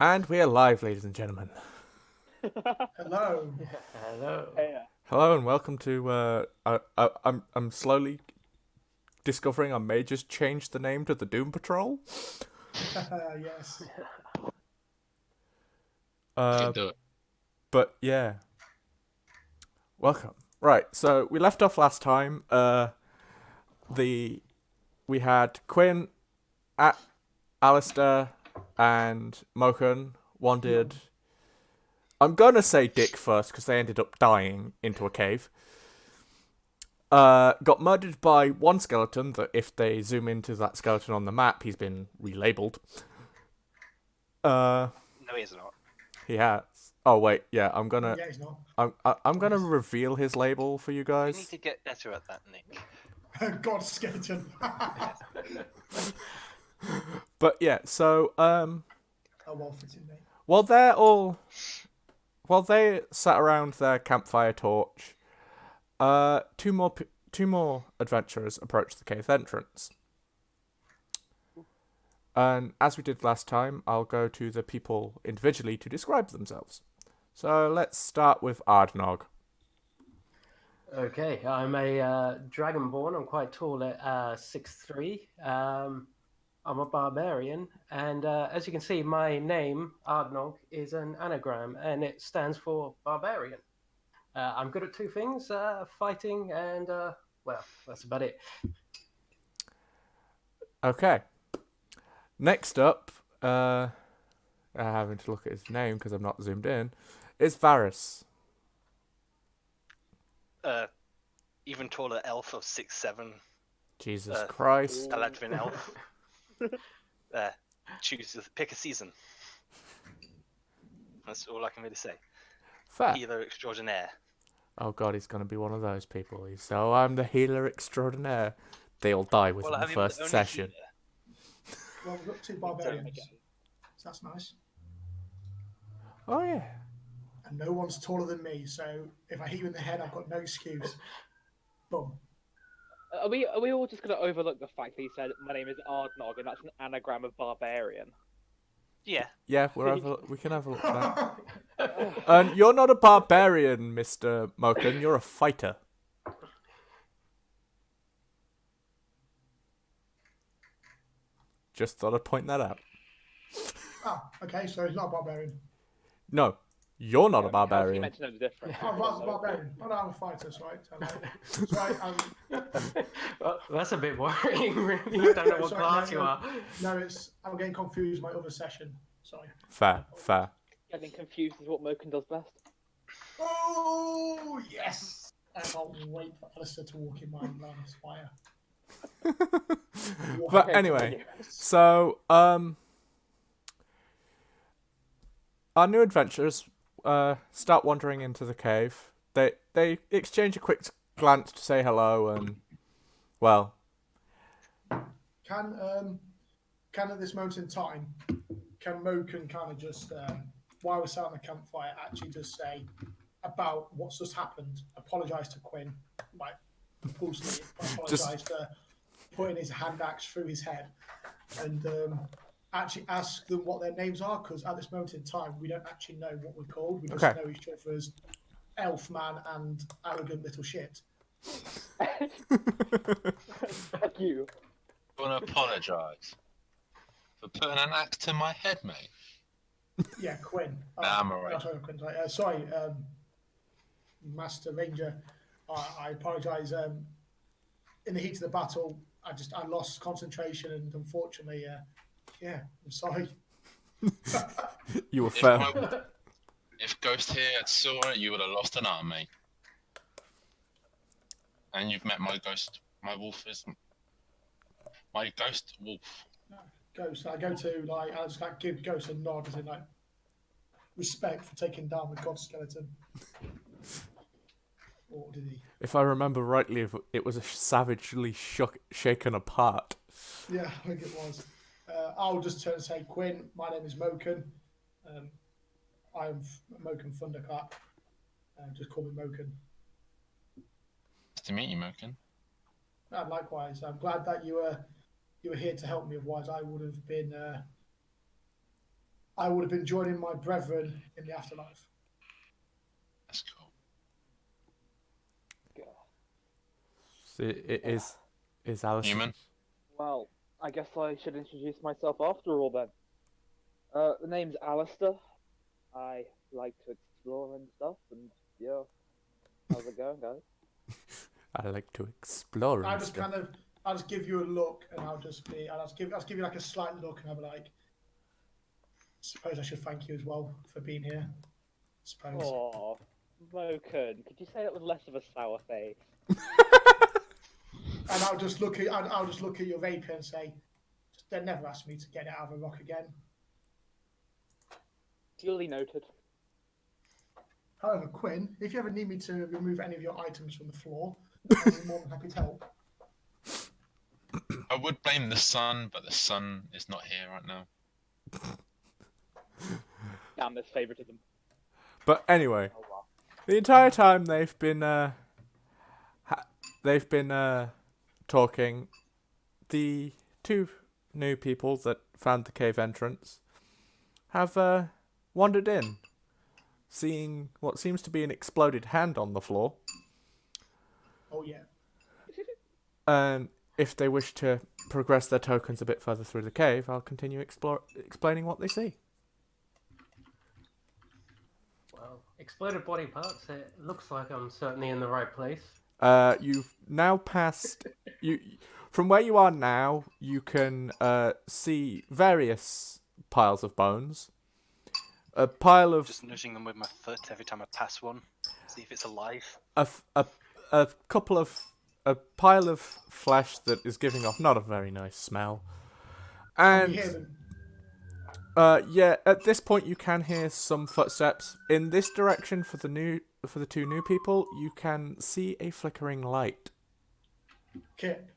And we are live, ladies and gentlemen. Hello. Hello. Hello and welcome to. I'm slowly discovering I may just change the name to the Doom Patrol. Yes. Can do it. But yeah, welcome. Right, so we left off last time. We had Quinn, Alistair, and Moken wandered. I'm gonna say Dick first because they ended up dying into a cave. Got murdered by one skeleton that if they zoom into that skeleton on the map, he's been relabeled. No, he's not. He has. Oh wait, yeah, I'm gonna Yeah, he's not. I'm gonna reveal his label for you We guys. need to get better at that, Nick. God, skeleton. But yeah, so Oh, well fitting, mate. while they sat around their campfire torch, two more adventurers approached the cave entrance. And as we did last time, I'll go to the people individually to describe themselves. So let's start with Ardnog. Okay, I'm a dragonborn. I'm quite tall at 6'3". I'm a barbarian, and as you can see, my name, Ardnog, is an anagram, and it stands for barbarian. I'm good at two things, fighting and, well, that's about it. Okay. Next up, having to look at his name because I'm not zoomed in, is Varys. Even taller elf of 6'7". Jesus Christ. Eladrin elf. Pick a season. That's all I can really say. Fair. Healer extraordinaire. Oh god, he's gonna be one of those people. So I'm the healer extraordinaire. They all die within the first session. Well, we've got two barbarians. So that's nice. Oh yeah. And no one's taller than me, so if I hit you in the head, I've got no excuse. Boom. Are we all just going to overlook the fact that he said my name is Ardnog and that's an anagram of barbarian? Yeah. Yeah, we can have a look at that. And you're not a barbarian, Mr. Moken. You're a fighter. Just thought I'd point that out. Ah, okay, so he's not a barbarian. No, you're not a You barbarian. mentioned it was different. Oh, that's a barbarian. Oh, no, I'm a fighter, sorry. Well, that's a bit worrying, really. I don't know what Sorry, class no, you are. No, I'm getting confused with my other session. Sorry. Fair. Getting confused is what Moken does best. Oh, yes! I can't wait for Alistair to walk in my line of fire. But anyway, so our new adventurers start wandering into the cave. They exchange a quick glance to say hello, and well, Can at this moment in time, can Moken kind of just while we're sat on the campfire actually just say about what's just happened, apologise to Quinn, like compulsively apologise for putting his hand axe through his head, and actually ask them what their names are, because at this moment in time we don't actually know what we're called. We just know each other as Elfman and arrogant little shit. Fuck you. I want to apologise for putting an axe to my head, mate. Yeah, Quinn. Nah, I'm alright. Quinn. Sorry, Master Ranger. I apologise. In the heat of the battle, I lost concentration, and unfortunately, yeah, I'm sorry. you were fair. If Ghost here had saw it, you would have lost an arm, mate. And you've met my ghost. My wolf is my ghost wolf. Ghost. I go to I just give Ghost a nod as in respect for taking down the god skeleton. Or did he? If I remember rightly, it was savagely shaken apart. Yeah, I think it was. I'll just turn and say, Quinn, my name is Moken. I'm Moken Thunderclap. Just call me Moken. Nice to meet you, Moken. Likewise, I'm glad that you were here to help me. Otherwise, I would have been I would have been joining my brethren in the afterlife. That's cool. So it is Alice. Human? Well, I guess I should introduce myself after all then. The name's Alistair. I like to explore and stuff, and yeah. How's it going, guys? I like to explore. I And just stuff. I'll just give you a look, and I'll just give you like a slight look, and I'll be like, suppose I should thank you as well for being here. Suppose. Oh, Moken, could you say that with less of a sour face? And I'll just look at your rapier and say, they never asked me to get it out of a rock again. Duly noted. However, Quinn, if you ever need me to remove any of your items from the floor, I'll be more than happy to help. I would blame the sun, but the sun is not here right now. Damn this favoritism. But anyway, Oh well. the entire time they've been talking, the two new people that found the cave entrance have wandered in, seeing what seems to be an exploded hand on the floor. Oh yeah. And if they wish to progress their tokens a bit further through the cave, I'll continue explaining what they see. Well, exploded body parts. It looks like I'm certainly in the right place. You've now passed. From where you are now, you can see various piles of bones. A pile of Just nudging them with my foot every time I pass one. See if it's alive. a couple of a pile of flesh that is giving off not a very nice smell. Can you hear And them? yeah, at this point you can hear some footsteps in this direction for the two new people. You can see a flickering light. Kip,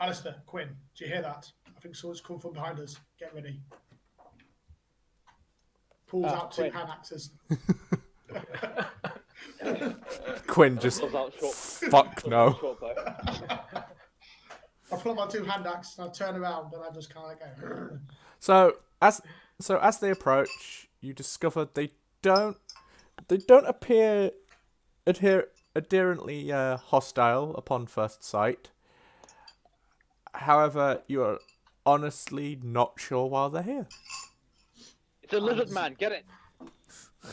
Alistair, Quinn, do you hear that? I think someone's come from behind us. Get ready. Pulls out two Quinn. hand axes. Quinn just Pulls out short- fuck pulls no. out short bow. I pull out my two hand axes and I turn around and I just kind of go. So as they approach, you discover they don't appear adherently hostile upon first sight. However, you are honestly not sure why they're here. It's a lizard man, get it?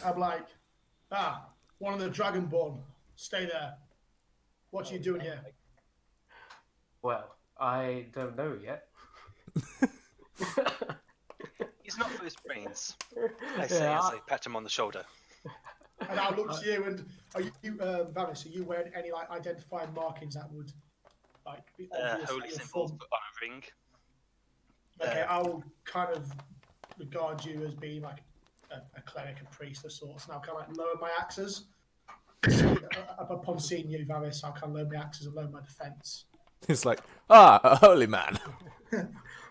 I'm like, one of the Dragonborn. Stay there. What are you doing here? Well, I don't know yet. He's not for his brains. I say Yeah. as I pat him on the shoulder. And I look to you, and are you, Vanis, are you wearing any like identifying markings that would like be obvious Holy that you're symbols from? put on a ring. Okay, I will kind of regard you as being like a cleric, a priest of sorts, and I'll kind of like lower my axes. Upon seeing you, Varis, I'll kind of lower my axes and lower my defense. It's like, a holy man.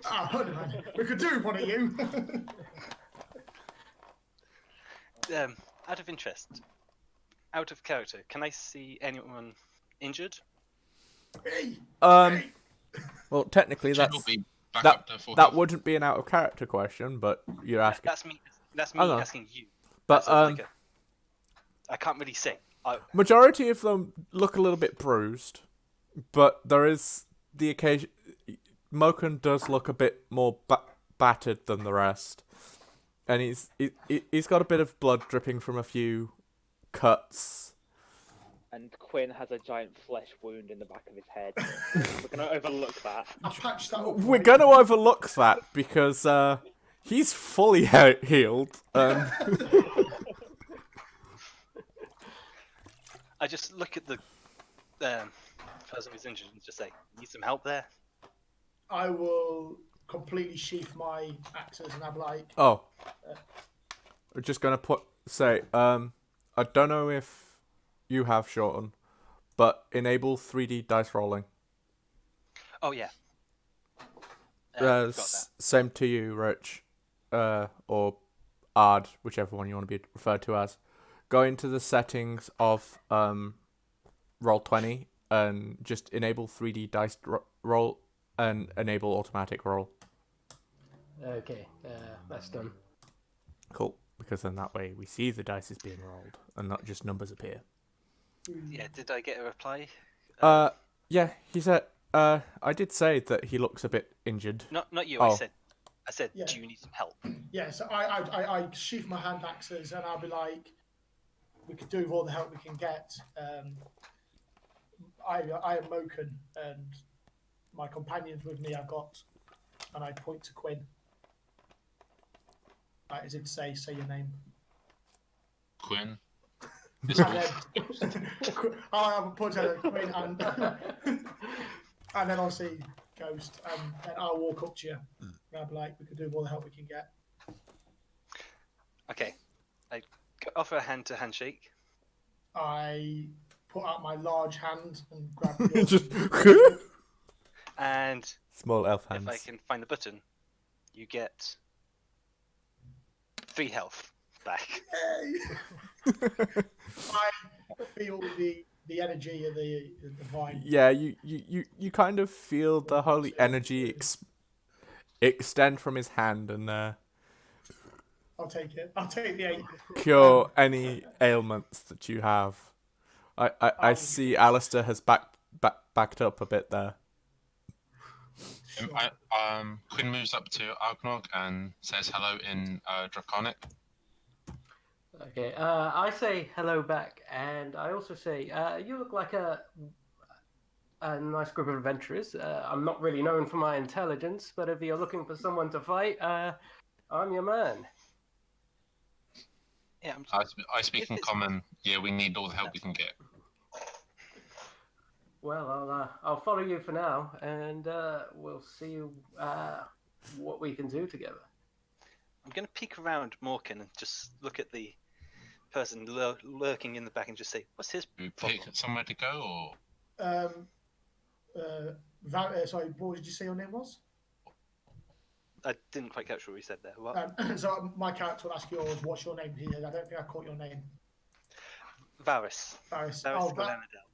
Holy man, we could do with one of you. Out of interest, out of character, can I see anyone injured? Hey, Um, well, technically Jed will that's be back that up to full that health. wouldn't be an out of character question, but you're asking. That's me. That's me I know. asking you. But That's I can't really say. majority of them look a little bit bruised, but there is the occasion. Moken does look a bit more battered than the rest, and he's got a bit of blood dripping from a few cuts. And Quinn has a giant flesh wound in the back of his head. We're gonna overlook that. I patched that up. We're going to overlook that because he's fully healed. I just look at the person who's injured and just say, "Need some help there?" I will completely sheath my axes and I'm like, Oh, we're just going to say, I don't know if you have Shorten, but enable 3D dice rolling. Oh yeah. Got that. Same to you, Rich, or Ard, whichever one you want to be referred to as. Go into the settings of Roll20 and just enable 3D dice roll and enable automatic roll. Okay, that's done. Cool, because then that way we see the dice is being rolled and not just numbers appear. Yeah, did I get a reply? Yeah, he said. I did say that he looks a bit injured. Not you. Oh. I said, Yeah. do you need some help? Yeah, so I sheath my hand axes and I'll be like, we could do with all the help we can get. I am Moken and my companions with me I've got, and I point to Quinn. Is it say your name? Quinn. And then, I'll point to Quinn and and then obviously Ghost, and then I'll walk up to you. And I'll be like, we could do with all the help we can get. Okay. I offer a hand to handshake. I put out my large hand and grab yours. Just And small elf hands. if I can find the button, you get 3 health back. Yay! I feel the energy of the vine. Yeah, you kind of feel the holy energy extend from his hand and I'll take it. I'll take the 8. cure any ailments that you have. I see Alistair has backed up a bit there. Sure. Quinn moves up to Agnog and says hello in Draconic. Okay, I say hello back, and I also say, you look like a nice group of adventurers. I'm not really known for my intelligence, but if you're looking for someone to fight, I'm your man. Yeah, I speak in common. Yeah, we need all the help we can get. Well, I'll follow you for now, and we'll see what we can do together. I'm going to peek around Morkan and just look at the person lurking in the back and just say, what's his Do we problem? pick somewhere to go, or Sorry, what did you say your name was? I didn't quite catch what we said there. What? So my character will ask yours. What's your name? He said, I don't think I caught your name. Varys. Varys. Varys Oh, Galanadel.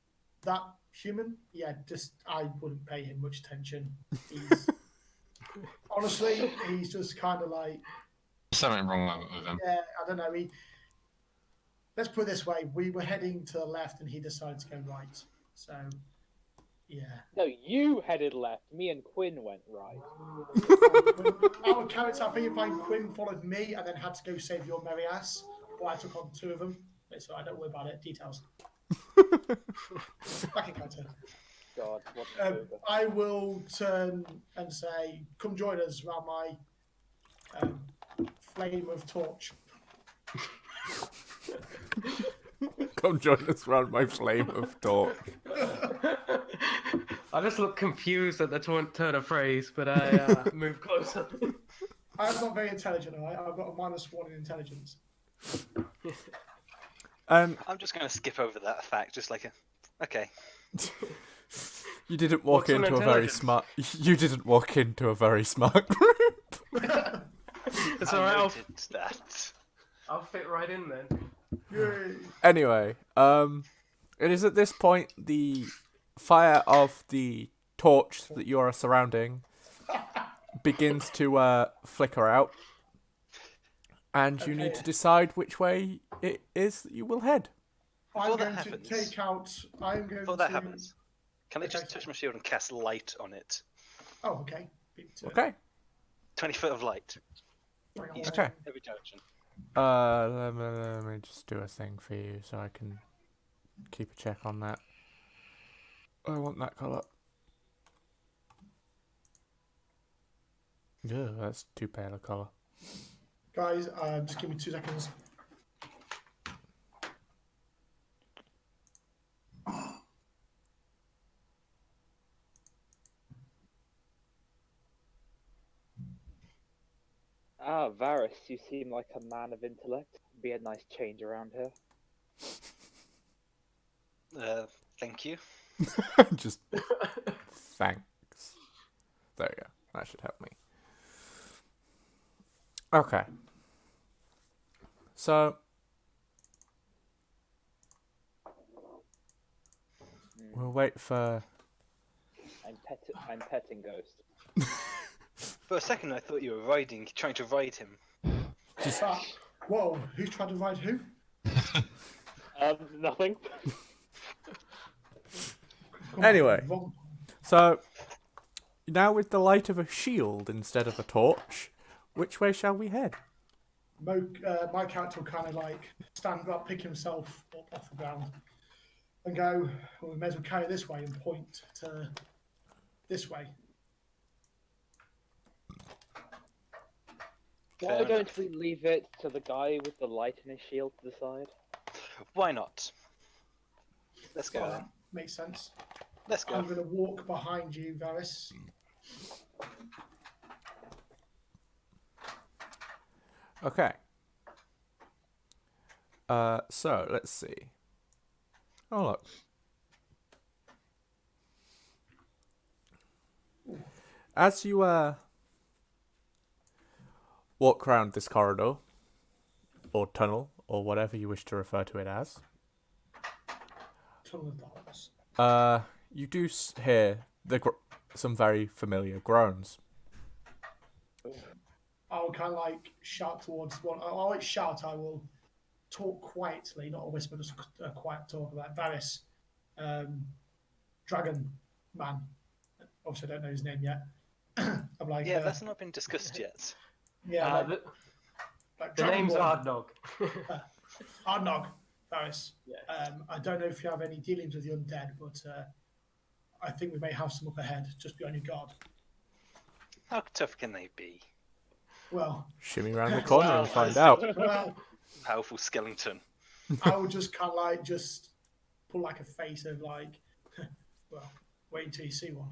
that human? Yeah, just I wouldn't pay him much attention. He's honestly, he's just kind of like, something wrong with him? yeah, I don't know. Let's put it this way: we were heading to the left, and he decided to go right. So, yeah. No, you headed left. Me and Quinn went right. Our character, I think you find Quinn followed me and then had to go save your merry ass. But I took on 2 of them. So I don't worry about it. Details. Back in character. God, what a booger. I will turn and say, come join us around my flame of torch. Come join us round my flame of torch. I just look confused at the turn of phrase, but I move closer. I'm not very intelligent, alright? I've got a -1 in intelligence. I'm just going to skip over that fact, just like okay. You didn't walk What's an into a very intelligence? smart. You didn't walk into a very smart group. It's I alright, noted that. I'll fit right in then. Yay. Anyway, it is at this point the fire of the torch that you are surrounding begins to flicker out, and you need Okay. to decide which way it is that you will head. I'm Before that going to happens- take out. I'm going Before to. that happens, can I just Okay. touch my shield and cast light on it? Oh, okay. Beat it. Okay. 20 foot of light. Bring on. Okay. Every direction. Let me just do a thing for you so I can keep a check on that. I want that colour. Yeah, that's too pale a colour. Guys, just give me 2 seconds. Ah, Varys, you seem like a man of intellect. Be a nice change around here. Thank you. Just thanks. There you go. That should help me. Okay. So we'll wait for. I'm petting Ghost. For a second, I thought you were trying to ride him. Whoa, who's trying to ride who? Nothing. Come on, Anyway. wrong. So, now with the light of a shield instead of a torch, which way shall we head? My character will kind of like stand up, pick himself up off the ground, and go, well, we may as well carry this way and point to this way. Fair Why don't enough. we leave it to the guy with the light in his shield to decide? Why not? Let's go Well, then. that makes sense. Let's go. I'm going to walk behind you, Varys. Okay. So let's see. Oh look. As you walk around this corridor or tunnel or whatever you wish to refer to it as, Tunnel of Darkness. you do hear some very familiar groans. I will kind of like shout towards one. I won't shout. I will talk quietly, not a whisper, just a quiet talk about Varys, Dragon Man. Obviously, I don't know his name yet. I'm like, Yeah, that's not been discussed yet. yeah, Uh, like, the, like the name's Dragonborn. Ardnog. Ardnog, Varys. Yes. I don't know if you have any dealings with the undead, but I think we may have some up ahead. Just be on your guard. How tough can they be? Well, Shimmy around the corner Wow. and find out. well, Powerful skeleton. I will just kind of like just pull like a face of like, well, wait until you see one.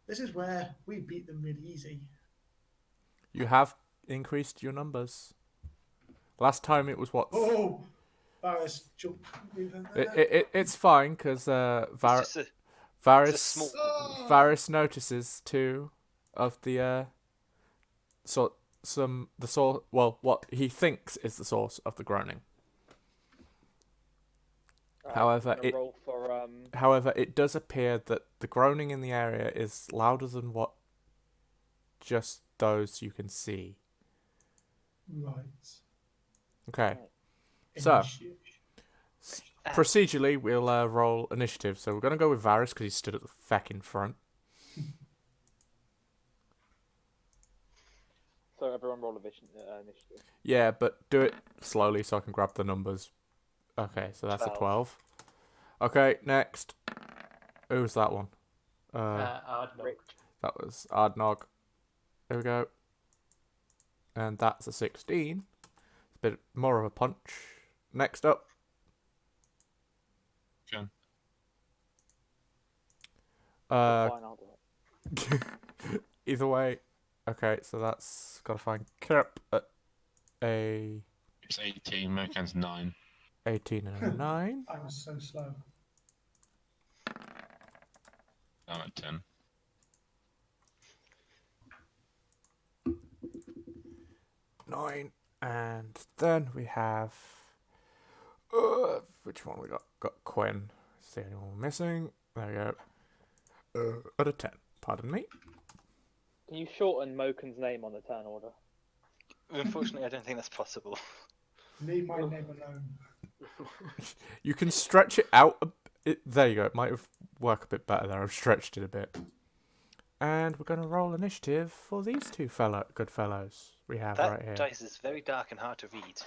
This is where we beat them really easy. You have increased your numbers. Last time it was what? Oh, Varys, jump. It's fine because It's just a Varys small- Varys notices two of the what he thinks is the source of the groaning. However, I'm gonna roll for However, it does appear that the groaning in the area is louder than what just those you can see. Right. Okay. So, Initiate. procedurally, we'll roll initiative. So we're going to go with Varys because he stood at the feck in front. so everyone roll a initiative. Yeah, but do it slowly so I can grab the numbers. Okay, so that's 12. a 12. Okay, next. Who's that one? Ardnog. Rich. That was Ardnog. There we go. And that's a 16. It's a bit more of a punch. Next up. Okay. Fine, I'll do it. Either way. Okay, so that's got to find Kip at a It's 18, Mocan's 9. 18 and a 9. I was so slow. I'm at 10. Nine. And then we have... which one we got? Got Quinn. It's the only one we're missing. There we go. At a 10. Pardon me. Can you shorten Moken's name on the turn order? Unfortunately, I don't think that's possible. Leave my name alone. You can stretch it out. There you go. It might have worked a bit better there. I've stretched it a bit. And we're going to roll initiative for these two good fellows we have That right here. dice is very dark and hard to read.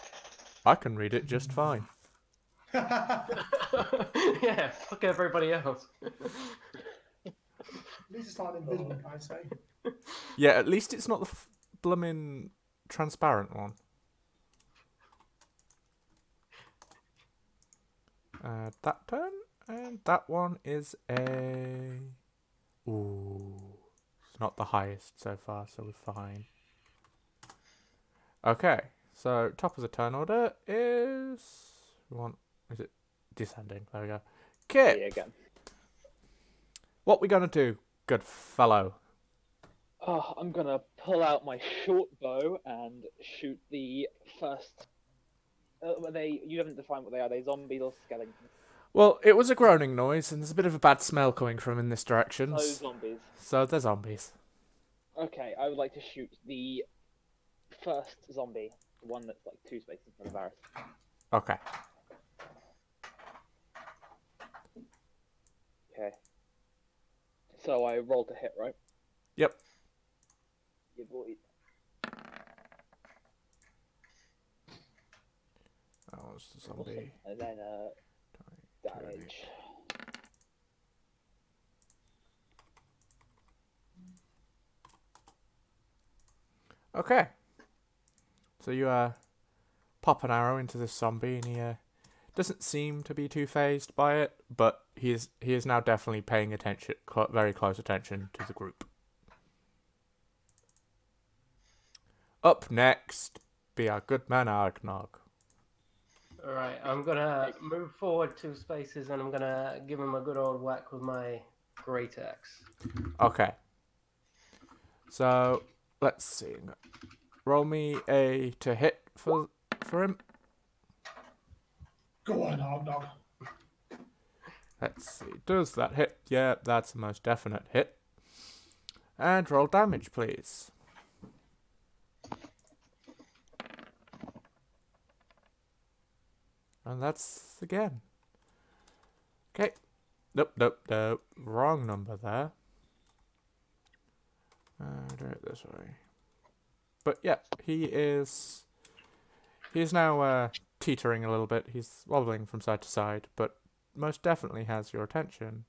I can read it just fine. Yeah, fuck everybody else. At least it's not an invisible guy, say. Yeah, at least it's not the blooming transparent one. That turn, and that one is a... Ooh, it's not the highest so far, so we're fine. Okay, so top of the turn order is... Is it descending? There we go. Kip, Yeah, again. what we gonna do, good fellow? Oh, I'm gonna pull out my short bow and shoot the first. You haven't defined what they are. Are they zombies or skeletons? Well, it was a groaning noise, and there's a bit of a bad smell coming from in this direction. So zombies. So they're zombies. Okay, I would like to shoot the first zombie. The one that's like 2 spaces in front of Varus. Okay. Okay. So I roll to hit, right? Yep. Yeah, boy. That was the Awesome. zombie. And then 20. damage. Okay. So you pop an arrow into this zombie, and he doesn't seem to be too phased by it, but he is now definitely paying attention, very close attention to the group. Up next, be our good man Agnog. All right, I'm gonna move forward 2 spaces, and I'm gonna give him a good old whack with my great axe. Okay. So let's see. Roll me a to hit for him. Go on, Hogdog. Let's see. Does that hit? Yeah, that's the most definite hit. And roll damage, please. And that's again. Okay. Nope. Wrong number there. Do it this way. But yeah, he is now teetering a little bit. He's wobbling from side to side, but most definitely has your attention.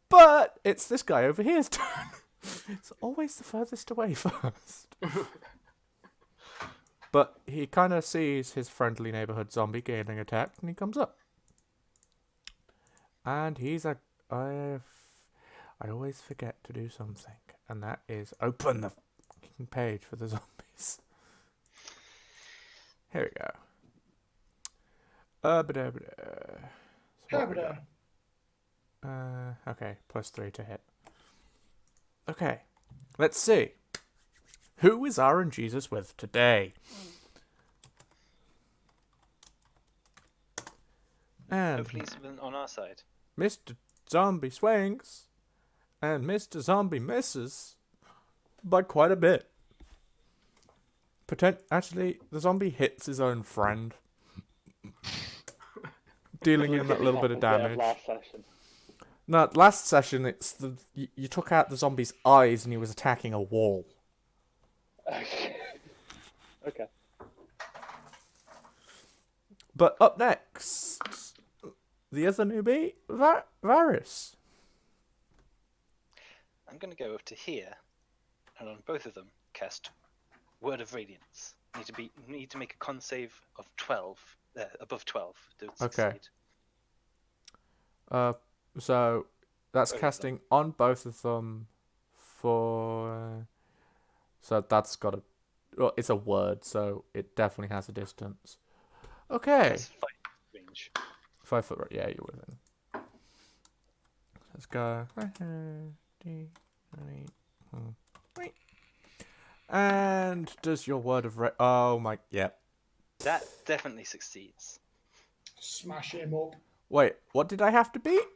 But it's this guy over here's turn. It's always the furthest away first. But he kind of sees his friendly neighborhood zombie getting attacked, and he comes up. And he's I always forget to do something, and that is open the fucking page for the zombies. Here we go. So what we got? Okay, +3 to hit. Okay, let's see. Who is Aaron Jesus with today? And Hopefully he's on our side. Mr. Zombie swings, and Mr. Zombie misses by quite a bit. Actually, the zombie hits his own friend, dealing him that little bit of damage. Last session. No, last session, it's you took out the zombie's eyes and he was attacking a wall. Okay. But up next, the other newbie, Varus. I'm going to go up to here, and on both of them, cast Word of Radiance. Need to make a con save of 12, above 12 to succeed. Okay. So that's Both of casting on both of them for. So that's got a. Well, it's a word, so it definitely has a distance. Okay. That's 5 range. 5 foot. Yeah, you're within. Let's go. Wait. And does your word of oh my, yep. That definitely succeeds. Smash him up. Wait, what did I have to beat?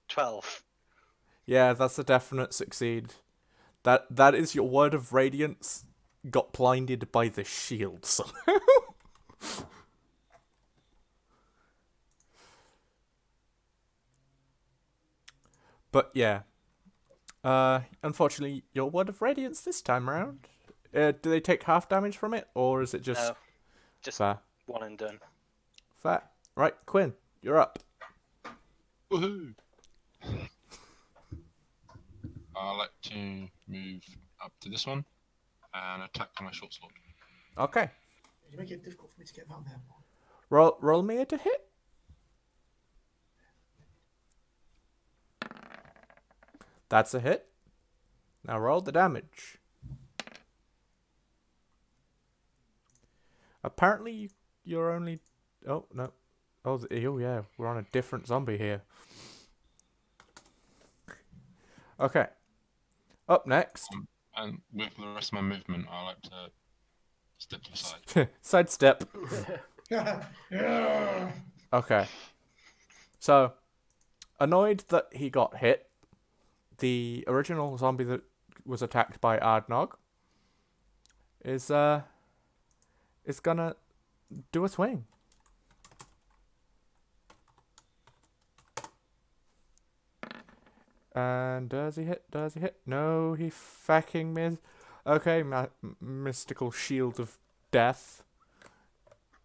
12. Yeah, that's a definite succeed. That is your word of radiance got blinded by the shield somehow. But yeah. Unfortunately, your word of radiance this time around. Do they take half damage from it, or is it just No, just fair? one and done. Fair. Right, Quinn, you're up. Woohoo! I like to move up to this one and attack with my short sword. Okay. You make it difficult for me to get down there. Roll me a to hit. That's a hit. Now roll the damage. Apparently you're only. Oh no. Oh yeah. We're on a different zombie here. Okay. Up next. And with the rest of my movement, I like to step to the side. Sidestep. Yeah. Okay. So, annoyed that he got hit, the original zombie that was attacked by Ardnog is is gonna do a swing. And does he hit? Does he hit? No, he fucking missed. Okay, mystical shield of death.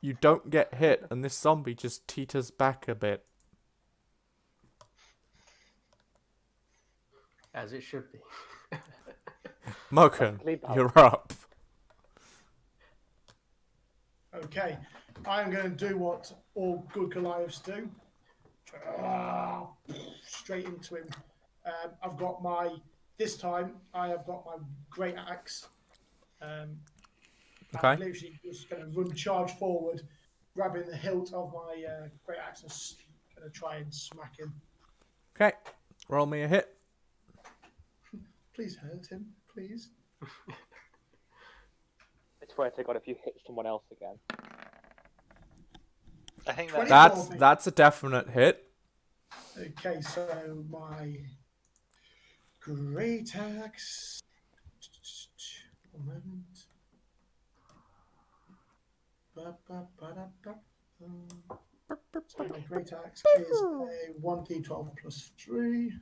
You don't get hit, and this zombie just teeters back a bit. As it should be. Moken, Perfectly balanced. you're up. Okay, I'm going to do what all good Goliaths do. Straight into him. I've got this time I have got my great axe. Okay. I'm literally just going to charge forward, grabbing the hilt of my great axe and going to try and smack him. Okay, roll me a hit. Please hurt him, please. I swear to God, if you hit someone else again. I think 20. That's a definite hit. Okay, so my great axe. One moment. So my great axe is a 1d12 plus 3.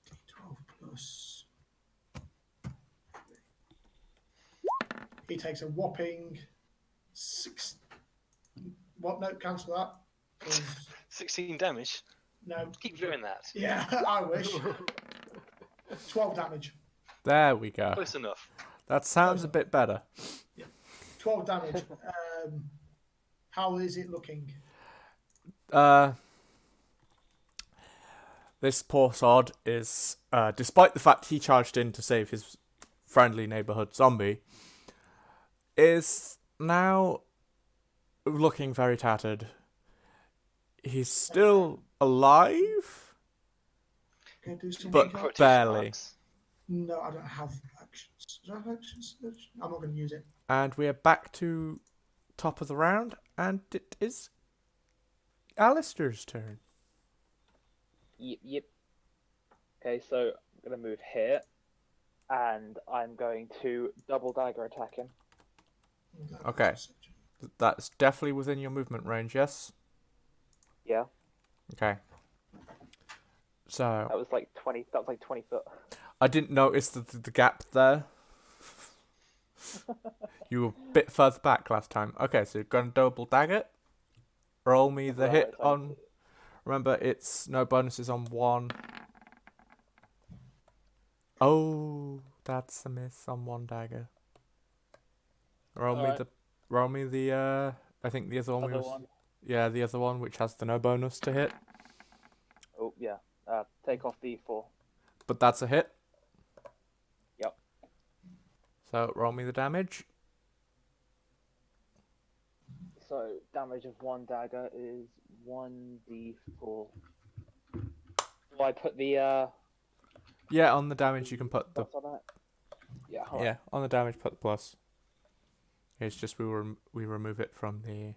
D12 plus 3. He takes a whopping 6. What? No, cancel that. 'Cause- 16 damage. No. Keep doing that. Yeah, I wish. 12 damage. There we go. Close enough. That sounds a bit better. 12 damage. How is it looking? This poor sod is, despite the fact he charged in to save his friendly neighborhood zombie, is now looking very tattered. He's still alive, Can I do something but else? Quotation barely. marks. No, I don't have actions. Do I have actions? I'm not going to use it. And we are back to top of the round, and it is Alistair's turn. Yep. Okay, so I'm gonna move here, and I'm going to double dagger attack him. Okay. That's definitely within your movement range, yes? Yeah, Okay. So, that was like 20. That was like 20 foot. I didn't notice the gap there. You were a bit further back last time. Okay, so you're going to double dagger. Roll me the Right, hit thank on... you. Remember, it's no bonuses on 1. Oh, that's a miss on 1 dagger. Roll me the... I think the other one Other was... one. Yeah, the other one, which has the no bonus to hit. Oh yeah. Take off the 4. But that's a hit. Yep. So, roll me the damage. So damage of 1 dagger is 1d4. Do I put the Yeah, on the damage you can put the... plus on it? Yeah. Alright. Yeah, on the damage put the plus. It's just we remove it from the...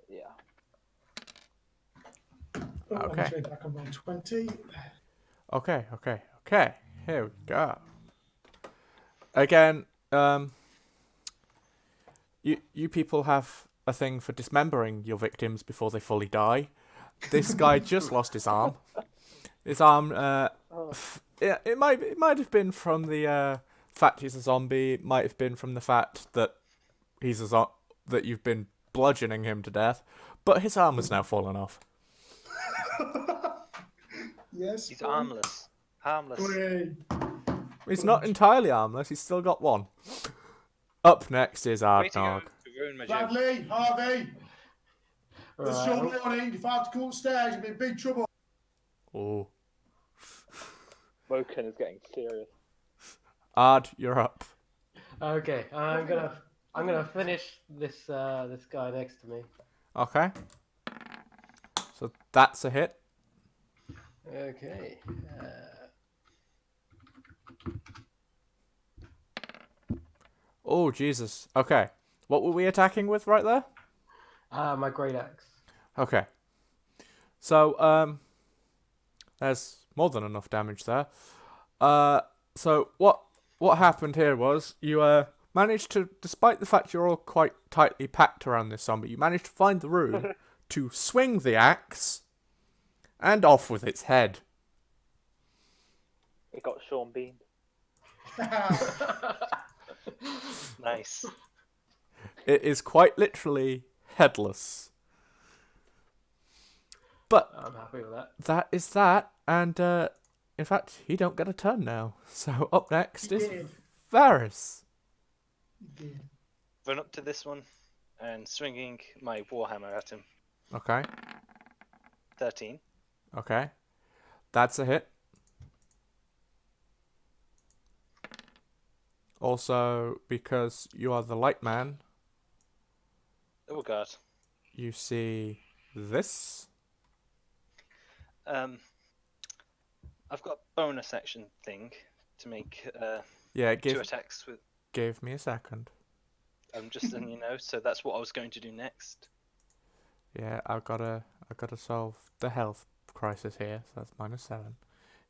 Yeah. Oh, Okay. I'm back on roll 20. Okay. Here we go. Again, you people have a thing for dismembering your victims before they fully die. This guy just lost his arm. His arm, it might have been from the fact he's a zombie. It might have been from the fact that he's that you've been bludgeoning him to death. But his arm has now fallen off. Yes. He's armless. Harmless. Hooray. He's not entirely armless. He's still got 1. Up next is Way to go Ardnog. to ruin my joke. Bradley, Harvey, this is your Right. warning. If I have to come upstairs, you'll be in big trouble. Oh, Woken is getting serious. Ard, you're up. Okay, I'm gonna finish this this guy next to me. Okay. So that's a hit. Okay. Oh, Jesus. Okay. What were we attacking with right there? My great axe. Okay. So, there's more than enough damage there. So what happened here was you managed to, despite the fact you're all quite tightly packed around this zombie, you managed to find the room to swing the axe and off with its head. It got Sean Bean. Nice. It is quite literally headless. But I'm happy with that. that is that, and in fact, he don't get a turn now. So up next is did. Varys. Yeah. Run up to this one and swinging my warhammer at him. Okay, 13. okay, that's a hit. Also, because you are the light man, Oh god. you see this. I've got a bonus action thing to make Yeah, it 2 attacks with. gave me a second. Just letting you know. So that's what I was going to do next. Yeah, I've gotta solve the health crisis here. So that's -7.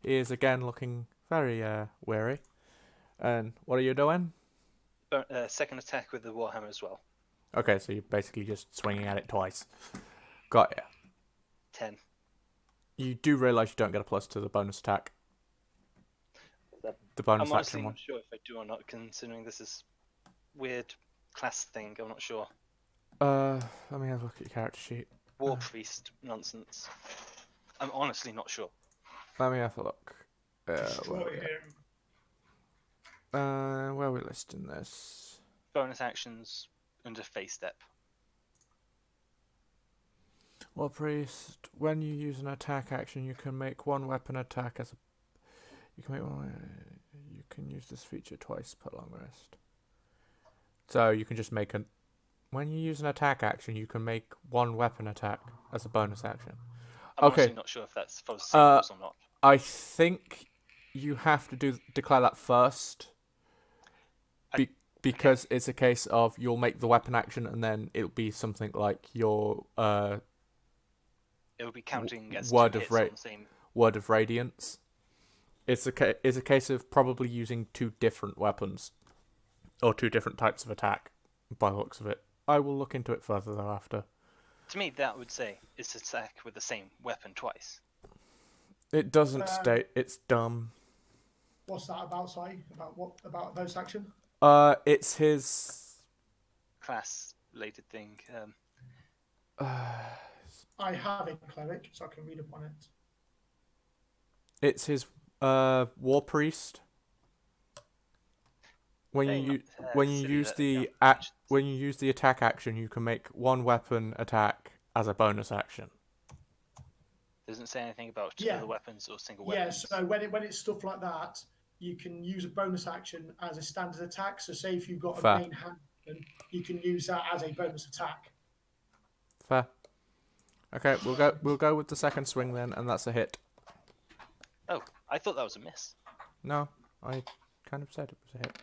He is again looking very weary. And what are you doing? Second attack with the warhammer as well. Okay, so you're basically just swinging at it twice. Got ya. 10. You do realise you don't get a plus to the bonus attack. The bonus I'm action actually one. not sure if I do or not, considering this is weird class thing. I'm not sure. Let me have a look at your character sheet. War priest nonsense. I'm honestly not sure. Let me have a look. Where Destroy we him. where are we listing this? Bonus actions under face step. Well, priest, when you use an attack action, you can make one weapon attack as a. You can make one. You can use this feature twice per long rest. So you can just make a. When you use an attack action, you can make one weapon attack as a bonus action. I'm Okay. honestly not sure if that's for the same rules or not. I think you have to declare that first. Because it's a case of you'll make the weapon action and then it'll be something like your It would be counting as word 2 of hits ra- on the same. Word of Radiance. It's a case of probably using 2 different weapons or 2 different types of attack. By the looks of it, I will look into it further though after. To me, that would say it's attack with the same weapon twice. It doesn't state. It's dumb. What's that about, sorry? About what? About bonus action? It's his. Class related thing. I have a cleric, so I can read up on it. It's his war priest. When you use the when you use the attack action, you can make one weapon attack as a bonus action. Doesn't say anything about Yeah. other weapons or single Yeah, weapons. so when it's stuff like that, you can use a bonus action as a standard attack. So say if you've got Fair. a main hand, you can use that as a bonus attack. Fair. Okay, we'll go with the second swing then, and that's a hit. Oh, I thought that was a miss. No, I kind of said it was a hit.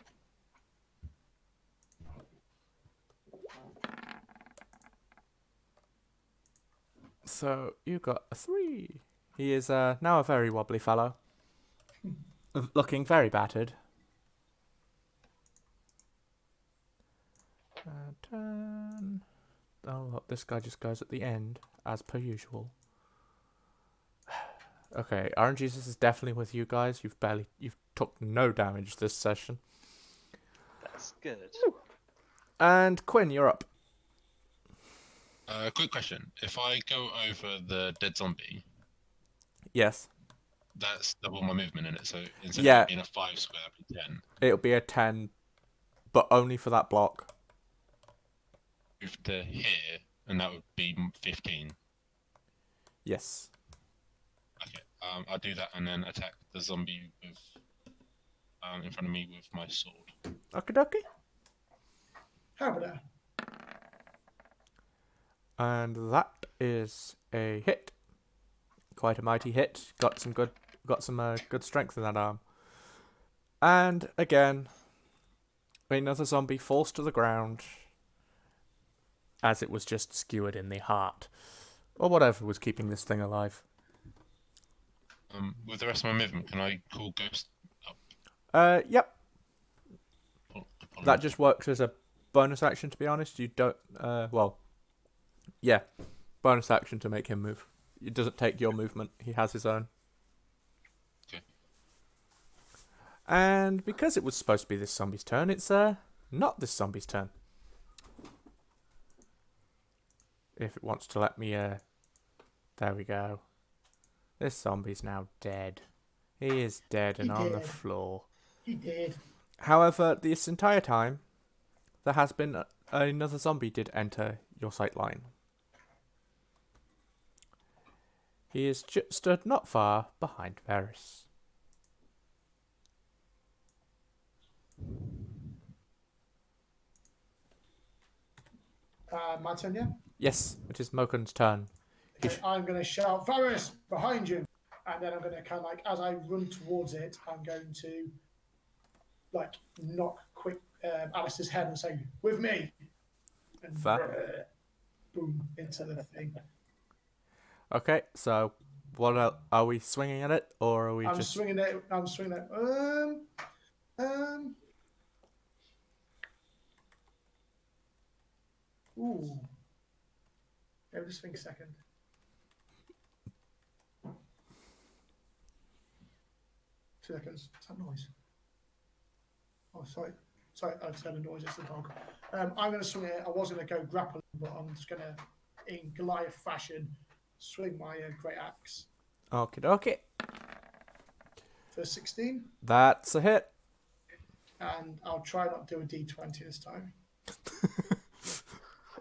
So you got a 3. He is now a very wobbly fellow, looking very battered. Turn. Oh, look, this guy just goes at the end, as per usual. Okay, RNG, this is definitely with you guys. You've took no damage this session. That's good. And Quinn, you're up. Quick question. If I go over the dead zombie, Yes. that's double my movement in it. So instead Yeah. of it being a 5 square, it'll be 10. It'll be a 10, but only for that block. Move to here, and that would be 15. Yes. Okay. I'll do that and then attack the zombie with in front of me with my sword. Okie dokie. How about that? And that is a hit. Quite a mighty hit. Got some good strength in that arm. And again, another zombie falls to the ground as it was just skewered in the heart. Or whatever was keeping this thing alive. With the rest of my movement, can I call Ghost up? Yep. Upon That just works as a bonus action, to be honest. You don't, yeah. Bonus action to make him move. It doesn't take your movement. He has his own. Okay. And because it was supposed to be this zombie's turn, it's, not this zombie's turn. If it wants to let me, there we go. This zombie's now dead. He is dead and on the floor. He did. However, this entire time, there has been another zombie did enter your sight line. He is stood not far behind Varys. My turn, yeah? Yes, it is Mokun's turn. Okay, I'm going to shout, Varys, behind you. And then I'm going to kind of like, as I run towards it, I'm going to like knock quick Alistair's head and say, with me. And boom, into the thing. Okay, so what are we swinging at it, or are we I'm just... swinging it. Ooh. Let me just think a second. Two seconds. What's that noise? Oh, sorry. Sorry, I just heard a noise. It's the dog. I'm going to swing it. I was going to go grappling, but I'm just going to, in Goliath fashion, swing my great axe. Okie dokie. For 16. That's a hit. And I'll try not to do a d20 this time.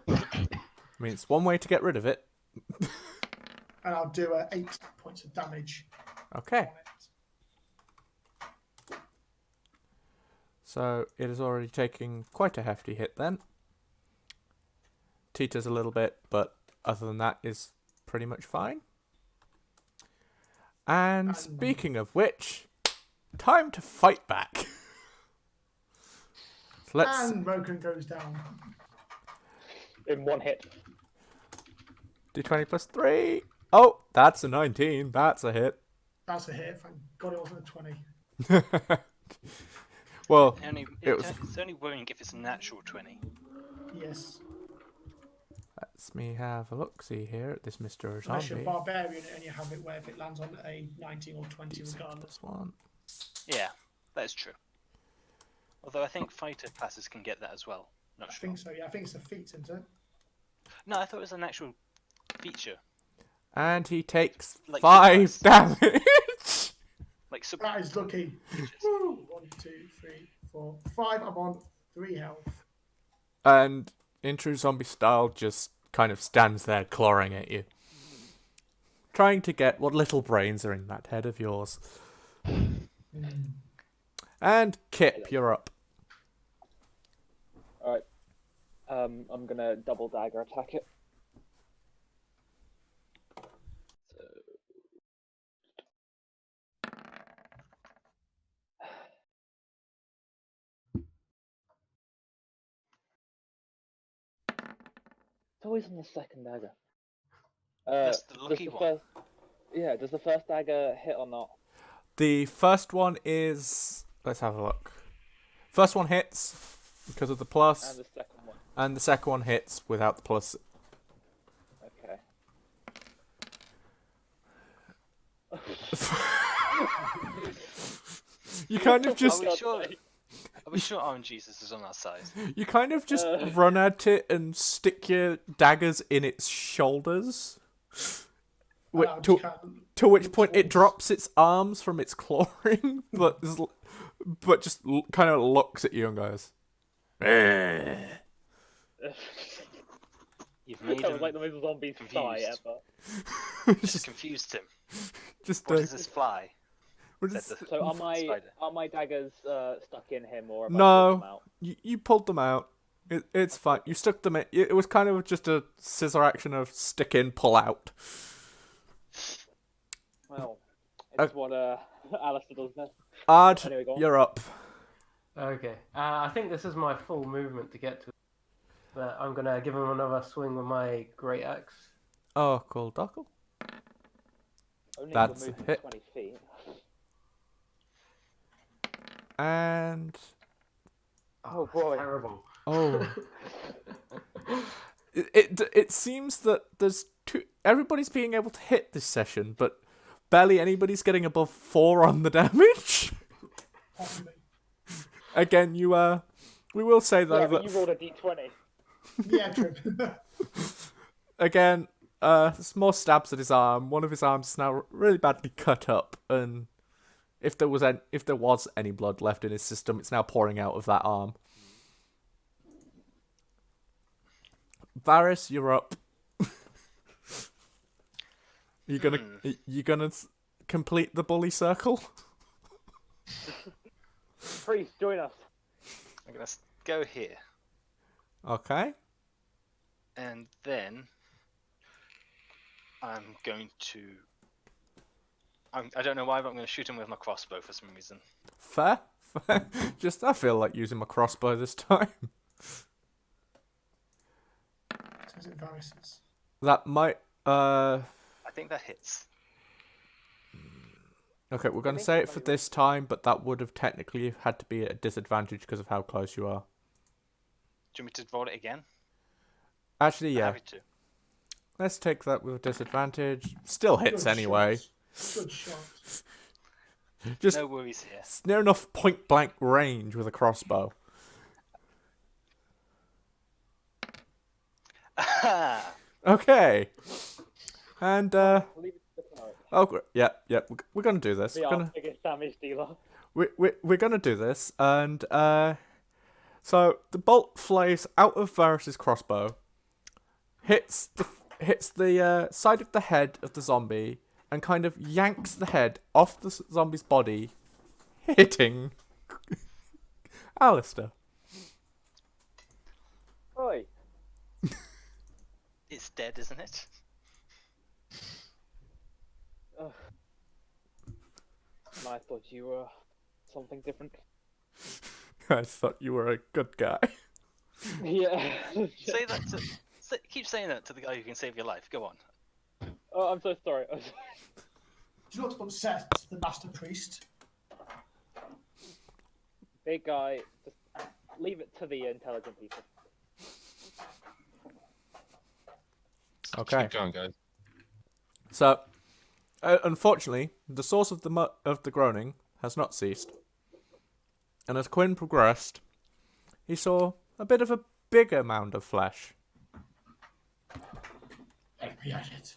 I mean, it's one way to get rid of it. And I'll do 8 points of damage. Okay. On it. So it is already taking quite a hefty hit then. Teeters a little bit, but other than that is pretty much fine. And speaking of which, time to fight back. So let's... And Moken goes down. In one hit. D20 plus 3. Oh, that's a 19. That's a hit. That's a hit. Thank God it wasn't a 20. Well, It's only worrying if it's a natural 20. Yes. Let's me have a look-see here at this Mr. Unless you're Zombie. barbarian and you have it where if it lands on a 19 or 20 regardless. One. Yeah, that is true. Although I think fighter classes can get that as well. Not I sure. think so, yeah. I think it's a feat, isn't it? No, I thought it was an actual feature. And he takes Like 5 surprise. damage. Like That is lucky. Woo! 1, 2, 3, 4, 5. I'm on 3 health. And in true zombie style, just kind of stands there clawing at you. Trying to get what little brains are in that head of yours. And Kip, you're up. Alright. I'm gonna double dagger attack it. It's always on the second dagger. That's the lucky one. Does the first dagger hit or not? The first one is... Let's have a look. First one hits because of the plus. And the second one. And the second one hits without the plus. Okay. You kind of just... Are we sure Orange Jesus is on our side? You kind of just run at it and stick your daggers in its shoulders. To which point it drops its arms from its clawing, but just kind of looks at you and goes, You've made That him was like the most zombie sigh confused. ever. Just confused him. just What does this fly? Said the So are spider. my daggers stuck in him or have I No. pulled them out? You pulled them out. It's fine. You stuck them in. It was kind of just a scissor action of stick in, pull out. Well, it's what Alistair does best. Ard, Anyway, go on. you're up. Okay. I think this is my full movement to get to. but I'm gonna give him another swing with my great axe. Oh, cool, dockle. Only That's if a we're moving hit. 20 feet. And Oh boy. Terrible. oh, it seems that there's two. Everybody's being able to hit this session, but barely anybody's getting above 4 on the damage. Possibly. Again, we will say though Yeah, but that you rolled a d20. Yeah, true. again, there's more stabs at his arm. One of his arms is now really badly cut up, and if there was any blood left in his system, it's now pouring out of that arm. Varys, you're up. You gonna complete the bully circle? Priest, join us. I'm gonna go here, Okay. and then I'm going to. I don't know why, but I'm going to shoot him with my crossbow for some reason. Fair. Just I feel like using my crossbow this time. Says it Varys's. That might. I think that hits. Okay, we're gonna think say it it for might be this time, but that would have technically had to be at a disadvantage because of how close you are. Do you want me to roll it again? Actually, I'm yeah. happy to. Let's take that with a disadvantage. Still hits Good anyway. shot. Good shot. No worries here. It's near enough point blank range with a crossbow. Okay. And Leave it to the cleric. oh yeah, we're gonna do this. Be We're our gonna biggest damage dealer. we're gonna do this, and so the bolt flies out of Varys's crossbow, hits the side of the head of the zombie, and kind of yanks the head off the zombie's body, hitting Alistair. Oi. It's dead, isn't it? Ugh. I thought you were something different. I thought you were a good guy. Yeah. Say that to. Keep saying that to the guy who can save your life. Go on. Oh, I'm so sorry. Do not upset the master priest. Big guy, just leave it to the intelligent people. Okay. Keep going, guys. So, unfortunately, the source of the groaning has not ceased, and as Quinn progressed, he saw a bit of a bigger mound of flesh. Let me at it.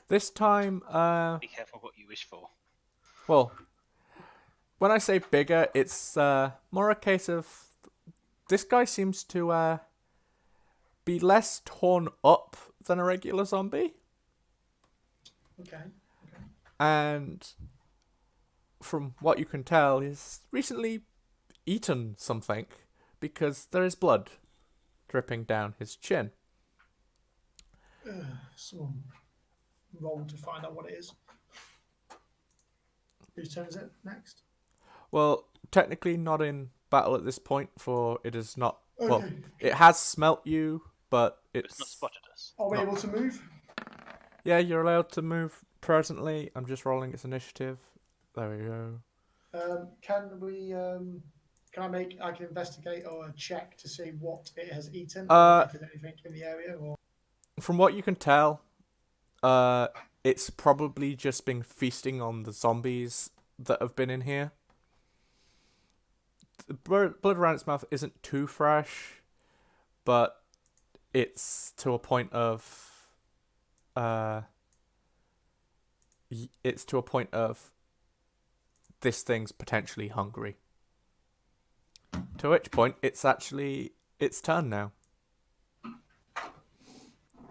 This time, Be careful what you wish for. well, when I say bigger, it's more a case of this guy seems to be less torn up than a regular zombie. Okay. And from what you can tell, he's recently eaten something because there is blood dripping down his chin. Someone roll to find out what it is. Whose turn is it next? Well, technically not in battle at this point, for it is not. Well, Okay. it has smelt you, but It's not it's. spotted us. Are we able to move? Yeah, you're allowed to move presently. I'm just rolling its initiative. There we go. Can we? Can I make? I can investigate or check to see what it has eaten. Uh, if there's anything in the area, or From what you can tell, it's probably just been feasting on the zombies that have been in here. The blood around its mouth isn't too fresh, but it's to a point of this thing's potentially hungry. To which point it's actually its turn now.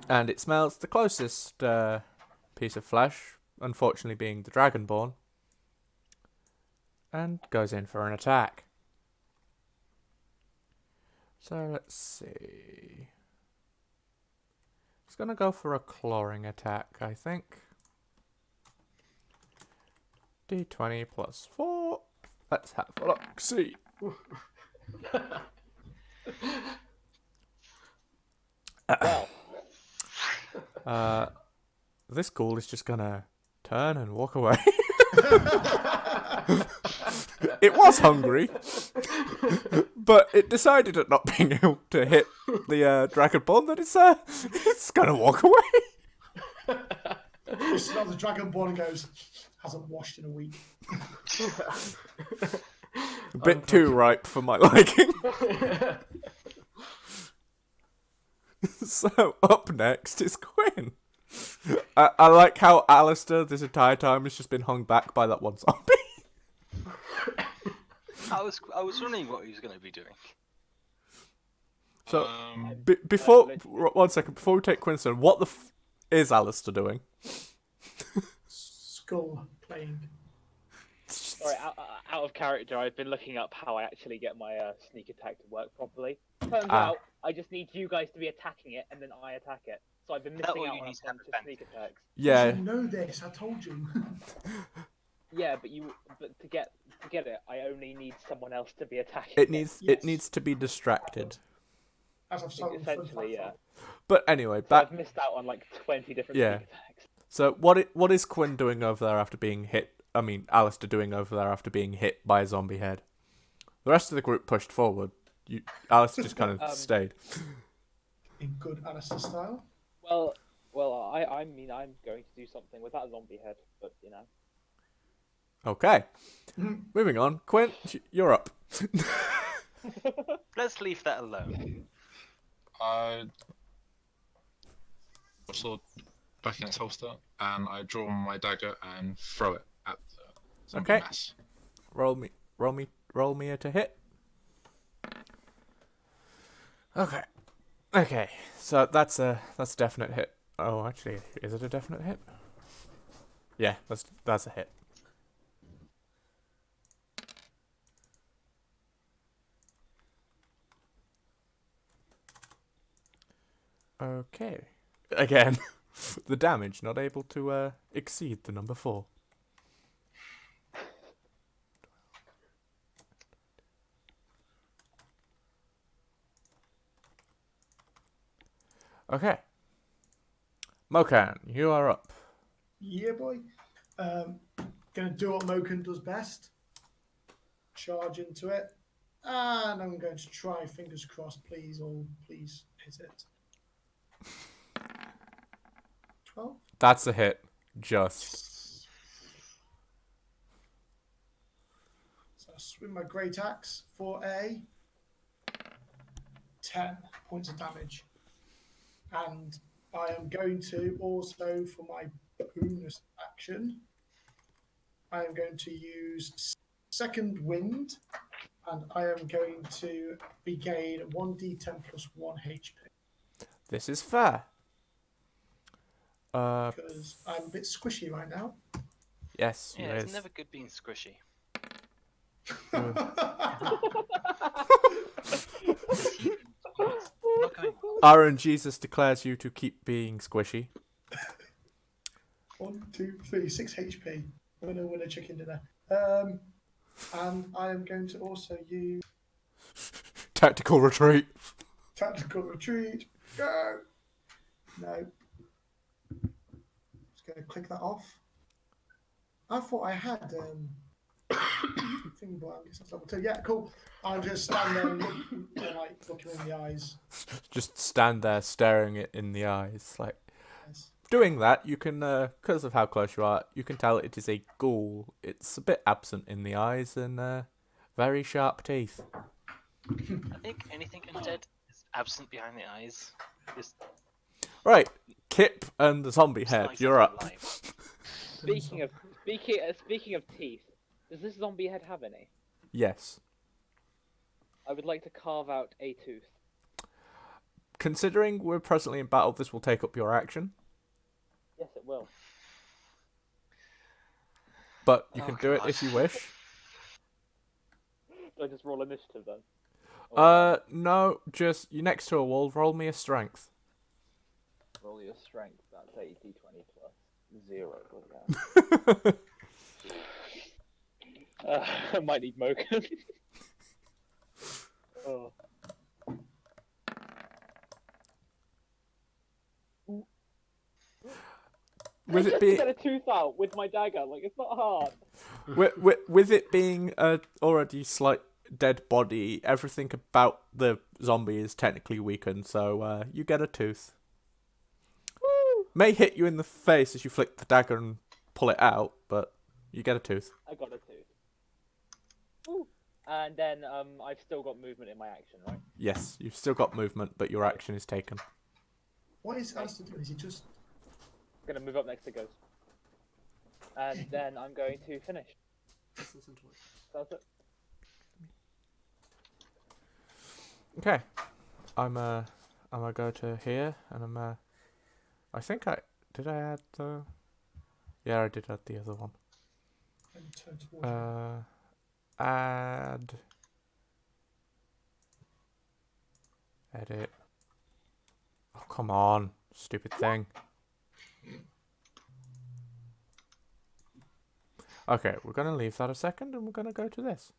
And it smells the closest piece of flesh, unfortunately being the Dragonborn, and goes in for an attack. So let's see. It's gonna go for a clawing attack, I think. D20 plus 4. Let's have a look. See. Well, This ghoul is just gonna turn and walk away. It was hungry, but it decided at not being able to hit the dragonborn that it's gonna walk away. It smells the dragonborn and goes, hasn't washed in a week. A bit too ripe for my liking. So up next is Quinn. I like how Alistair this entire time has just been hung back by that one zombie. I was wondering what he was going to be doing. So Um, before 1 second, before we take Quinn's turn, what the is Alistair doing? Skull playing. sorry, out of character, I've been looking up how I actually get my sneak attack to work properly. Turns out, I just need you guys to be attacking it, and then I attack it. So I've been That missing way out you on need a to have bunch of defense. sneak attacks. Yeah, You know this, I told you. Yeah, but to get it, I only need someone else to be attacking. it needs Yes. to be distracted. As I've sold Essentially, yeah. But anyway, So back. I've missed out on like 20 different Yeah. sneak attacks. So what is Quinn doing over there after being hit? I mean, Alistair doing over there after being hit by a zombie head. The rest of the group pushed forward. Alistair just kind of stayed. In good Alistair style. Well, I mean, I'm going to do something with that zombie head, but you know. Okay, moving on. Quinn, you're up. Let's leave that alone. I sword back in its holster, and I draw my dagger and throw it at the zombie Okay. mass. Roll me to hit. Okay. So that's a definite hit. Oh, actually, is it a definite hit? Yeah, that's a hit. Okay. Again, the damage not able to exceed the number 4. Okay. Mokan, you are up. Yeah, boy. Gonna do what Moken does best. Charge into it. And I'm going to try, fingers crossed, please, please hit it. 12? That's a hit. Just. So I swing my great axe for a 10 points of damage. And I am going to also, for my bonus action, I am going to use Second Wind, and I am going to regain 1d10 plus 1 HP. This is fair. Because I'm a bit squishy right now. Yes, Yeah, it it's is. never good being squishy. Not going well. Aaron Jesus declares you to keep being squishy. 1, 2, 3, 6 HP. I'm going to win a chicken dinner. And I am going to also use Tactical retreat. Tactical Retreat. Go! No. Just going to click that off. I thought I had thing, but I guess that's level 2. Yeah, cool. I'm just stand there and look him in the eyes. Just stand there staring it in the eyes. Like Yes. doing that, you can, because of how close you are, you can tell it is a ghoul. It's a bit absent in the eyes and very sharp teeth. I think anything undead is absent behind the eyes. Just Right, Kip and the zombie head, slice you're of up. life. Speaking of teeth, does this zombie head have any? Yes. I would like to carve out a tooth. Considering we're presently in battle, this will take up your action, Yes, it will. but you Oh, can do it God. if you wish. Do I just roll initiative then? No, just you're next to a wall. Roll me a strength. Roll your strength. That's a d20 plus 0. I might need Moken. Oh. With Just it to being get a tooth out with my dagger, like it's not hard. with it being a already slight dead body, everything about the zombie is technically weakened, so you get a tooth. Woo! May hit you in the face as you flick the dagger and pull it out, but you get a tooth. I got a tooth. Woo! And then I've still got movement in my action, right? Yes, you've still got movement, but your action is taken. What is Alistair doing? Is he just... Gonna move up next to Ghost. And then I'm going to finish. Let's listen to it. That's it. Okay, I'm gonna go to here, and I think I add the. Yeah, I did add the other one. Let me turn towards you. Add. Edit. Oh, come on, stupid thing. Okay, we're gonna leave that a second, and we're gonna go to this.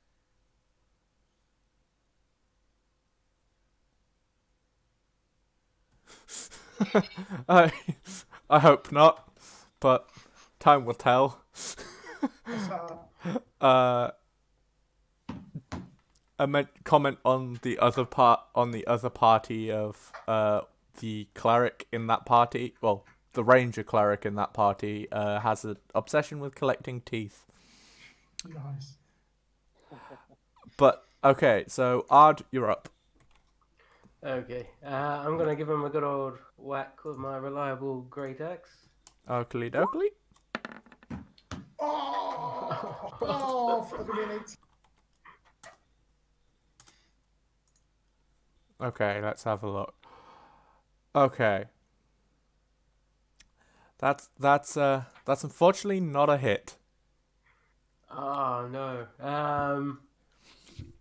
I hope not, but time will tell. What's that? Comment on the other party of the cleric in that party. Well, the ranger cleric in that party has an obsession with collecting teeth. Nice. But okay, so Ard, you're up. Okay, I'm gonna give him a good old whack with my reliable great axe. Oakley dokley. Oh! Oh, for a minute. Okay, let's have a look. Okay. That's unfortunately not a hit. Oh no.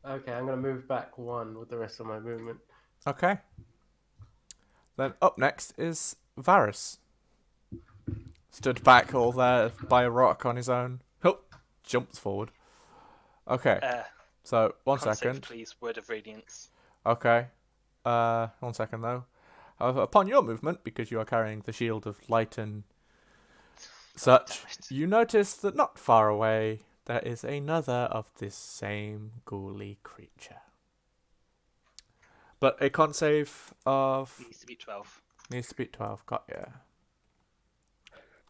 Okay, I'm gonna move back one with the rest of my movement. Okay. Then up next is Varus. Stood back all there by a rock on his own. Oh, jumps forward. Okay. So one Con save, second. please. Word of radiance. Okay. 1 second though. However, upon your movement, because you are carrying the shield of light and such, damn it. you notice that not far away there is another of this same ghouly creature. But a con save of Needs to be 12. needs to beat 12. Got ya.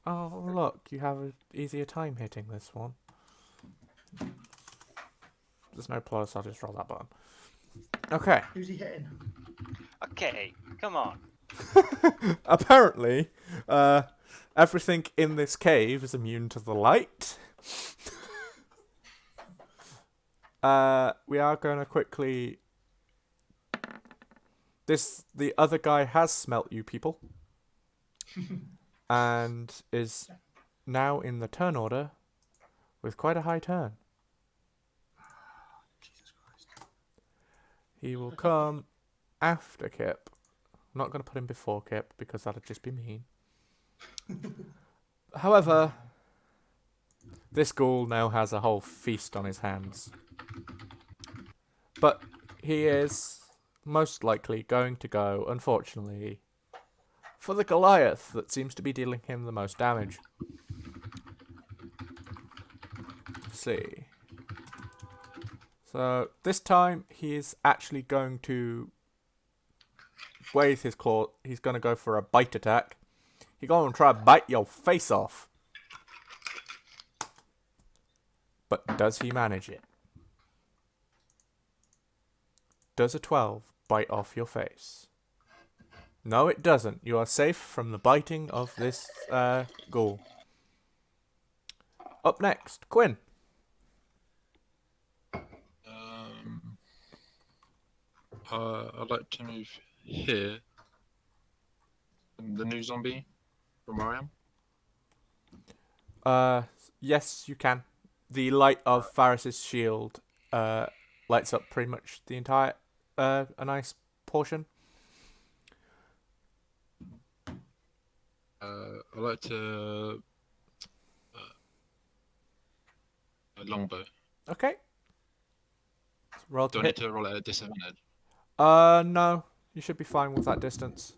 Oh look, you have an easier time hitting this one. There's no plus. I'll just roll that button. Okay. Who's he hitting? Okay, come on. Apparently, everything in this cave is immune to the light. We are going to quickly... The other guy has smelt you people. And is now in the turn order with quite a high turn. Jesus Christ. He will come after Kip. I'm not going to put him before Kip because that'd just be mean. However, this ghoul now has a whole feast on his hands. But he is most likely going to go, unfortunately, for the Goliath that seems to be dealing him the most damage. Let's see. So this time he is actually going to with his claw. He's going to go for a bite attack. He's going to try to bite your face off. But does he manage it? Does a 12 bite off your face? No, it doesn't. You are safe from the biting of this ghoul. Up next, Quinn. I'd like to move here. The new zombie from where I am. Yes, you can. The light of Varus's shield lights up pretty much the entire a nice portion. I'd like to a longbow. Okay. Roll Do to I need hit. to roll it at disadvantage? No. You should be fine with that distance.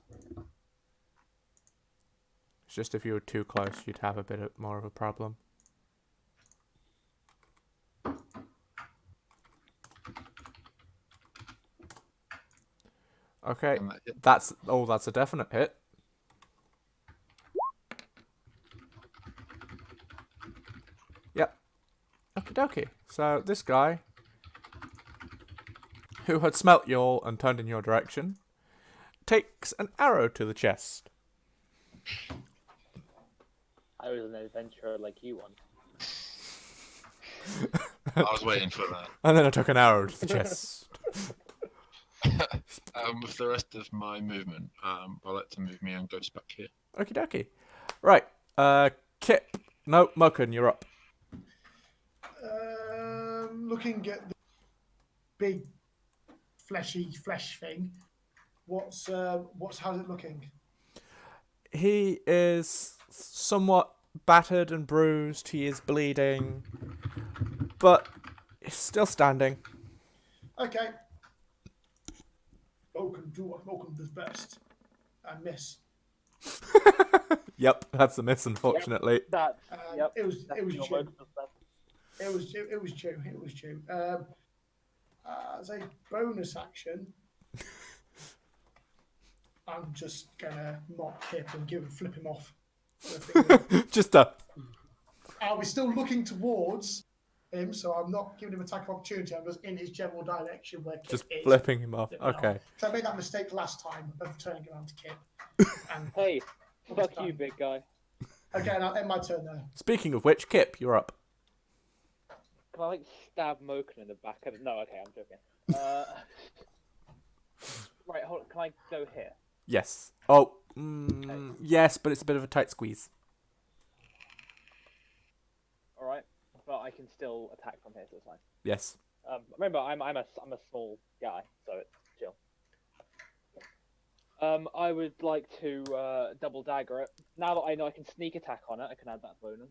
It's just if you were too close, you'd have a bit more of a problem. Okay, And that hit. that's a definite hit. Yep. Okie dokie. So this guy, who had smelt you all and turned in your direction, takes an arrow to the chest. I was an adventurer like you once. I was waiting for that. And then I took an arrow to the chest. With the rest of my movement, I'd like to move me and Ghost back here. Okie dokie. Right. Kip. No, Moken, you're up. Looking at the big flesh thing, how's it looking? He is somewhat battered and bruised. He is bleeding, but he's still standing. Okay. Moken do what Moken does best. I miss. Yep, that's a miss, unfortunately. That. Yep. It was that's your due. Moken does best. It was due. As a bonus action, I'm just gonna mock Kip and flip him off. Just a. Are we still looking towards him? So I'm not giving him attack of opportunity. I'm just in his general direction where Kip Just is. flipping him off. Flipping Okay. off. So I made that mistake last time of turning around to Kip. And Hey, fuck you, big guy. again, I'll end my turn there. Speaking of which, Kip, you're up. Can I stab Moken in the back of the... No, okay, I'm joking. Right, hold on. Can I go here? Yes. Oh, yes, but it's a bit of a tight squeeze. Alright. But I can still attack from here, so it's fine. Yes. Remember, I'm a small guy, so it's chill. I would like to double dagger it. Now that I know I can sneak attack on it, I can add that bonus.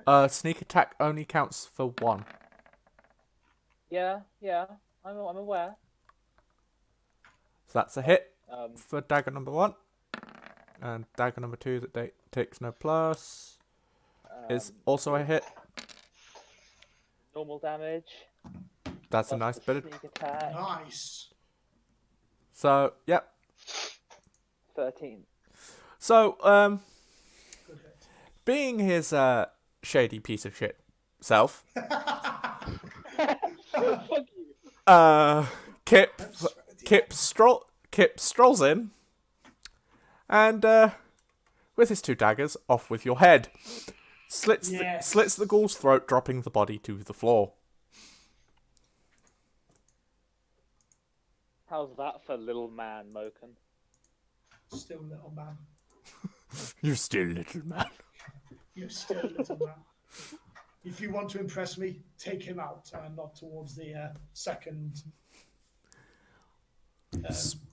Alright. Sneak attack only counts for 1. Yeah, I'm aware. So that's a hit Um, for dagger number 1. And dagger number 2 that takes no plus is also a hit. Normal damage. That's a plus nice the bit of... sneak attack. Nice. So, yep. 13. So, Good hit. being his shady piece of shit self, Fuck you. Kip strolls in, and with his 2 daggers, off with your head. Slits the ghoul's throat, dropping the body to the floor. How's that for little man, Moken? Still little man. You're still little man. You're still little man. If you want to impress me, take him out and not towards the second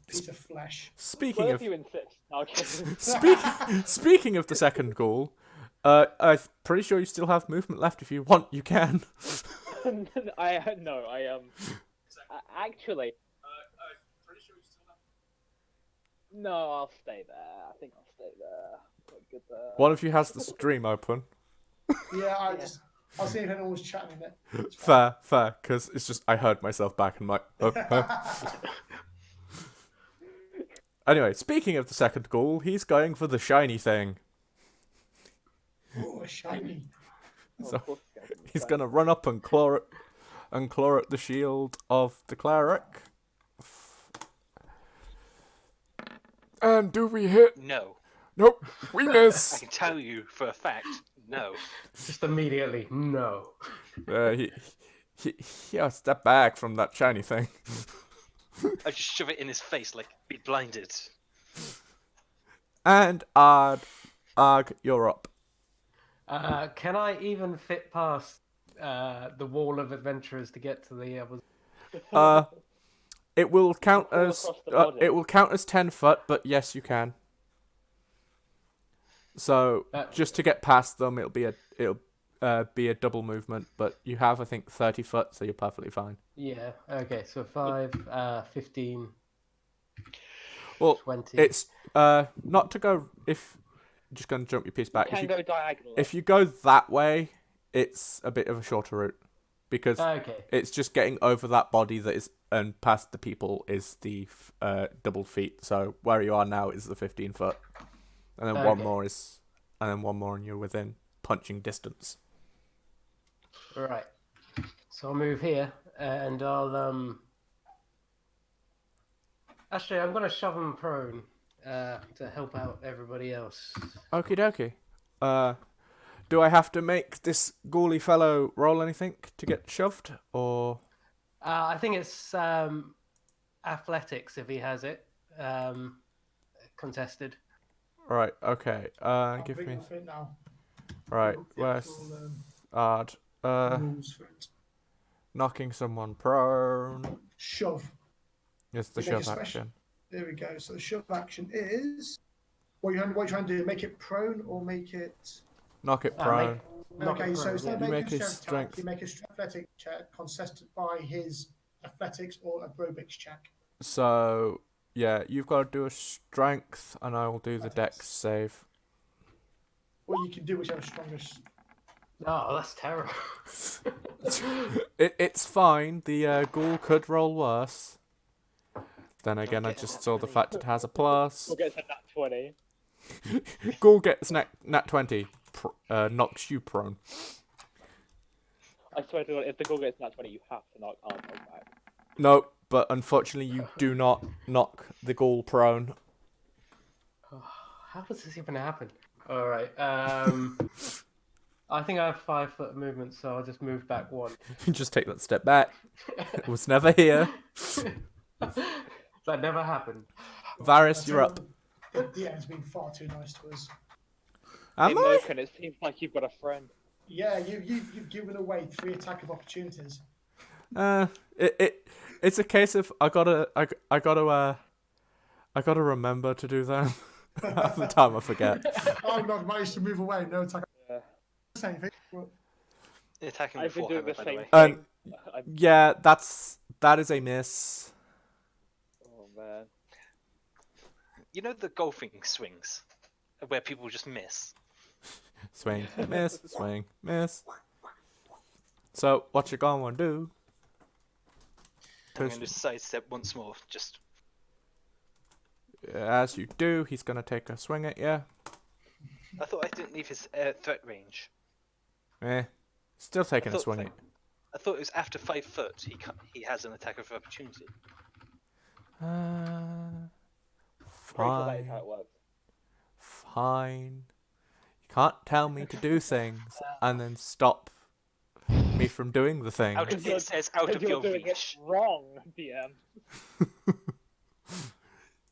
piece of flesh. Speaking Well, of if you insist. No, okay. speaking of the second ghoul, I'm pretty sure you still have movement left. If you want, you can. Actually. No, I'll stay there. I think I'll stay there. Quite good there. One of you has the stream open. Yeah, I'll see if anyone was chatting in it. It's Fair, because it's just I heard myself back and I'm like, oh, Anyway, speaking of the second ghoul, he's going for the shiny thing. Oh, shiny. So he's gonna run up and claw at the shield of the cleric. And do we hit? No. Nope, we I miss. can tell you for a fact, no. Just immediately, no. He step back from that shiny thing. I just shove it in his face like be blinded. And Arg, you're up. Can I even fit past the wall of adventurers to get to the others? It will count Fall as across the body. 10 foot, but yes, you can. So just to get past them, it'll be a double movement, but you have I think 30 foot, so you're perfectly fine. Yeah, okay, so 5, 15, Well, 20. it's not to go just going to jump your piece You back. can go diagonally. If you go that way, it's a bit of a shorter route because Okay. it's just getting over that body that is and past the people is the double feet. So where you are now is the 15 foot, and then one Okay. more is, and then one more, and you're within punching distance. Right. So I'll move here, and I'll Actually, I'm gonna shove him prone to help out everybody else. Okie dokie. Do I have to make this ghouly fellow roll anything to get shoved, or? I think it's athletics if he has it contested. Right. Okay. I'll Give bring me. up it now. Right. Look, the Where's actual, Ard? rules for it. Knocking someone prone Shove. is the You make a shove special- action. There we go. So the shove action is. What are you trying to do? Make it prone or make it? Knock it Make- prone. knock Okay, it so prone, instead yeah. of You making make a his strength strength. check, you make a athletic check contested by his athletics or aerobics check. So yeah, you've got to do a strength, and I will do the Athletics. dex save. Or you can do whichever strongest. Oh, that's terrible. It's fine. The ghoul could roll worse. Then again, I get just that saw the many. fact it has a plus. We'll get to that 20. Ghoul gets nat 20. Knocks you prone. I swear to God, if the goal gets that 20, you have to knock Arnold back. No, but unfortunately, you do not knock the ghoul prone. How does this even happen? All right. I think I have 5 foot movement, so I'll just move back one. You just take that step back. It was never here. That never happened. Varys, I you're tell up. you what, the DM's been far too nice to us. Am Hey, I? Moken, it seems like you've got a friend. Yeah, you've given away 3 attack of opportunities. It's a case of I gotta remember to do them. Half the time I forget. I've not managed to move away. No attack. Yeah. Same thing. Well, Attacking I've been before doing hammer, the by the same way. thing. Yeah, that is a miss. Oh, man. You know the golfing swings, where people just miss. Swing, miss, swing, miss. So what you gonna do? I'm going to sidestep once more. Just As you do, he's gonna take a swing at you. I thought I didn't leave his threat range. Still taking a thought swing so. at. I thought it was after 5 foot he has an attack of opportunity. Pretty sure that is how Fine, it works. fine. You can't tell me to do things and then stop me from doing the thing. Out, it says out of You're your doing reach. it wrong, DM.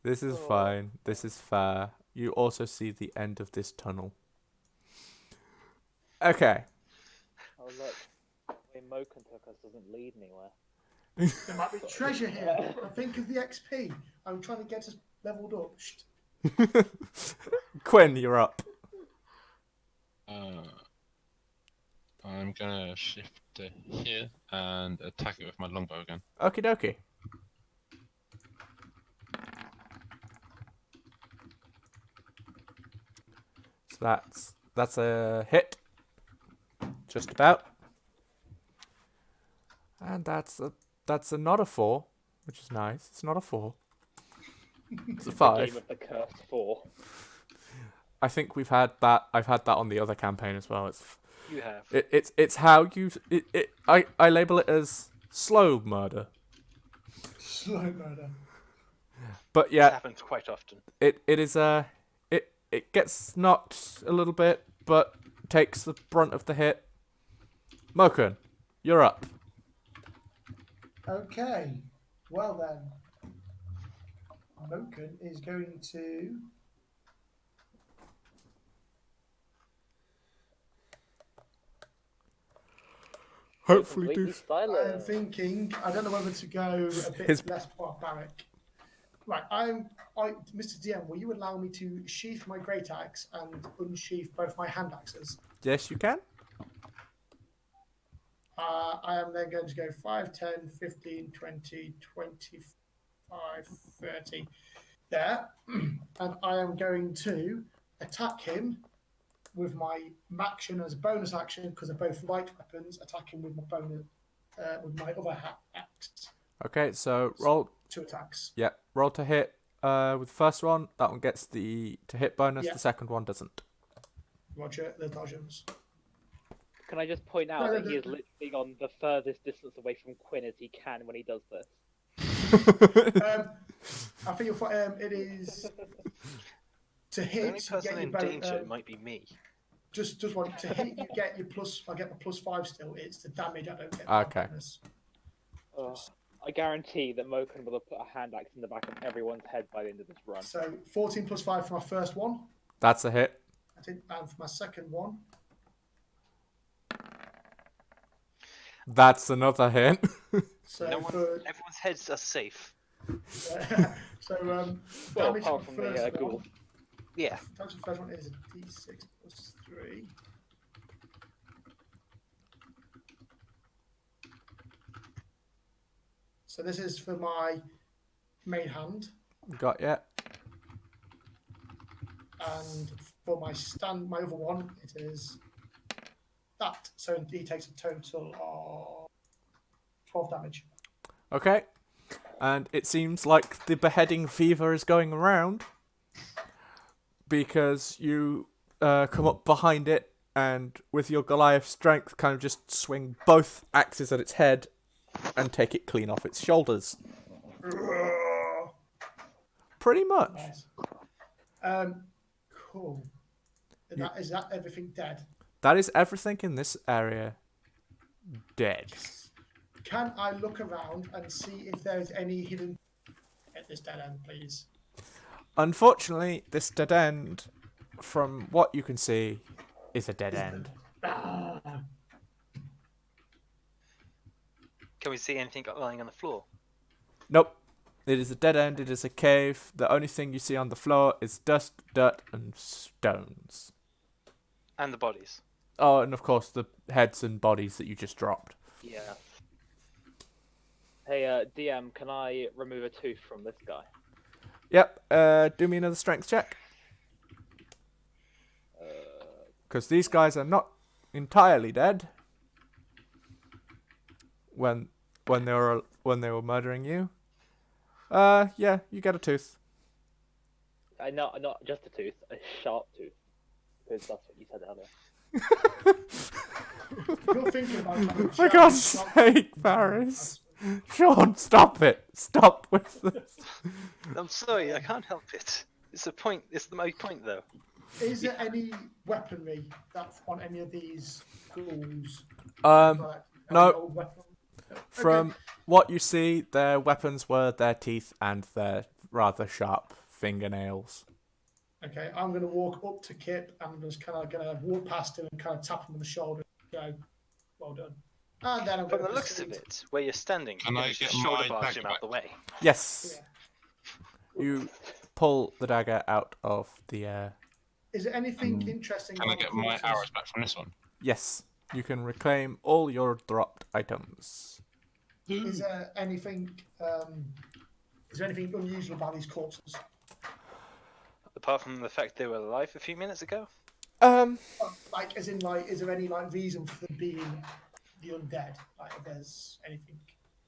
This is Oh. fine. This is fair. You also see the end of this tunnel. Okay. Oh, look. The way Moken took us doesn't lead anywhere. there might be treasure here. I think of the XP. I'm trying to get us leveled up. Shh. Quinn, you're up. I'm gonna shift to here and attack it with my longbow again. Okie dokie. So that's a hit. Just about. And that's a not a 4, which is nice. It's not a 4. It's a Game 5. of the cursed 4. I think we've had that. I've had that on the other campaign as well. You have. It's how you I label it as slow murder. Slow murder. But It yeah, happens quite often. it is it gets knocked a little bit, but takes the brunt of the hit. Moken, you're up. Okay. Well then. Moken is going to. Hopefully Completely do. I'm silent. thinking. I don't know whether to go a bit His- less barbaric. Right. Mr. DM, will you allow me to sheath my great axe and unsheath both my hand axes? Yes, you can. I am then going to go 5, 10, 15, 20, 25, 30 there. And I am going to attack him with my action as a bonus action because they're both light weapons. Attack him with my bonus with my other axe. Okay, so roll. 2 attacks. Yeah, roll to hit. With the first one, that one gets the to hit bonus. Yeah. The second one doesn't. Roger, the dodgems. Can I just point out No, that he is literally on the furthest distance away from Quinn as he can when he does this? I think it is to The only hit. You person get in your danger might be me. Just one to hit. You get your plus. I get my +5 still. It's the damage. I don't get. Okay. Bonus. I guarantee that Moken will have put a hand axe in the back of everyone's head by the end of this run. So 14 +5 for my first one. That's a hit. And for my second one. That's another hit. So Everyone's heads are safe. so Well, damage apart for from the the first ghoul. one. Yeah. Damage for the first one is a d6 +3. So this is for my main hand, Got ya. and for my other one, it is that. So he takes a total of 12 damage. Okay. And it seems like the beheading fever is going around because you come up behind it and with your Goliath strength kind of just swing both axes at its head and take it clean off its shoulders. Pretty much. Nice. Cool. Is that everything dead? That is everything in this area dead. Can I look around and see if there's any hidden at this dead end, please? Unfortunately, this dead end, from what you can see, is a dead end. Can we see anything lying on the floor? Nope. It is a dead end. It is a cave. The only thing you see on the floor is dust, dirt, and stones. And the bodies. Oh, and of course the heads and bodies that you just dropped. Yeah. Hey, DM, can I remove a tooth from this guy? Yep. Do me another strength check. Because these guys are not entirely dead. When they were murdering you. Yeah, you get a tooth. Not just a tooth, a sharp tooth. Because that's what you said earlier. You're thinking about For God's sake, Paris. Sean, stop it. Stop with this. I'm sorry, I can't help it. It's the point. It's my point, though. Is there any weaponry that's on any of these ghouls? No. Old weapon? From Okay. what you see, their weapons were their teeth and their rather sharp fingernails. Okay, I'm going to walk up to Kip and I'm just kind of going to walk past him and kind of tap him on the shoulder and go, well done. And then I'm From going the to looks of it, where you're standing, Can you I just get shoulder my barge dagger him out back? the way. Yes. Yeah. You pull the dagger out of the Is there anything interesting? Can I on the get my corpses? arrows back from this one? Yes. You can reclaim all your dropped items. Is there anything? Is there anything unusual about these corpses? Apart from the fact they were alive a few minutes ago. Like, as in, like, is there any like reason for them being the undead? Like, if there's anything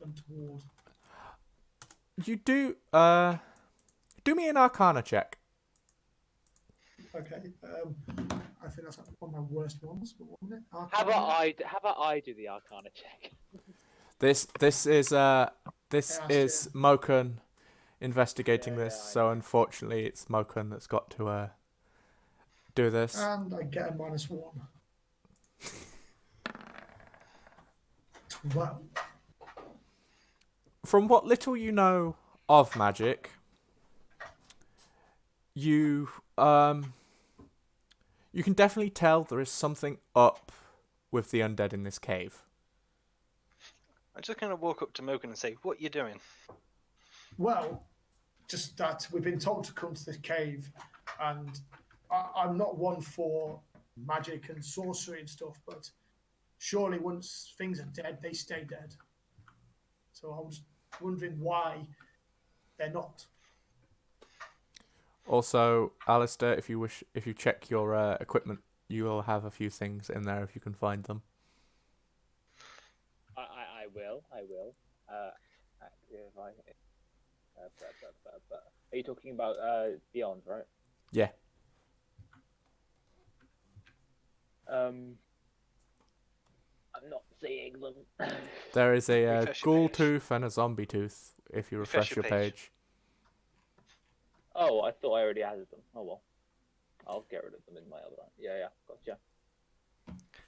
untoward? You do do me an Arcana check. Okay. I think that's one of my worst ones. But wasn't it? How Arcana? about I do the Arcana check? This is Moken investigating Yeah, this, yeah, I so know. unfortunately it's Moken that's got to do this. And I get a -1. 12. From what little you know of magic, you can definitely tell there is something up with the undead in this cave. I'm just going to walk up to Mogan and say, "What you doing?" Well, just that we've been told to come to this cave, and I'm not one for magic and sorcery and stuff, but surely once things are dead, they stay dead. So I was wondering why they're not. Also, Alistair, if you check your equipment, you will have a few things in there if you can find them. I will. Are you talking about Beyond, right? Yeah. I'm not seeing them. There is a Refresh your ghoul page. tooth and a zombie tooth if you refresh your page. Oh, I thought I already added them. Oh well. I'll get rid of them in my other one. Yeah, gotcha.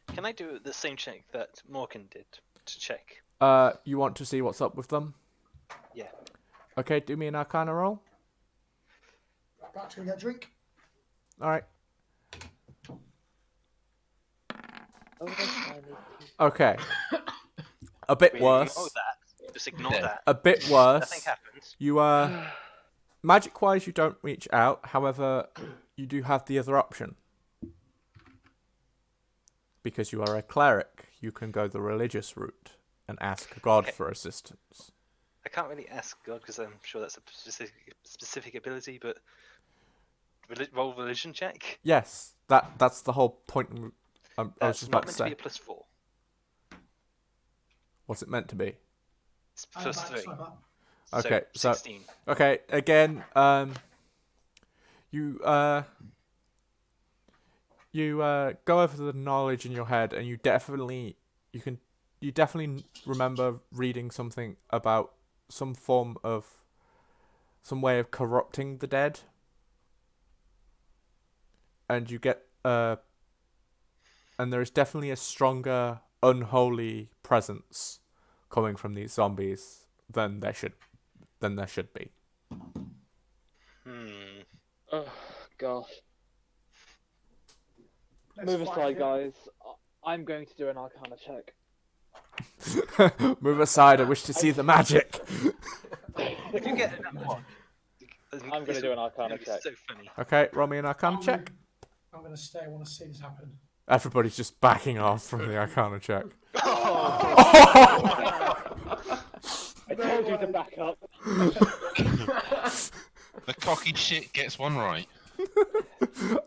Can I do the same check that Morgan did to check? You want to see what's up with them? Yeah. Okay, do me an Arcana roll. Back to get a drink. All right. Oh, that's fine. Okay. A bit Ignore worse. that. Just ignore Yeah. that. A bit Nothing worse. happens. You magic-wise, you don't reach out. However, you do have the other option. Because you are a cleric, you can go the religious route and ask God Okay. for assistance. I can't really ask God because I'm sure that's a specific ability, but roll religion check. Yes, that's the whole point. I was That's just not about to meant to be say. a +4. What's it meant to be? It's I'm back, +3. so back. Okay, so 16. okay, again, you go over the knowledge in your head, and you definitely remember reading something about some way of corrupting the dead, and you get and there is definitely a stronger unholy presence coming from these zombies than there should be. Oh gosh. Let's Move fight aside, here. guys. I'm going to do an Arcana check. Move aside, I wish to see the magic. If you get that one, I'm going to do an Arcana it's check. so funny. Okay, roll me an Arcana check. I'm going to stay. I want to see this happen. Everybody's just backing off from the Arcana check. I told you to back up. The cocky shit gets one right.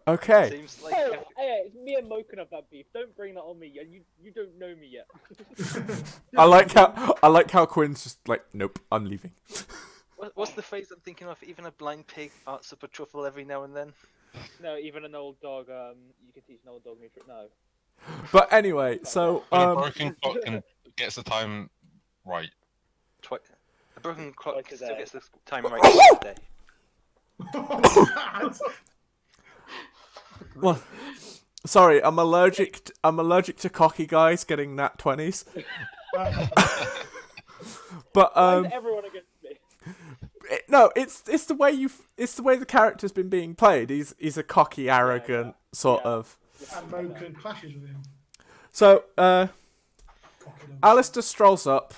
Okay. Seems like Hey, it's me and Moken of that beef. Don't bring that on me, and you don't know me yet. I like how Quinn's just like, nope, I'm leaving. what's the phrase I'm thinking of? Even a blind pig farts up a truffle every now and then. No, even an old dog. You can teach an old dog new trick. No. But anyway, so When a broken clock gets the time right. A broken clock Twice a still day. gets the time right twice a day. well, sorry, I'm allergic to cocky guys getting nat 20s. But Why is everyone against me? no, it's the way the character's been being played. He's a cocky, arrogant sort of. And Moken clashes with him. So, Alistair strolls up,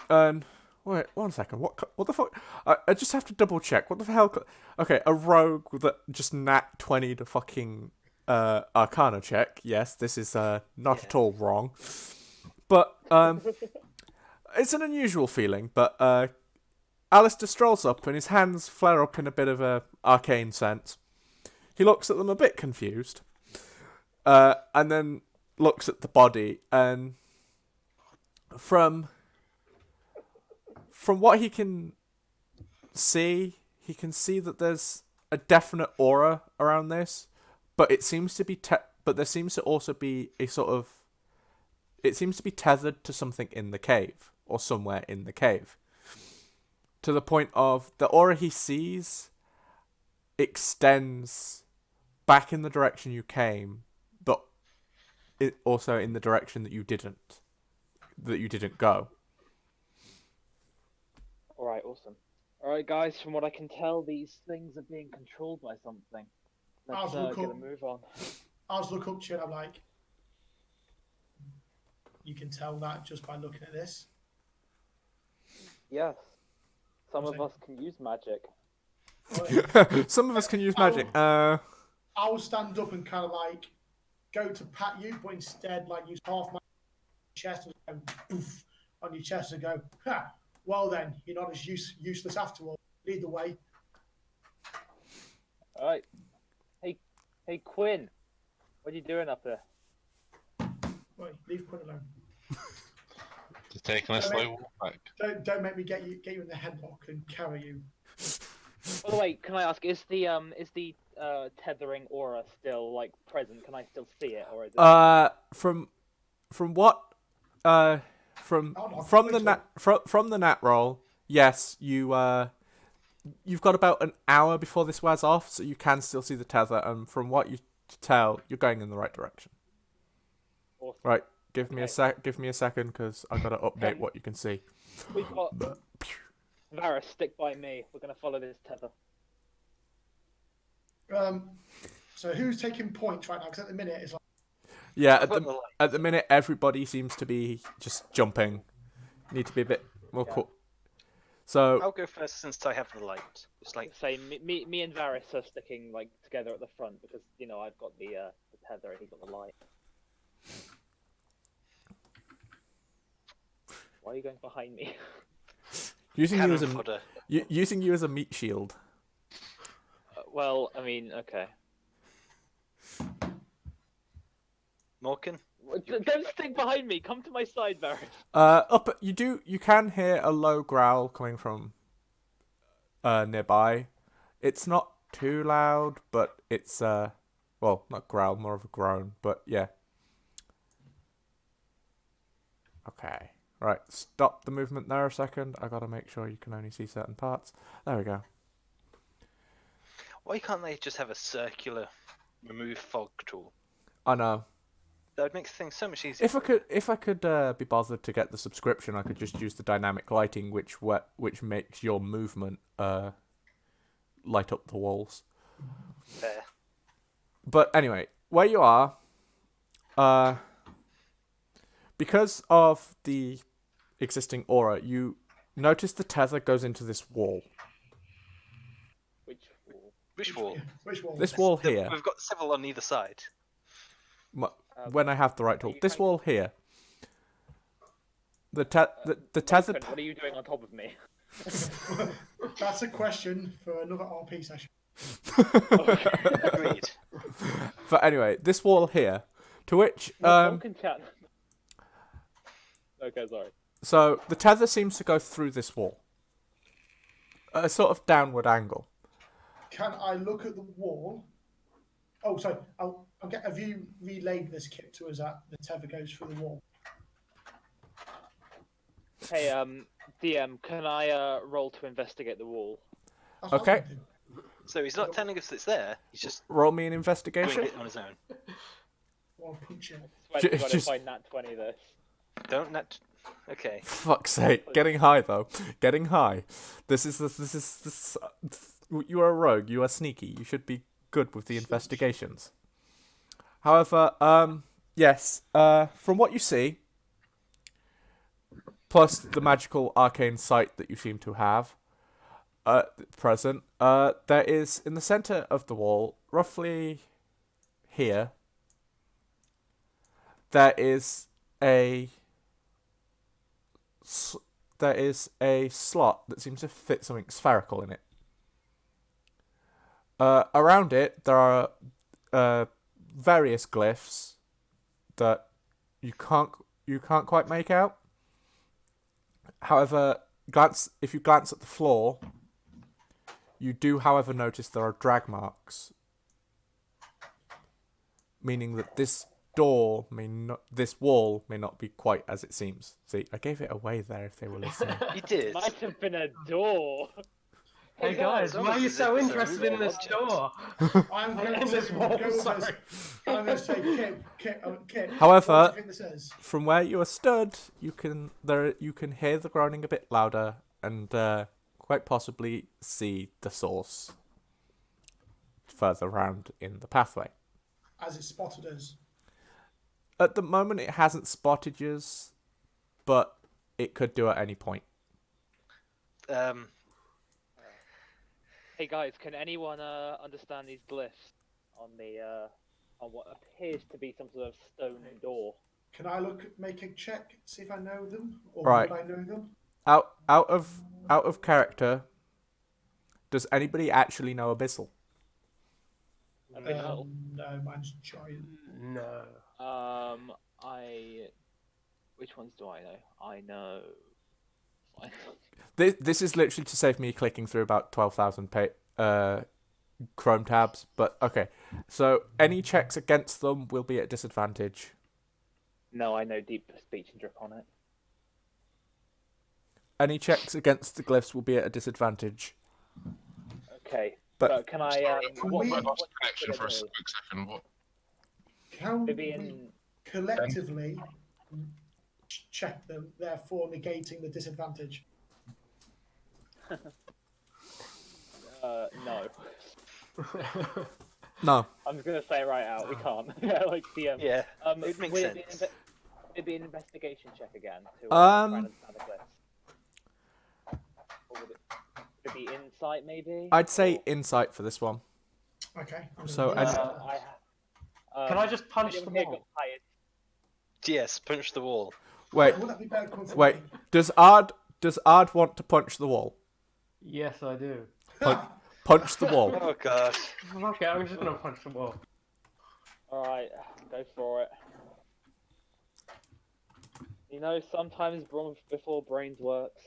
and wait 1 second. What the fuck? I just have to double check. What the hell? Okay, a rogue with just nat 20 to fucking Arcana check. Yes, this is not at all wrong, but it's an unusual feeling. But Alistair strolls up, and his hands flare up in a bit of a arcane sense. He looks at them a bit confused, and then looks at the body, and from what he can see that there's a definite aura around this, but it seems to be but there seems to also be a sort of, it seems to be tethered to something in the cave or somewhere in the cave, to the point of the aura he sees extends back in the direction you came, but it also in the direction that you didn't go. Alright, awesome. Alright, guys, from what I can tell, these things are being controlled by something. Let's I'll look get a up. move on. I was look up to you and I'm like, you can tell that just by looking at this. Yes. Some of us can use magic. Some of us can use magic. I'll stand up and kind of like go to pat you, but instead like use half my chest and go poof on your chest and go, ha, well then, you're not as useless after all. Either way. All right. Hey, Quinn. What are you doing up there? Wait, leave Quinn alone. Just taking a Don't slow make- walk back. Don't make me get you in the headlock and carry you. By the way, can I ask, is the tethering aura still like present? Can I still see it, or is it? From what from the nat roll, yes, you've got about an hour before this wears off, so you can still see the tether, and from what you tell, you're going in the right direction. Awesome. Right, give me a Okay. give me a second, because I gotta update what you can see. We've got Varus, stick by me. We're gonna follow this tether. So who's taking points right now? Because at the minute it's like Yeah, I've got the light. at the minute everybody seems to be just jumping. Need to be a bit more Yeah. cool. So I'll go first since I have the light. It's like Say me and Varus are sticking like together at the front because I've got the tether and he's got the light. Why are you going behind me? using you cannon as a fodder. using you as a meat shield. Well, I mean, okay. Morkan? Don't stick behind me. Come to my side, Varus. You can hear a low growl coming from nearby. It's not too loud, but it's well, not growl, more of a groan, but yeah. Okay. Right, stop the movement there a second. I gotta make sure you can only see certain parts. There we go. Why can't they just have a circular remove fog tool? I know. That would make things so much easier. If I could be bothered to get the subscription, I could just use the dynamic lighting, which makes your movement light up the walls. There. But anyway, where you are, because of the existing aura, you notice the tether goes into this wall. Which wall? Which wall? which wall? This wall here. We've got several on either side. When I have the right tool, you this trying- wall here. The tether. Quinn, what are you doing on top of me? That's a question for another RP session. Agreed. But anyway, this wall here, to which Can chat. Okay, sorry. so the tether seems to go through this wall, at a sort of downward angle. Can I look at the wall? Oh, sorry. Have you relayed this kit to us that the tether goes through the wall? Hey, DM, can I roll to investigate the wall? That's what I Okay. was gonna do. So he's not telling us it's there. He's just Roll me an doing investigation. it on his own. Well, punch it. Swear to God, Just- if I nat 20 this. Don't net. Okay. Fuck's sake! Getting high though. Getting high. This is. You are a rogue. You are sneaky. You should be good with the investigations. However, yes. From what you see, plus the magical arcane sight that you seem to have, at present, there is in the center of the wall, roughly here. There is a slot that seems to fit something spherical in it. Around it, there are various glyphs that you can't quite make out. However, if you glance at the floor, you do, however, notice there are drag marks, meaning that this wall may not be quite as it seems. See, I gave it away there if they were listening. You did. Might have been a door. Hey guys, why are you so interested in this door? I'm going In to this wall, go with sorry. this. I'm going to say, Kit. However- what do you think this is? From where you are stood, you can hear the groaning a bit louder and quite possibly see the source further round in the pathway. As it spotted us. At the moment, it hasn't spotted you, but it could do at any point. Hey guys, can anyone understand these glyphs on the on what appears to be some sort of stone door? Can I make a check, see if I know them? Or Right. would I know them? Out of character. Does anybody actually know Abyssal? A big hole. No, mine's giant. No. Which ones do I know? I know. This is literally to save me clicking through about 12,000 Chrome tabs, but okay. So any checks against them will be at disadvantage. No, I know deep speech and draconic. Any checks against the glyphs will be at a disadvantage. Okay, But- but can I? Can what, we- what, I lost what connection for a should I do? quick second. What? Can Maybe we in collectively check them, therefore negating the disadvantage? no. No. I'm just gonna say it right out. We can't. Like DM. Yeah, Um, it makes would sense. Would it be an investigation check again to try and understand the glyphs? Or would it be insight maybe? I'd say Or- insight for this one. Okay. I'm So, gonna and- use that. Can I just punch anyone the here wall? got hired? Yes, punch the wall. Wait, Would that be better coming from wait. me? Does Ard want to punch the wall? Yes, I do. Punch the wall. Oh god. Okay, I'm just gonna punch the wall. All right, go for it. You know, sometimes before brains works.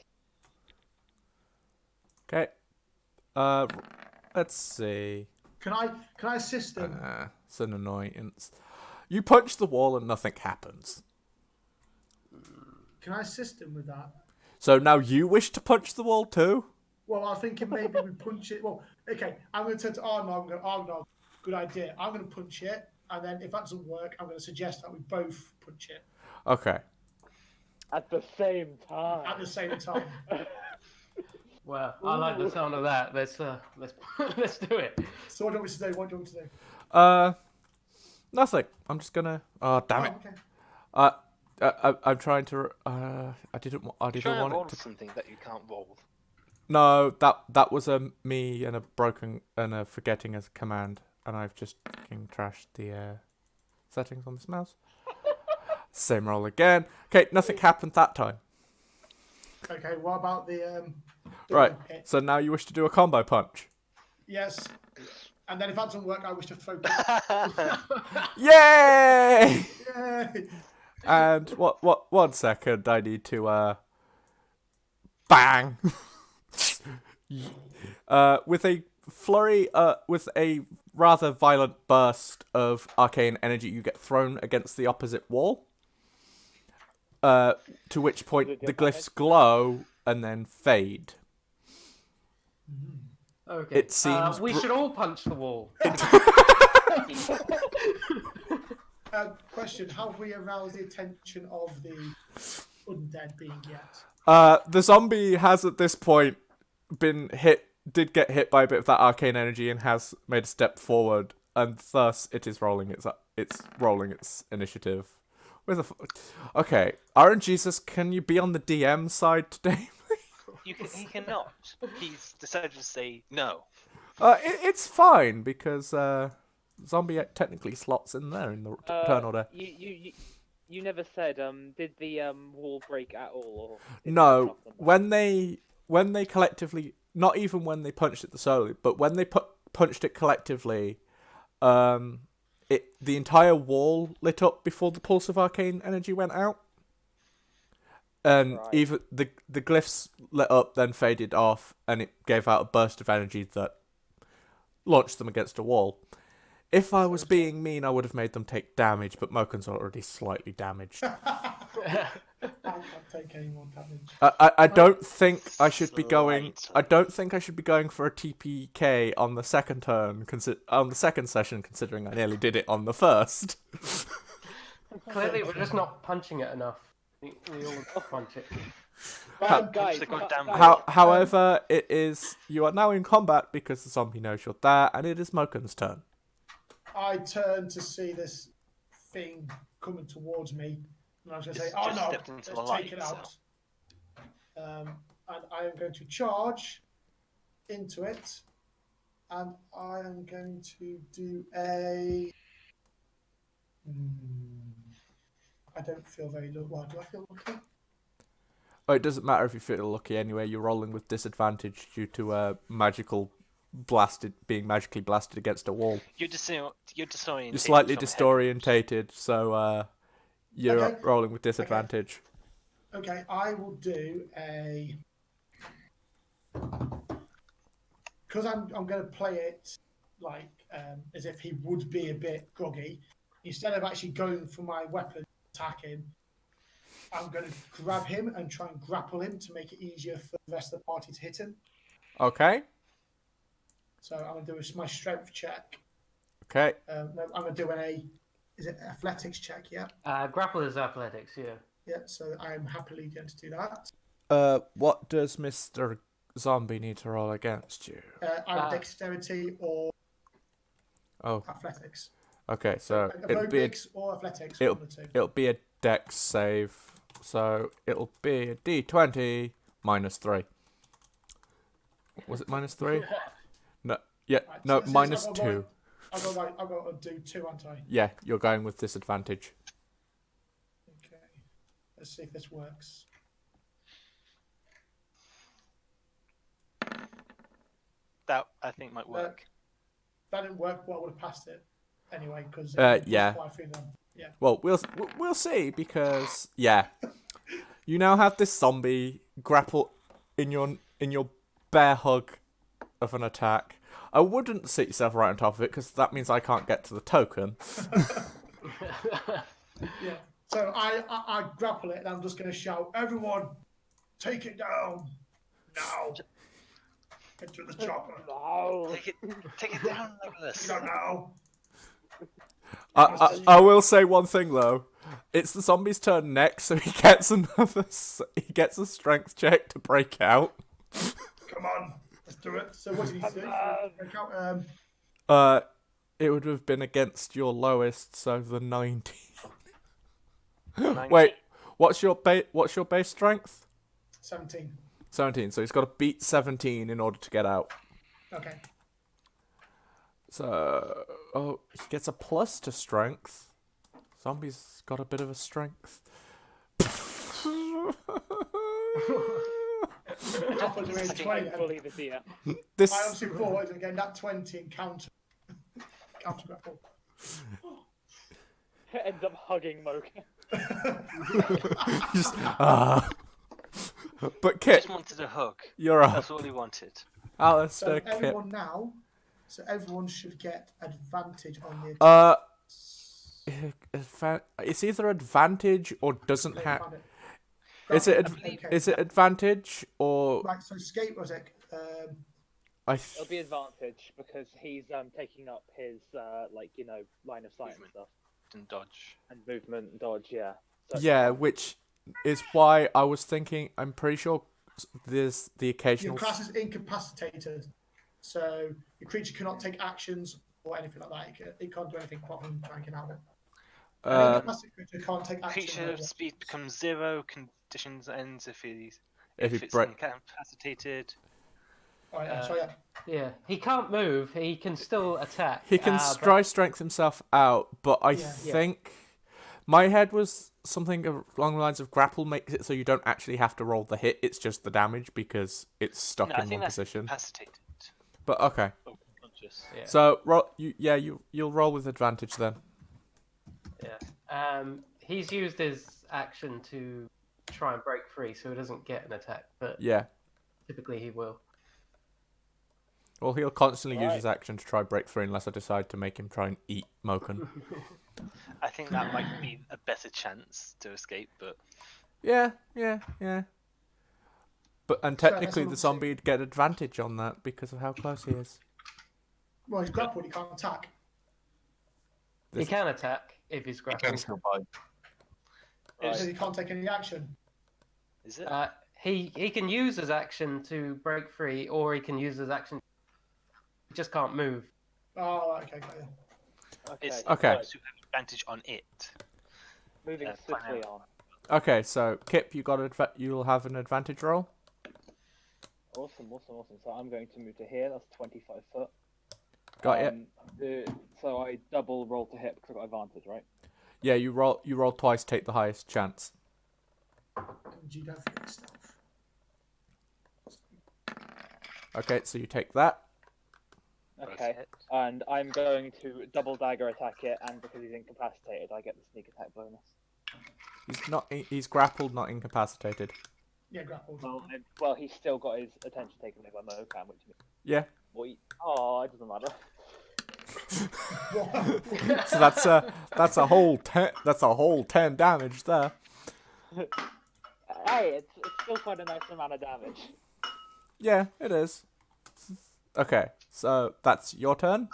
Okay. Let's see. Can I assist him? It's an annoyance. You punch the wall and nothing happens. Can I assist him with that? So now you wish to punch the wall too? Well, I'm thinking maybe we punch it. Well, okay, I'm going to turn to Arnold. I'm going, Arnold, good idea. I'm going to punch it, and then if that doesn't work, I'm going to suggest that we both punch it Okay. At the same time. at the same time. Well, I like the sound of that. Let's let's do it. So what do you want me to do? What do you want me to do? Nothing. I'm just gonna. Oh damn it. Okay. I'm trying to. I didn't Try and want roll it to. something that you can't roll. No, that was me and a forgetting as a command, and I've just fucking trashed the settings on this mouse. Same roll again. Okay, nothing happened that time. Okay. What about the Right. hit? So now you wish to do a combo punch. Yes. And then if that doesn't work, I wish to focus. Yay! Yay! And what? 1 second. I need to bang. With a flurry, with a rather violent burst of arcane energy, you get thrown against the opposite wall. To which point the glyphs glow and then fade. Okay. It seems we should all punch the wall. Question: have we aroused the attention of the undead being yet? The zombie has at this point been hit, did get hit by a bit of that arcane energy and has made a step forward, and thus it is rolling its initiative. Okay, RNGesus, can you be on the DM side today? He cannot. He's decided to say no. It's fine because zombie technically slots in there in the turn order. You never said. Did the wall break at all? Or did it No, knock them back? when they collectively, not even when they punched it solely, but when they punched it collectively, the entire wall lit up before the pulse of arcane energy went out, and Right. even the glyphs lit up, then faded off, and it gave out a burst of energy that launched them against a wall. If I was being mean, I would have made them take damage, but Moken's already slightly damaged. I can't take any more damage. I don't think I should be going. Slight. I don't think I should be going for a TPK on the second turn. On the second session, considering I nearly did it on the first. Clearly, we're just not punching it enough. We all punch it. Guys, the goddamn guys, However, it is. You are now in combat because the zombie knows you're there, and it is Moken's turn. I turn to see this thing coming towards me, and I was going to say, Just "Oh no, stepped into let's the take it light, out." And I am going to charge into it, and I am going to do a. I don't feel very lucky. Well, do I feel lucky? Oh, it doesn't matter if you feel lucky anyway. You're rolling with disadvantage due to magical being magically blasted against a wall. You're disorientated. You're slightly from head disorientated, so you're Okay. rolling with disadvantage. Okay, I will do a. Because I'm going to play it like as if he would be a bit groggy. Instead of actually going for my weapon, attack him, I'm going to grab him and try and grapple him to make it easier for the rest of the party to hit him. Okay. So I'm going to do my strength check. Okay. No, I'm going to do is it athletics check? Yeah. Grapple is athletics, yeah. Yeah, so I'm happily going to do that. What does Mr. Zombie need to roll against you? Either dexterity or athletics. Okay, so Aerobics or athletics. it'll, one of the two. it'll be a dex save, so it'll be a d20 minus 3. Was it minus 3? No, yeah, Right, no, so since minus I've 2. I've got to do 2, aren't I? Yeah, you're going with disadvantage. Okay. Let's see if this works. That I think might work. That didn't work, but I would have passed it anyway because yeah. Yeah. Well, we'll see because you now have this zombie grapple in your bear hug of an attack. I wouldn't sit yourself right on top of it because that means I can't get to the token. Yeah. So I grapple it and I'm just going to shout, "Everyone, take it down now! Get to the chopper! No. Take it down, Legolas. Go now!" I will say one thing though. It's the zombie's turn next, so he gets a strength check to break out. Come on, let's do it. So what did he say? Break out, It would have been against your lowest, so the 19. 19. Wait, what's your base strength? 17. 17. So he's got to beat 17 in order to get out. Okay. So he gets a plus to strength. Zombie's got a bit of a strength. Chopper's I around think 20. I believe it's here. This I obviously thought again that 20 and counter grapple. Ends up hugging Mocha. just, But He Kit, just wanted a hug. you're up. That's all he wanted. So Alistair, Kit. everyone now, everyone should get advantage on the attack. It's either advantage or doesn't They have. found it. Is it Okay. is it advantage or Right, so escape was it? It'll be advantage because he's taking up his line of sight and Movement. stuff, And dodge. and movement and dodge. Yeah. So it's yeah, advantage. which is why I was thinking. I'm pretty sure there's the Your occasional. class is incapacitated, so your creature cannot take actions or anything like that. It can't do anything apart from trying to get out of it. An incapacitated creature can't take action. Creature speed becomes 0. Conditions ends if If it's he incapacitated. Oh, yeah, so yeah. Yeah, he can't move. He can still attack. He can but- dry strength himself out, but I Yeah. think my head was something along the lines of grapple makes it so you don't actually have to roll the hit. It's just the damage because it's stuck No, I in think one that's position. incapacitated. But okay, Oh, unconscious. Yeah. so you'll roll with advantage then. Yeah. He's used his action to try and break free, so he doesn't get an attack. But Yeah. typically he will. Well, he'll constantly use Right. his action to try break free unless I decide to make him try and eat Moken. I think that might be a better chance to escape, but Yeah. But and technically, the someone zombie'd get advantage on that because of how close he is. Well, he's grappled, he can't attack. He can attack if he's He can grappled. still bite. He says he can't take any action. is it? He can use his action to break free, or he can use his action. He just can't move. Oh, okay, got you. Okay. It's Okay. to have advantage on it. Moving find swiftly out. on. Okay, so Kip, you'll have an advantage roll. Awesome. So I'm going to move to here. That's 25 foot. Got it. So I double roll to hit because I've got advantage, right? Yeah, you roll twice, take the highest chance. And you don't forget stuff. Okay, so you take that. Okay. hit. And I'm going to double dagger attack it, and because he's incapacitated, I get the sneak attack bonus. He's not. He's grappled, not incapacitated. Yeah, grappled. Well, he's still got his attention taken away by Mokan, which means. Yeah. Oh, it doesn't matter. So that's a whole 10. That's a whole 10 damage there. Hey, it's still quite a nice amount of damage. Yeah, it is. Okay, so that's your turn.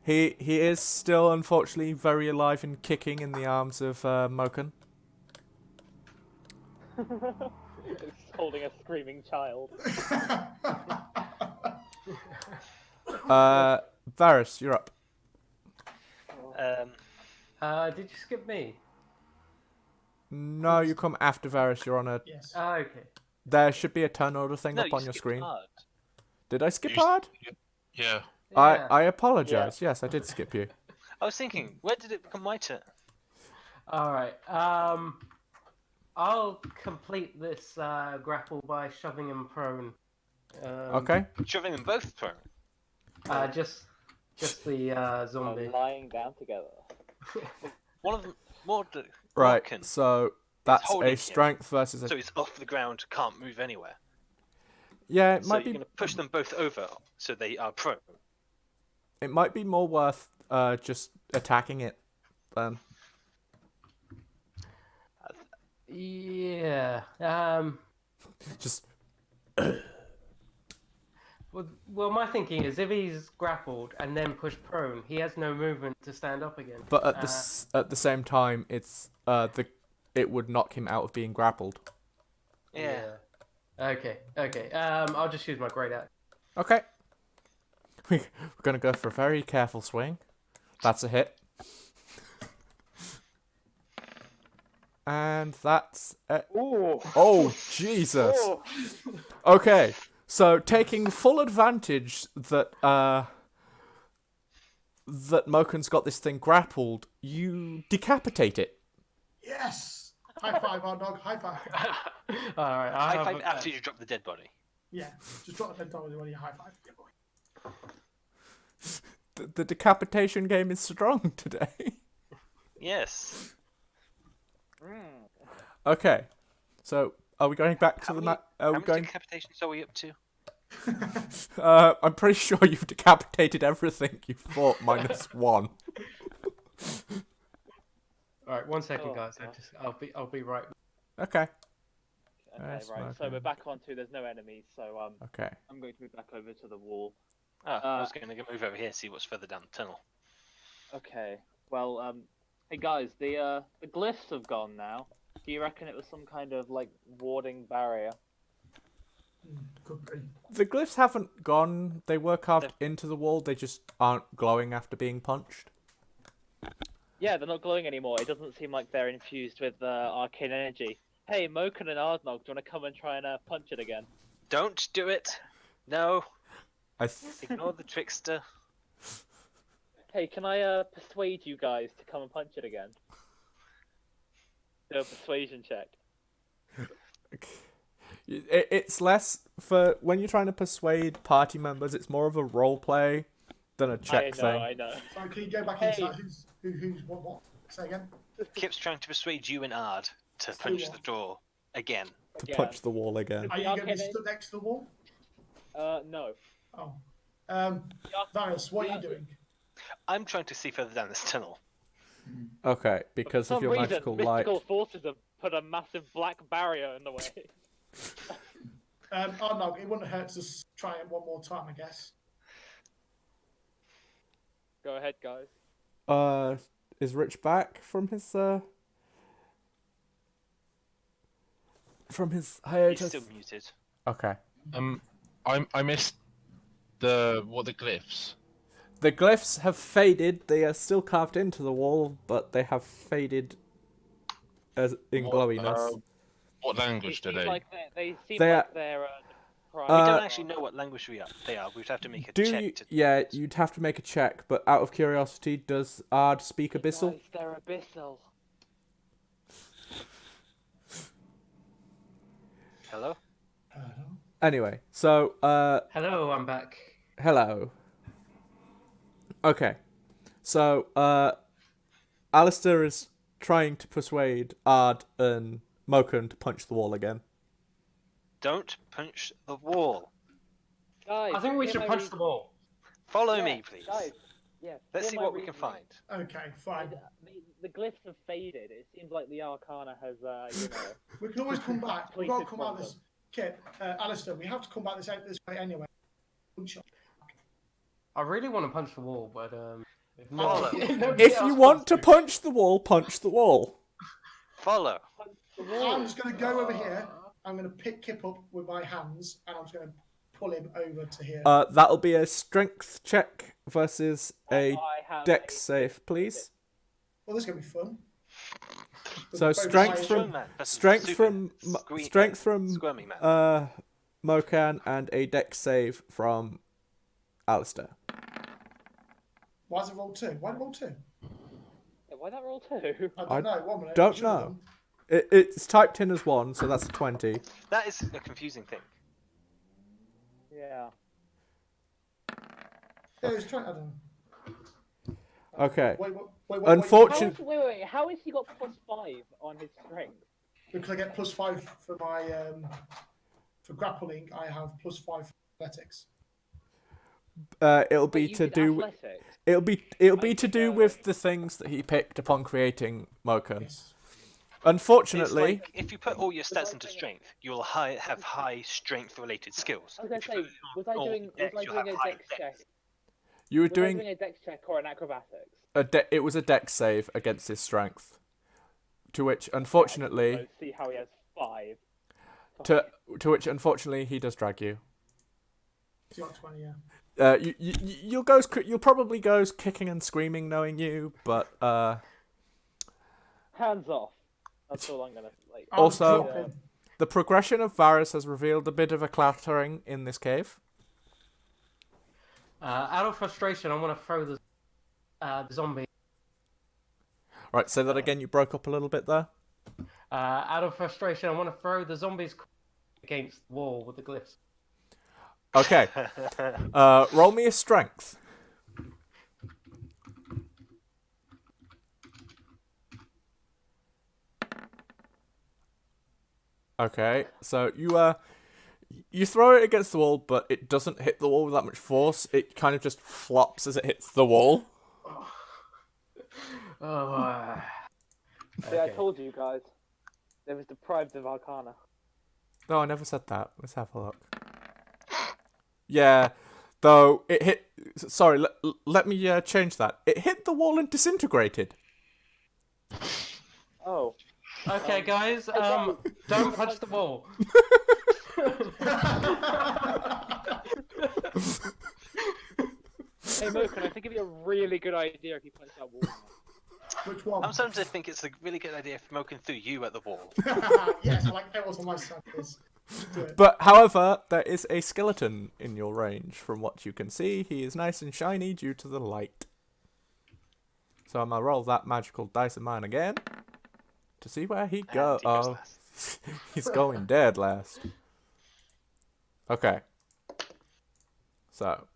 He is still unfortunately very alive and kicking in the arms of Moken. It's holding a screaming child. Varys, you're up. Did you skip me? No, you come after Varys. You're on a. Yes. Okay. There should be a turn order thing No, up you on your skipped screen. hard. Did I skip You s- hard? Yeah. Yeah. I apologize. Yes, I did skip you. I was thinking, where did it become my turn? All right. I'll complete this grapple by shoving him prone. Okay. Shoving them both prone. Just the zombie. Lying down together. One of them more. Right. Broken. So that's holding a him. strength versus a. So he's off the ground, can't move anywhere. Yeah, it So might you're be. going to push them both over, so they are prone. It might be more worth just attacking it. Then. Yeah. Just. Well, my thinking is if he's grappled and then pushed prone, he has no movement to stand up again. But at the same time, it would knock him out of being grappled. Yeah. Okay. I'll just use my great axe. Okay. We're gonna go for a very careful swing. That's a hit. And that's Ooh. oh Jesus. Ooh. Okay. So taking full advantage that that Moken's got this thing grappled, you decapitate it. Yes. High five, our dog. High five. All right. High five after you drop the dead body. Yeah. Just drop the $10 when you high five. Yeah, boy. The decapitation game is strong today. Yes. Okay. So are we going back to the map? Are How we many going? decapitations are we up to? I'm pretty sure you've decapitated everything you fought minus one. All right. 1 second, Oh, guys. God. I'll be right. Okay. Okay, Yes, right. So okay. we're back on to there's no enemies. So Okay. I'm going to move back over to the wall. I was going to move over here, see what's further down the tunnel. Okay. Well, hey guys, the glyphs have gone now. Do you reckon it was some kind of like warding barrier? Could be. The glyphs haven't gone. They were carved into the wall. They just aren't glowing after being punched. Yeah, they're not glowing anymore. It doesn't seem like they're infused with arcane energy. Hey, Moken and Ardnog, do you want to come and try and punch it again? Don't do it! No! I Ignore the trickster. Hey, can I persuade you guys to come and punch it again? Do a persuasion check. It's less for when you're trying to persuade party members. It's more of a role play than a check thing. I know. Sorry, can you go back Hey. inside? Who's what? Say again. Kip's trying to persuade you and Ard to do punch what? the door again. To Yeah. punch the wall again. Are you Yeah, going to be okay, stood next to the wall? No. Oh. Varys, what are you doing? I'm trying to see further down this tunnel. Okay, because For of some your reason, magical light. mystical forces have put a massive black barrier in the way. Ardnog, it wouldn't hurt to try it one more time, I guess. Go ahead, guys. Is Rich back from his He's hiatus? still muted. Okay. I missed the glyphs. The glyphs have faded. They are still carved into the wall, but they have faded as in glowiness. What language do They they? seem like they seem They like are- they're We Uh, don't actually know what language they are. We'd have to make a check you? to... Yeah, you'd have to make a check. But out of curiosity, does Ard speak Abyssal? Guys, they're abyssal. Hello? Anyway, so Hello, I'm back. hello. Okay, so Alistair is trying to persuade Ard and Moken to punch the wall again. Don't punch the wall. Guys, I think we hear should my punch reason. the wall. Follow Yeah, me, please. Guys, yeah. Let's hear see my what we can reasoning. find. Okay, fine. The glyphs have faded. It seems like the Arcana has, you know. We can always come back. We've got to come out Completed this. Kip, Alistair, we have to come back this way anyway. I really want to punch the wall, but if Follow. nobody If else you wants want to punch the wall, punch the wall. Follow. I'm just going to go over here. I'm going to pick Kip up with my hands, and I'm just going to pull him over to here. That'll be a strength check versus a I have dex a- save, please. Well, this is going to be fun. So Both strength sides- from Strongman versus strength super from strength from squirmy man. Mokan and a dex save from Alistair. Why is it roll 2? Why roll 2? Yeah, why that roll 2? I don't know. 1 minute. don't Should have know. done. It's typed in as 1, so that's a 20. That is a confusing thing. Yeah. Yeah, it's trying. I don't know. Okay. Wait. Unfortunate- Wait. How has he got +5 on his strength? Because I get +5 for my for grappling, I have +5 for athletics. It'll be Wait, you to did do. athletics? It'll be to do with the things that he picked upon creating Mokan. Yes. Unfortunately, It's like if you put all your stats into strength, you will have high strength-related skills. I was gonna If you say, put it was on I all doing dex, a you'll have high dex dex. check? you were Was I doing doing a dex check or an acrobatics? it was a dex save against his strength. To which, unfortunately, Let's see how he has 5. to which unfortunately he does drag you. It's got 20, yeah. You'll probably goes kicking and screaming knowing you, but Hands off. That's all I'm gonna like. I'll Also- drop him. the progression of Varus has revealed a bit of a clattering in this cave. Out of frustration, I want to throw the zombie. Right, say that again. You broke up a little bit there. Out of frustration, I want to throw the zombies against the wall with the glyphs. Okay. Roll me a strength. Okay, so you throw it against the wall, but it doesn't hit the wall with that much force. It kind of just flops as it hits the wall. Oh. See, I Okay. told you guys. They was deprived of Arcana. No, I never said that. Let's have a look. Yeah, though it hit. Sorry, let me change that. It hit the wall and disintegrated. Oh. Okay, guys. Don't punch the wall. Hey Moken, I think it'd be a really good idea if you punch that wall. Which one? I'm starting to think it's a really good idea if Moken threw you at the wall. Yes, I like it was on my side. Yes. Do it. But however, there is a skeleton in your range. From what you can see, he is nice and shiny due to the light. So I'm gonna roll that magical dice of mine again to see where he goes. he goes Oh, last. he's going dead last. Okay. So.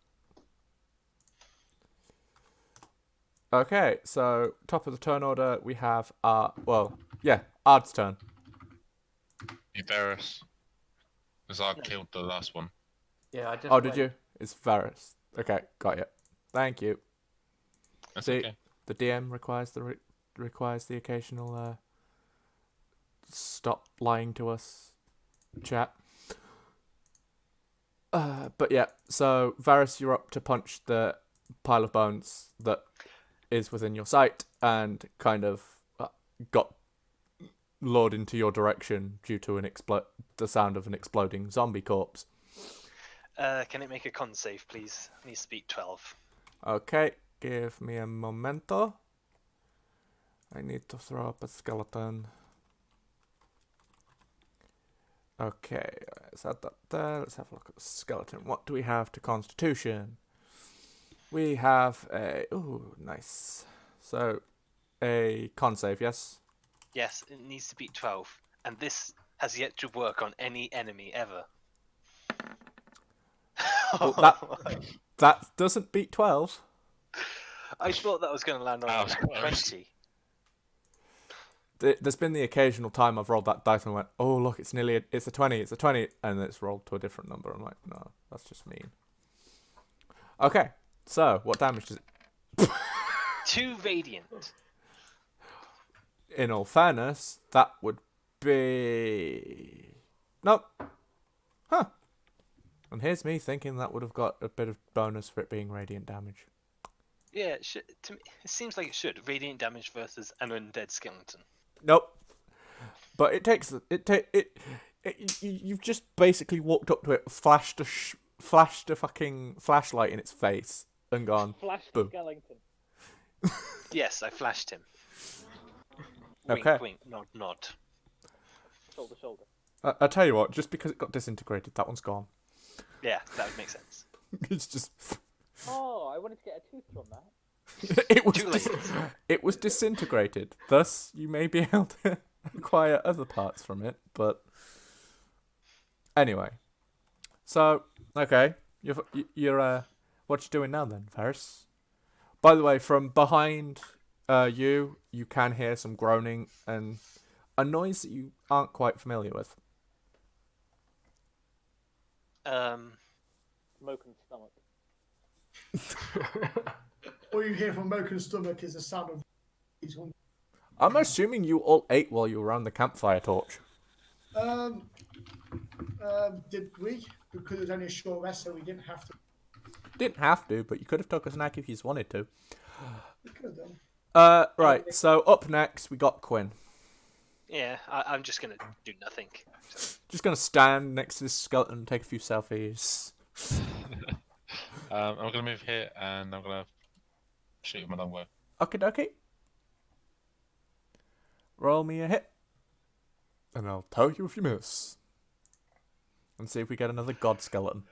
Okay, so top of the turn order we have Ard's turn. Varus. Because I killed the last one. Yeah, I just. Oh, did went. you? It's Varus. Okay, got you. Thank you. That's See, okay. the DM requires the occasional stop lying to us chat. But yeah, so Varus, you're up to punch the pile of bones that is within your sight and kind of got lured into your direction due to the sound of an exploding zombie corpse. Can it make a con save, please? It needs to beat 12. Okay, give me a momento. I need to throw up a skeleton. Okay, set that there. Let's have a look at the skeleton. What do we have to Constitution? We have a... Ooh, nice. So, a con save, yes? Yes, it needs to beat 12. And this has yet to work on any enemy ever. Well, that doesn't beat 12. I thought that was going to land on That a was nat close. 20. There's been the occasional time I've rolled that dice and went, oh look, it's a 20, it's a 20, and it's rolled to a different number. I'm like, no, that's just mean. Okay, so what damage does it? 2 radiant. In all fairness, that would be... Nope. Huh. And here's me thinking that would have got a bit of bonus for it being radiant damage. Yeah, to me, it seems like it should. Radiant damage versus an undead skeleton. Nope. But it takes you've just basically walked up to it, flashed a fucking flashlight in its face, and gone. Flash Boom. skeleton. Yes, I flashed him. Okay. Wink, wink, nod, nod. Shoulder, shoulder. I tell you what, just because it got disintegrated, that one's gone. Yeah, that would make sense. It's just Oh, I wanted to get a tooth from that. it was Too late. it was disintegrated. Thus, you may be able to acquire other parts from it. But anyway, so okay, you're what you doing now then, Ferris? By the way, from behind you can hear some groaning and a noise that you aren't quite familiar with. Moken's stomach. All you hear from Moken's stomach is the sound of he's hungry. I'm assuming you all ate while you were around the campfire torch. Did we? Because it was only a short rest, so we didn't have to. Didn't have to, but you could have took a snack if you wanted to. We could have done. Right, so up next we got Quinn. Yeah, I'm just going to do nothing. Just gonna stand next to this skeleton and take a few selfies. I'm gonna move here and I'm gonna shoot with my longbow. Okie dokie. Roll me a hit. And I'll tell you if you miss. And see if we get another god skeleton.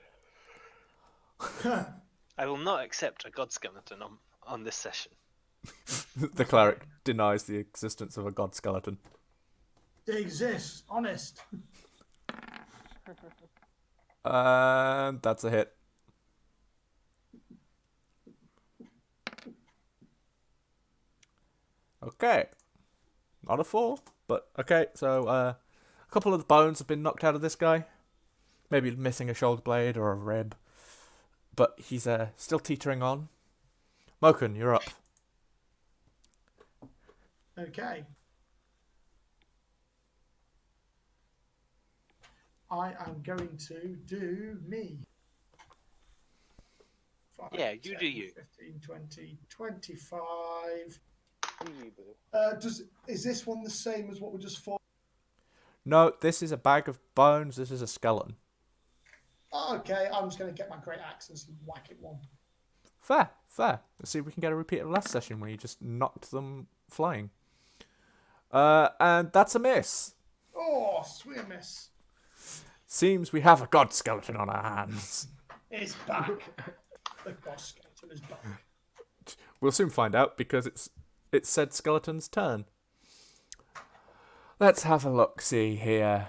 I will not accept a god skeleton on this session. The cleric denies the existence of a god skeleton. They exist, honest. And that's a hit. Okay. Not a 4, but okay, so a couple of the bones have been knocked out of this guy. Maybe missing a shoulder blade or a rib. But he's still teetering on. Moken, you're up. Okay. I am going to do me. 5, Yeah, you do you. 15, 20, 25. Do you, boo? Is this one the same as what we just fought? No, this is a bag of bones. This is a skeleton. Oh, okay, I'm just going to get my great axe and whack it one. Fair, fair. Let's see if we can get a repeat of last session where you just knocked them flying. And that's a miss. Oh, sweet miss. Seems we have a god skeleton on our hands. It's back. The boss skeleton is back. We'll soon find out because it's said skeleton's turn. Let's have a look. See here.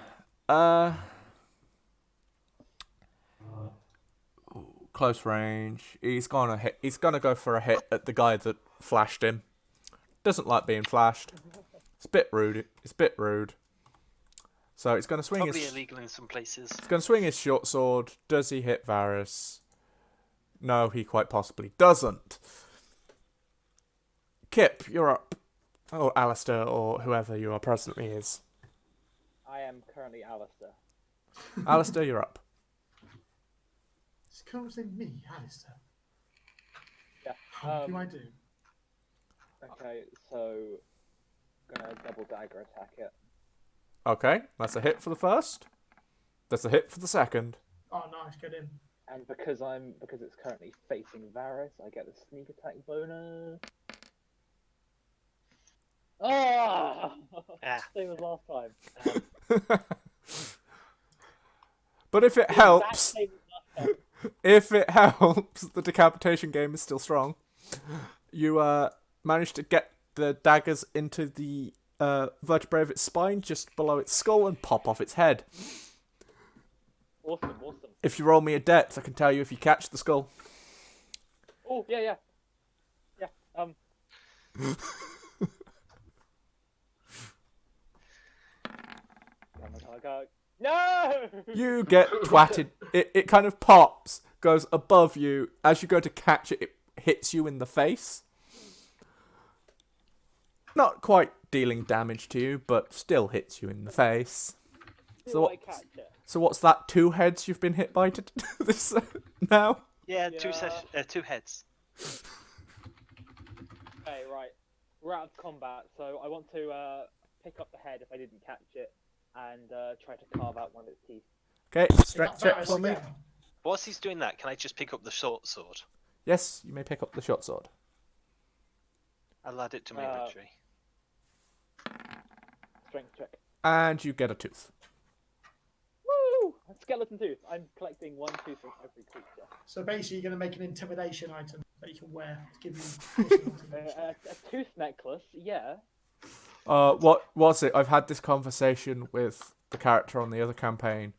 Close range. He's gonna go for a hit at the guy that flashed him. Doesn't like being flashed. It's a bit rude. So it's gonna swing Probably his. illegal in some places. He's gonna swing his short sword. Does he hit Varys? No, he quite possibly doesn't. Kip, you're up. Or Alistair, or whoever you are presently is. I am currently Alistair. Alistair, you're up. It's currently me, Alistair. Yeah. How do I do? Okay, so gonna double dagger attack it. Okay, that's a hit for the first. That's a hit for the second. Oh, nice, get in. And because it's currently facing Varys, I get the sneak attack bonus. Ah! Same as last time. But if it Exact helps, same as last time. if it helps, the decapitation game is still strong. You managed to get the daggers into the vertebrae of its spine, just below its skull, and pop off its head. Awesome, awesome. If you roll me a dex, I can tell you if you catch the skull. Oh, yeah. Yeah, No! You get twatted. It kind of pops, goes above you. As you go to catch it, it hits you in the face. Not quite dealing damage to you, but still hits you in the face. Do I catch it? So what's that? 2 heads you've been hit by this now? Yeah, Yeah. two heads. Okay, right. We're out of combat, so I want to pick up the head if I didn't catch it, and try to carve out one of its teeth. Okay, Is strength that check Varus for me. again? Whilst he's doing that, can I just pick up the short sword? Yes, you may pick up the short sword. I'll add it to my Uh, inventory. Strength check. And you get a tooth. Woo! A skeleton tooth. I'm collecting 1 tooth from every creature. So basically, you're going to make an intimidation item that you can wear to give you additional intimidation. A tooth necklace, yeah. What was it? I've had this conversation with the character on the other campaign.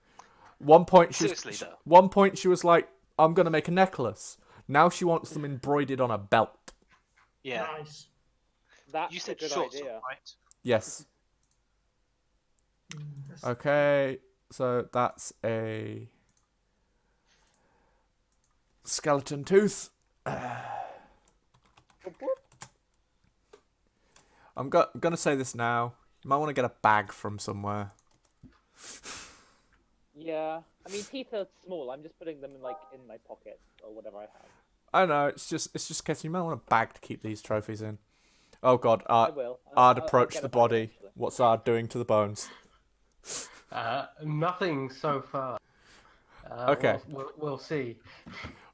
One point Seriously, though. One point she was like, "I'm gonna make a necklace." Now she wants them embroidered on a belt. Yeah. Nice. That's You a said good short idea. sword, right? Yes. Okay, so that's a skeleton tooth. I'm gonna say this now. You might want to get a bag from somewhere. Yeah. I mean, teeth are small. I'm just putting them in my pocket or whatever I have. I know. It's just a case you might want a bag to keep these trophies in. Oh God, I will. Ard I'll approached get the a bag body. eventually. What's Ard doing to the bones? Nothing so far. Okay. We'll see.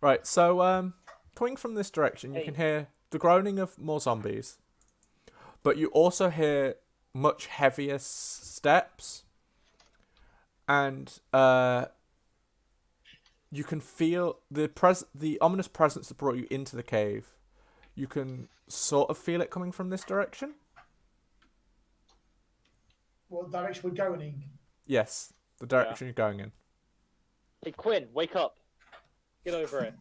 Right. So, coming from this direction, you Hey. can hear the groaning of more zombies, but you also hear much heavier steps, and you can feel the ominous presence that brought you into the cave. You can sort of feel it coming from this direction. What direction we're going in? Yes, the direction you're going in. Hey, Quinn, wake up. Get over it.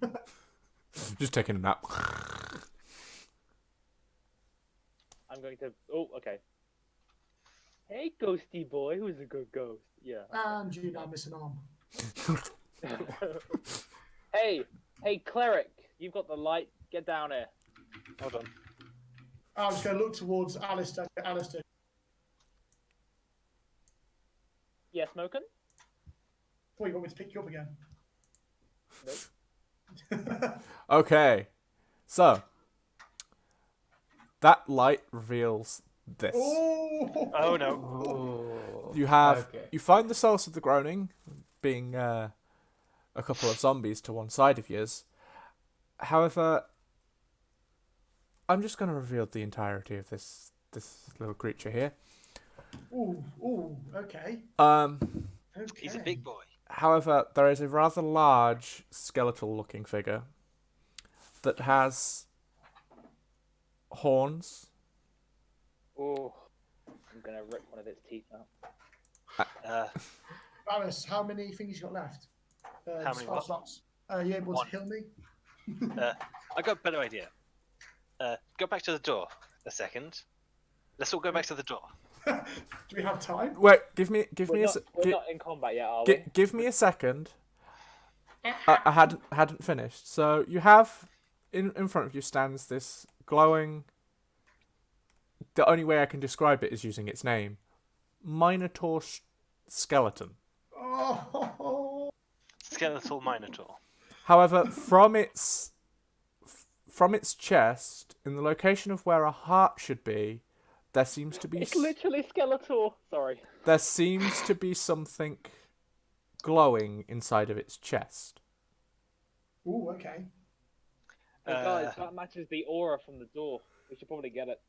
Just taking a nap. I'm going to... Oh, okay. Hey, ghosty boy. Who's a good ghost? Yeah. And you now miss an arm. Hey, cleric. You've got the light. Get down here. Hold on. I'm just going to look towards Alistair. Alistair. Yeah, smoking? What, you want me to pick you up again? Nope. Okay, so that light reveals this. Oh! Oh no. You have Okay. you find the source of the groaning, being a couple of zombies to one side of yours. However, I'm just going to reveal the entirety of this little creature here. Ooh, okay. He's a Okay. big boy. However, there is a rather large skeletal-looking figure that has horns. Oh, I'm gonna rip one of its teeth out. Alice, how many things you got left? How many what? slots? Are you able One. to heal me? I got a better idea. Go back to the door a second. Let's all go back to the door. Do we have time? Wait, give me We're not in combat yet, are we? give me a second. I hadn't finished. So you have in front of you stands this glowing. The only way I can describe it is using its name, Minotaur skeleton. Oh, Skeletal Minotaur. However, from its chest, in the location of where a heart should be, there seems to be It's literally Skeletor. Sorry. there seems to be something glowing inside of its chest. ooh, okay. Hey guys, that matches the aura from the door. We should probably get it.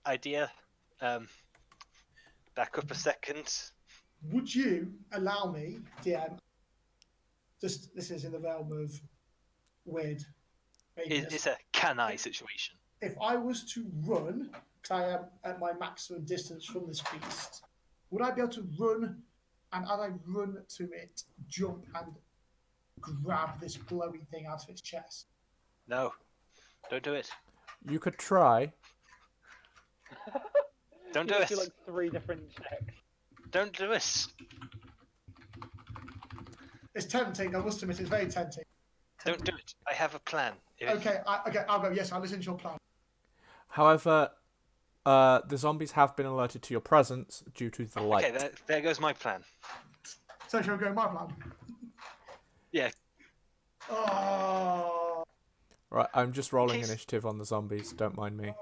Idea. Back up a second. Would you allow me, DM? Just this is in the realm of weird. vagueness. It's a can I situation. If I was to run, because I am at my maximum distance from this beast, would I be able to run and as I run to it, jump and grab this glowy thing out of its chest. No, don't do it. You could try. Don't You do must it. do like 3 different checks. Don't do it. It's tempting. I must admit, it's very tempting. Don't do it. I have a plan. Okay, I'll go. Yes, I'll listen to your plan. However, the zombies have been alerted to your presence due to the light. Okay, there goes my plan. So shall we go with my plan? Yeah. Oh, Right, I'm just rolling case- initiative on the zombies. Don't mind me.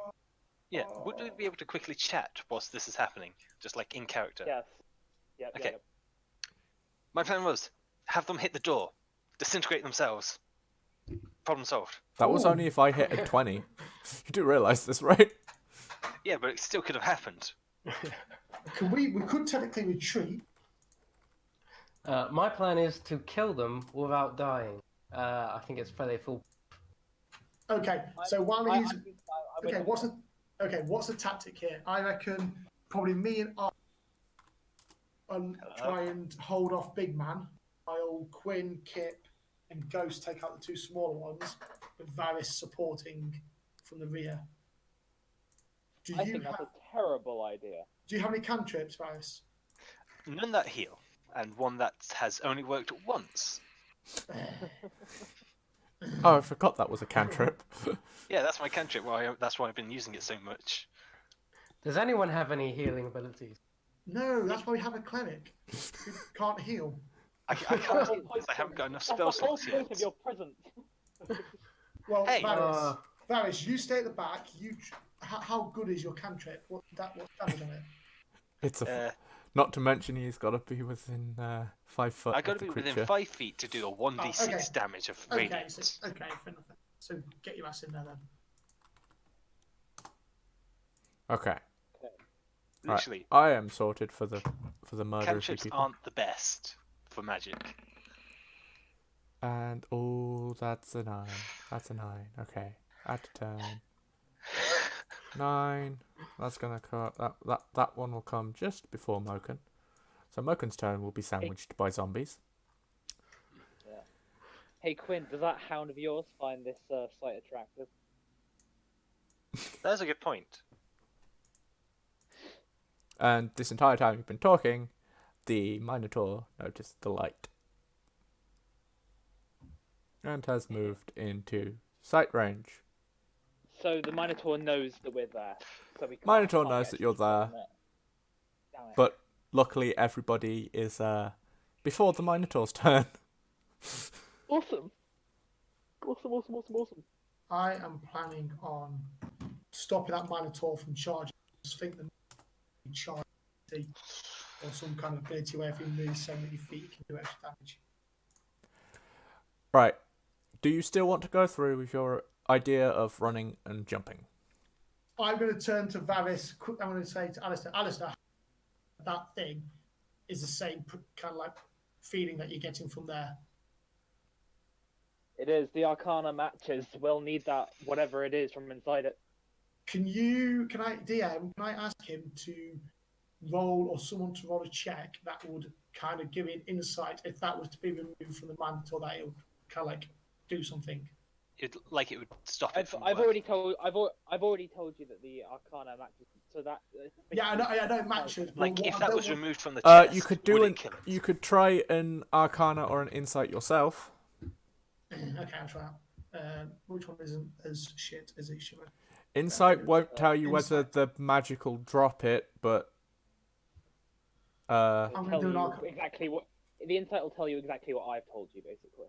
Yeah. Would we be able to quickly chat whilst this is happening? Just like in character. Yes. Yep, Okay. yep. My plan was have them hit the door, disintegrate themselves. Problem solved. That was Ooh. only if I hit a 20. You do realise this, right? Yeah, but it still could have happened. we could technically retreat. My plan is to kill them without dying. I think it's fairly full. Okay, so while I- he's I- okay, what's the tactic here? I reckon probably me and I try and hold off Big Man, while Quinn, Kip, and Ghost take out the 2 smaller ones, with Varys supporting from the rear. Do I you think that's have a terrible idea. any cantrips, Varys? None that heal, and one that has only worked once. Oh, I forgot that was a cantrip. Yeah, that's my cantrip. That's why I've been using it so much. Does anyone have any healing abilities? No, that's why we have a cleric who can't heal. I can't heal because I haven't got enough spell That's the whole slots point yet. of your present. Well, Hey. Varys, you stay at the back. How good is your cantrip? What standard on it? It's a. Uh, Not to mention he's got to be within 5 foot. I got of to the be within creature. 5 feet to do a 1d6 okay. damage of Okay, radiant. fair enough. So get your ass in there then. Okay. Literally, I am sorted for the murder of you cantrips people. aren't the best for magic. And that's a 9. That's a 9. Okay. Add to 10. 9. That's gonna cut. That one will come just before Moken. So Moken's turn will be sandwiched by zombies. Hey Quinn, does that hound of yours find this site attractive? That's a good point. And this entire time you've been talking, the Minotaur noticed the light. And has moved into sight range. So the Minotaur knows that we're there. So we Minotaur can't knows get that you're people there. from it. Damn it. But luckily everybody is before the Minotaur's turn. Awesome. Awesome. I am planning on stopping that Minotaur from charging. I just think the charge or some kind of ability where if he moves so many feet, he can do extra damage. Right. Do you still want to go through with your idea of running and jumping? I'm going to turn to Varys. I'm going to say to Alistair, that thing is the same kind of like feeling that you're getting from there. It is. The Arcana matches. We'll need that, whatever it is, from inside it. Can I ask him to roll or someone to roll a check that would kind of give me an insight if that was to be removed from the Minotaur that it would kind of like do something? It would stop it from I've working. already told you that the Arcana matches. So that. Yeah, I know it matches. but Like what if I that don't was want- removed from the chest, You could would do it kill it? You could try an Arcana or an Insight yourself. Okay, I'll try that. Which one isn't as shit as it should? Insight won't tell you whether Insight. the magic will drop it, but I'm gonna tell do an you Arcana. exactly what the insight will tell you exactly what I've told you, basically.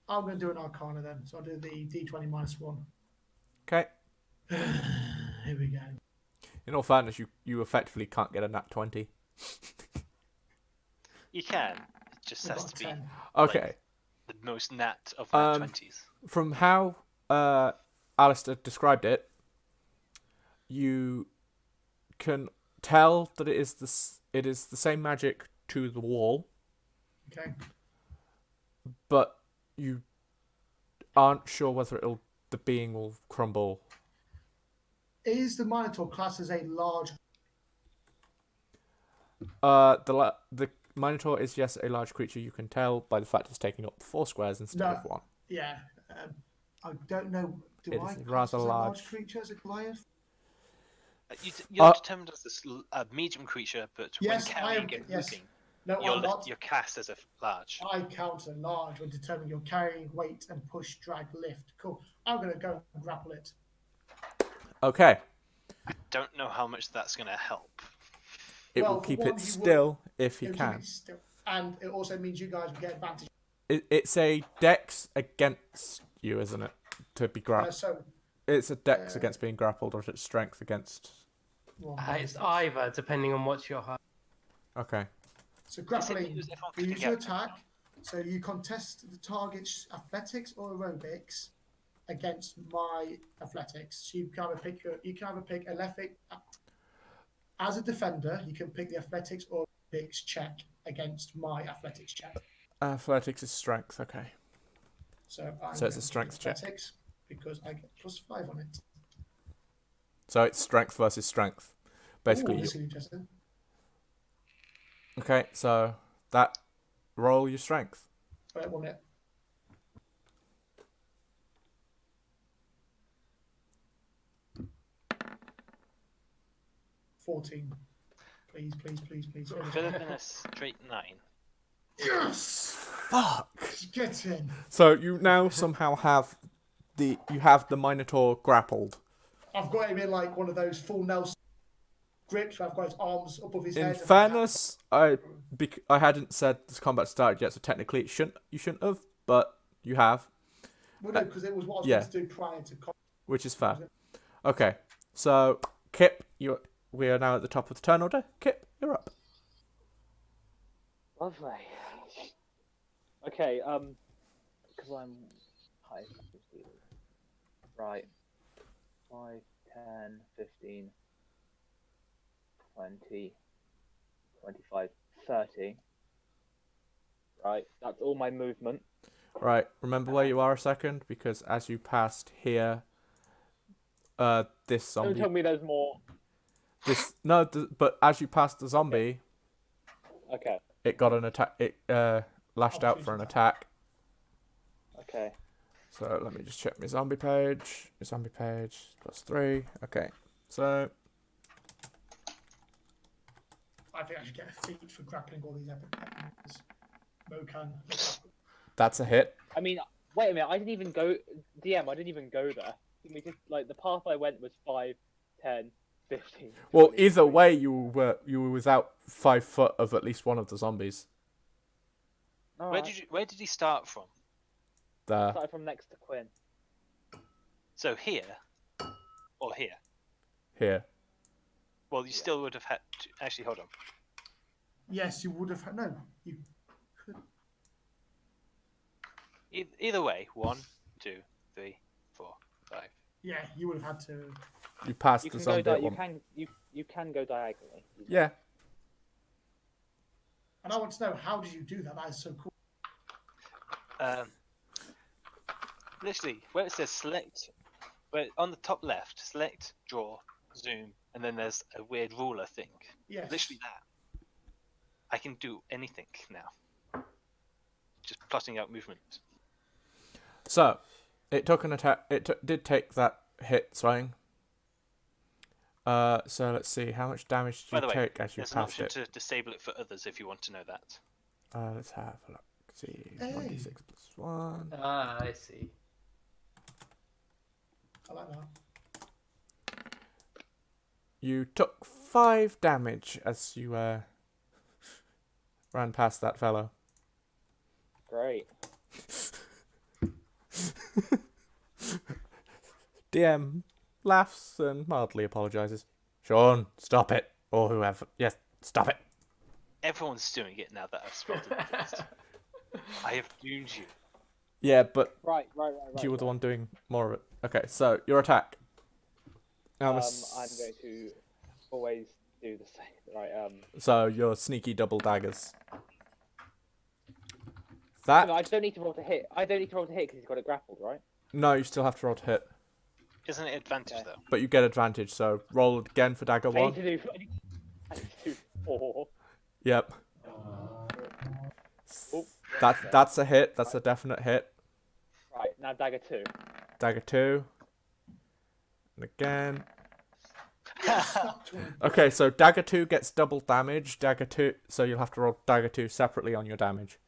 I'm going to do an Arcana then. So I'll do the D20 -1. okay. Here we go. In all fairness, you effectively can't get a nat 20. You can. It just We've has got to be 10. Okay. the most nat of nat 20s. From how Alistair described it, you can tell that it is the same magic to the wall, Okay. but you aren't sure whether the being will crumble. Is the Minotaur classed as a large? The Minotaur is yes a large creature. You can tell by the fact it's taking up 4 squares instead No. of 1. Yeah. I don't know. Do It I is class rather as a large large. creature as a Goliath? You're determined as a medium creature, but Yes, when I am. carrying and Yes. moving, No, I'm not. you're cast as a large. I count a large when determining your carrying, weight, and push, drag, lift. Cool. I'm going to go and grapple it. Okay. I don't know how much that's going to help. It Well, will for keep one, it you still if you It'll keep can. it still. And it also means you guys will get advantage. It's a dex against you, isn't it? To be grappled. So, It's a dex against being grappled, or is it strength against? well, It's either, depending on what's your height. Okay. So grappling, Everyone you can use your get- attack. So you contest the target's athletics or aerobics against my athletics. So you can either pick athletic. As a defender, you can pick the athletics or aerobics check against my athletics check. Athletics is strength. Okay. So I'm So it's a going to strength check. athletics because I get +5 on it. So it's strength versus strength. Basically, Ooh, you. this is interesting. Okay. So that roll your strength. Wait 1 minute. $14. Please. Could have been a straight 9. Yes! Fuck. Get in. So you now somehow have the Minotaur grappled. I've got him in like one of those full Nelson grips where I've got his arms above his In head. fairness, I hadn't said this combat started yet, so technically you shouldn't have, but you have, Well, no, because it was what I was yeah. going to do prior to combat. which is fair. Okay, so Kip, we are now at the top of the turn order. Kip, you're up. Lovely. Okay, because I'm high. Right. 5, 10, 15, 20, 25, 30. Right, that's all my movement. Right, remember where you are a second, because as you passed here, this Don't zombie. tell me there's more. But as you passed the zombie, Okay, it got an attack. It lashed out for an attack. okay. So let me just check my zombie page. My zombie page +3. Okay, so I think I should get a feat for grappling all these epics. Mokan. that's a hit. I mean, wait a minute, I didn't even go. DM, I didn't even go there. We just, like, the path I went was 5, 10, 15. Well, 20. either way, you were without 5 foot of at least one of the zombies. Alright. Where did he start from? There. Started from next to Quinn. So here, or here? Here. Well, you still would have had to... Actually, hold on. Yes, you would have had. No, you could. Either way, 1, 2, 3, 4, 5. Yeah, you would have had to. You passed You the can go. zombie at You one. can. You can go diagonally. Yeah. And I want to know, how did you do that? That is so cool. Literally, where it says select, where on the top left, select, draw, zoom, and then there's a weird ruler thing. Yes. Literally that. I can do anything now. Just plotting out movement. So, it took an attack. It did take that hit swing. So let's see, how much damage By did the you way, take as you there's an passed option it? to disable it for others if you want to know that. Let's have a look. Let's see, Hey. 1d6 + 1. Ah, I see. I like that. You took 5 damage as you ran past that fellow. Great. DM laughs and mildly apologizes. Sean, stop it, or whoever. Yes, stop it. Everyone's doing it now that I've spelled it first. I have doomed you. Yeah, but Right. you were the one doing more of it. Okay, so your attack. I'm going to always do the same. Right. So your sneaky double daggers. I That don't need to roll to hit. I don't need to roll to hit because he's got it grappled, right? no, you still have to roll to hit, Isn't it advantage Okay. though? but you get advantage. So roll again for dagger I need 1. to do. I need to do 4. Yep. Oh, That's a hit. That's a definite hit. Right, now dagger 2. Dagger 2. And again. Snap 20. Okay, so dagger 2 gets double damage. Dagger 2, so you'll have to roll dagger 2 separately on your damage.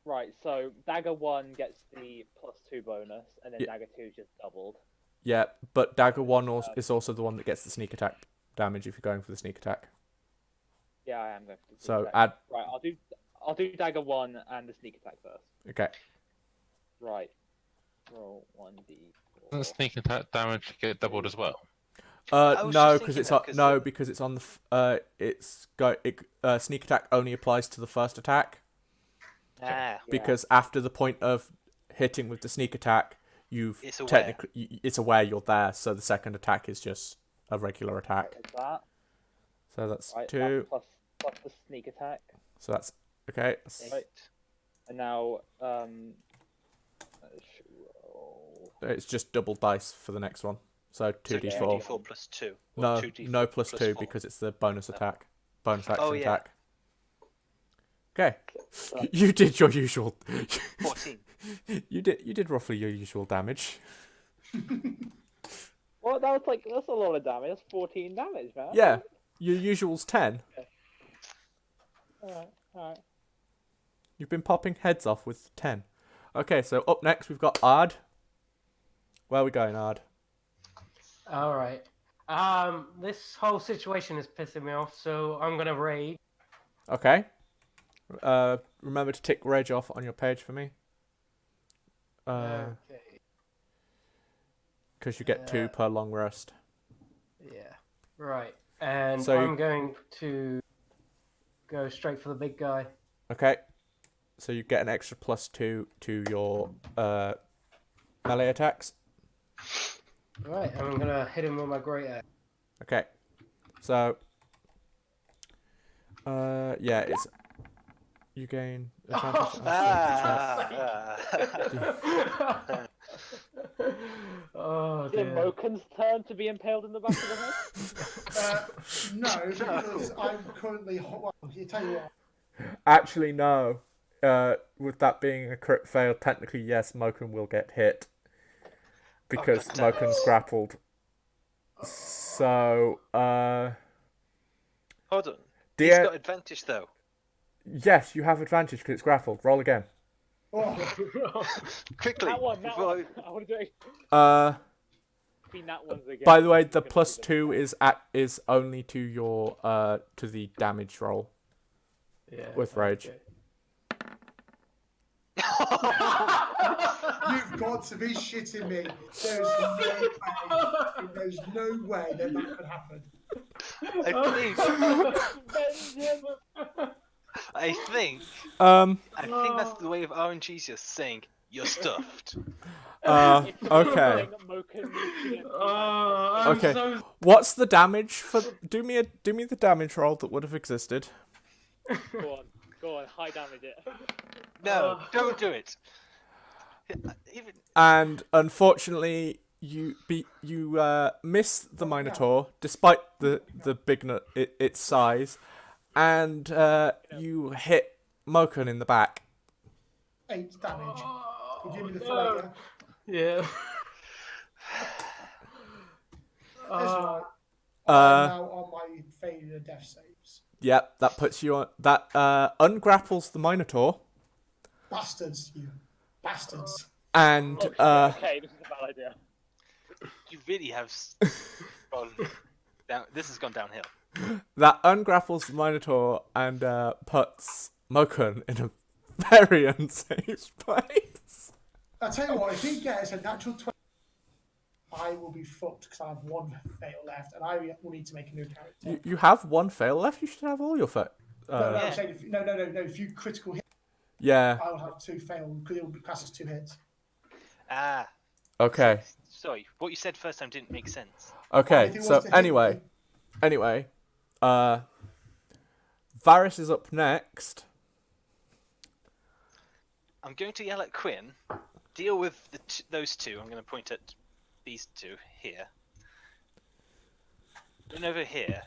Right, so dagger 1 gets the +2 bonus, and then Yeah. dagger 2 is just doubled. Yeah, but dagger 1 is also the one that gets the sneak attack damage if you're going for the sneak attack. Yeah, I am going for the sneak So attack. add. Right, I'll do dagger 1 and the sneak attack first. Okay. Right. Roll 1d4. Doesn't sneak attack damage get doubled as well? I was No, just because thinking it's that, on. 'cause No, the- because it's on the. Sneak attack only applies to the first attack. Ah, Yeah. Because after the point of hitting with the sneak attack, you've It's aware. technically it's aware you're there. So the second attack is just a regular attack. Is that? So that's Right, 2. that's plus the sneak attack. So that's okay. That's- Right. And now, let's roll. It's just double dice for the next one. So so 2d4. 2d4 plus 2. Or No, 2d4 no plus 2 4. because it's the bonus attack. Bonus action Oh, yeah. attack. Okay. You did your usual. 14. You did roughly your usual damage. Well, that's a lot of damage. That's 14 damage, man. Yeah. Your usual's 10. Alright. You've been popping heads off with 10. Okay, so up next we've got Ard. Where are we going, Ard? All right. This whole situation is pissing me off, so I'm gonna raid. Okay. Remember to tick rage off on your page for me. Okay. Because you get 2 per long rest. Yeah. Right. And So I'm going to go straight for the big guy. Okay. So you get an extra +2 to your melee attacks. Right. And I'm gonna hit him with my great axe. Okay. So yeah, it's you gain advantage. Oh Is it dear. Moken's turn to be impaled in the back of the head? No, because I'm currently. Well, you tell you what. Actually, no. With that being a crit fail, technically yes, Moken will get hit because God damn it. Moken's grappled. So Hold on. He's dear, got advantage though. yes, you have advantage because it's grappled. Roll again. Oh, Quickly. That one. before- I want to do it. Between that ones again. By the way, the +2 is only to your to the damage roll Yeah. with rage. okay. you've got to be shitting me. There's no way that could happen. I think that's the way of RNG's just saying you're stuffed. Okay. I'm Okay. so What's the damage for? Do me the damage roll that would have existed. Go on, high damage it. No, don't do it. Even And unfortunately, you miss the Minotaur despite the its size, and you hit Moken in the back. 8 damage. You give me the no. flair. Yeah. That's right. Uh, I'm now on my failure death saves. Yep, that puts you on. That ungrapples the Minotaur, Bastards, you bastards. and Okay, this is a bad idea. you really have gone down. This has gone downhill. that ungrapples the Minotaur and puts Moken in a very unsafe place. I tell you what, if he gets a natural 20, I will be fucked because I have 1 fail left, and I will need to make a new character. You have 1 fail left. You should have all your fail. No, I'm saying no. If you critical hit, Yeah. I will have 2 fail because it will be classed as 2 hits. Ah, Okay. sorry. What you said first time didn't make sense. Okay. If he So wants to hit anyway, Varys is up next. I'm going to yell at Quinn. Deal with those 2. I'm going to point at these 2 here. Run over here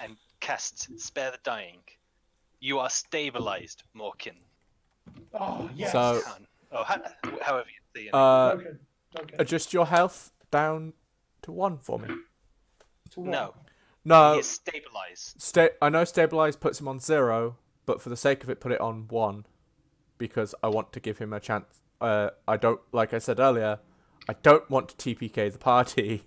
and cast Spare the Dying. You are stabilized, Morkin. Oh, yes. So- Can. Oh, however you see it. Broken. Adjust your health down to 1 for me. To what? No, No, he is stabilized. I know stabilize puts him on 0, but for the sake of it, put it on 1 because I want to give him a chance. I don't, like I said earlier, I don't want to TPK the party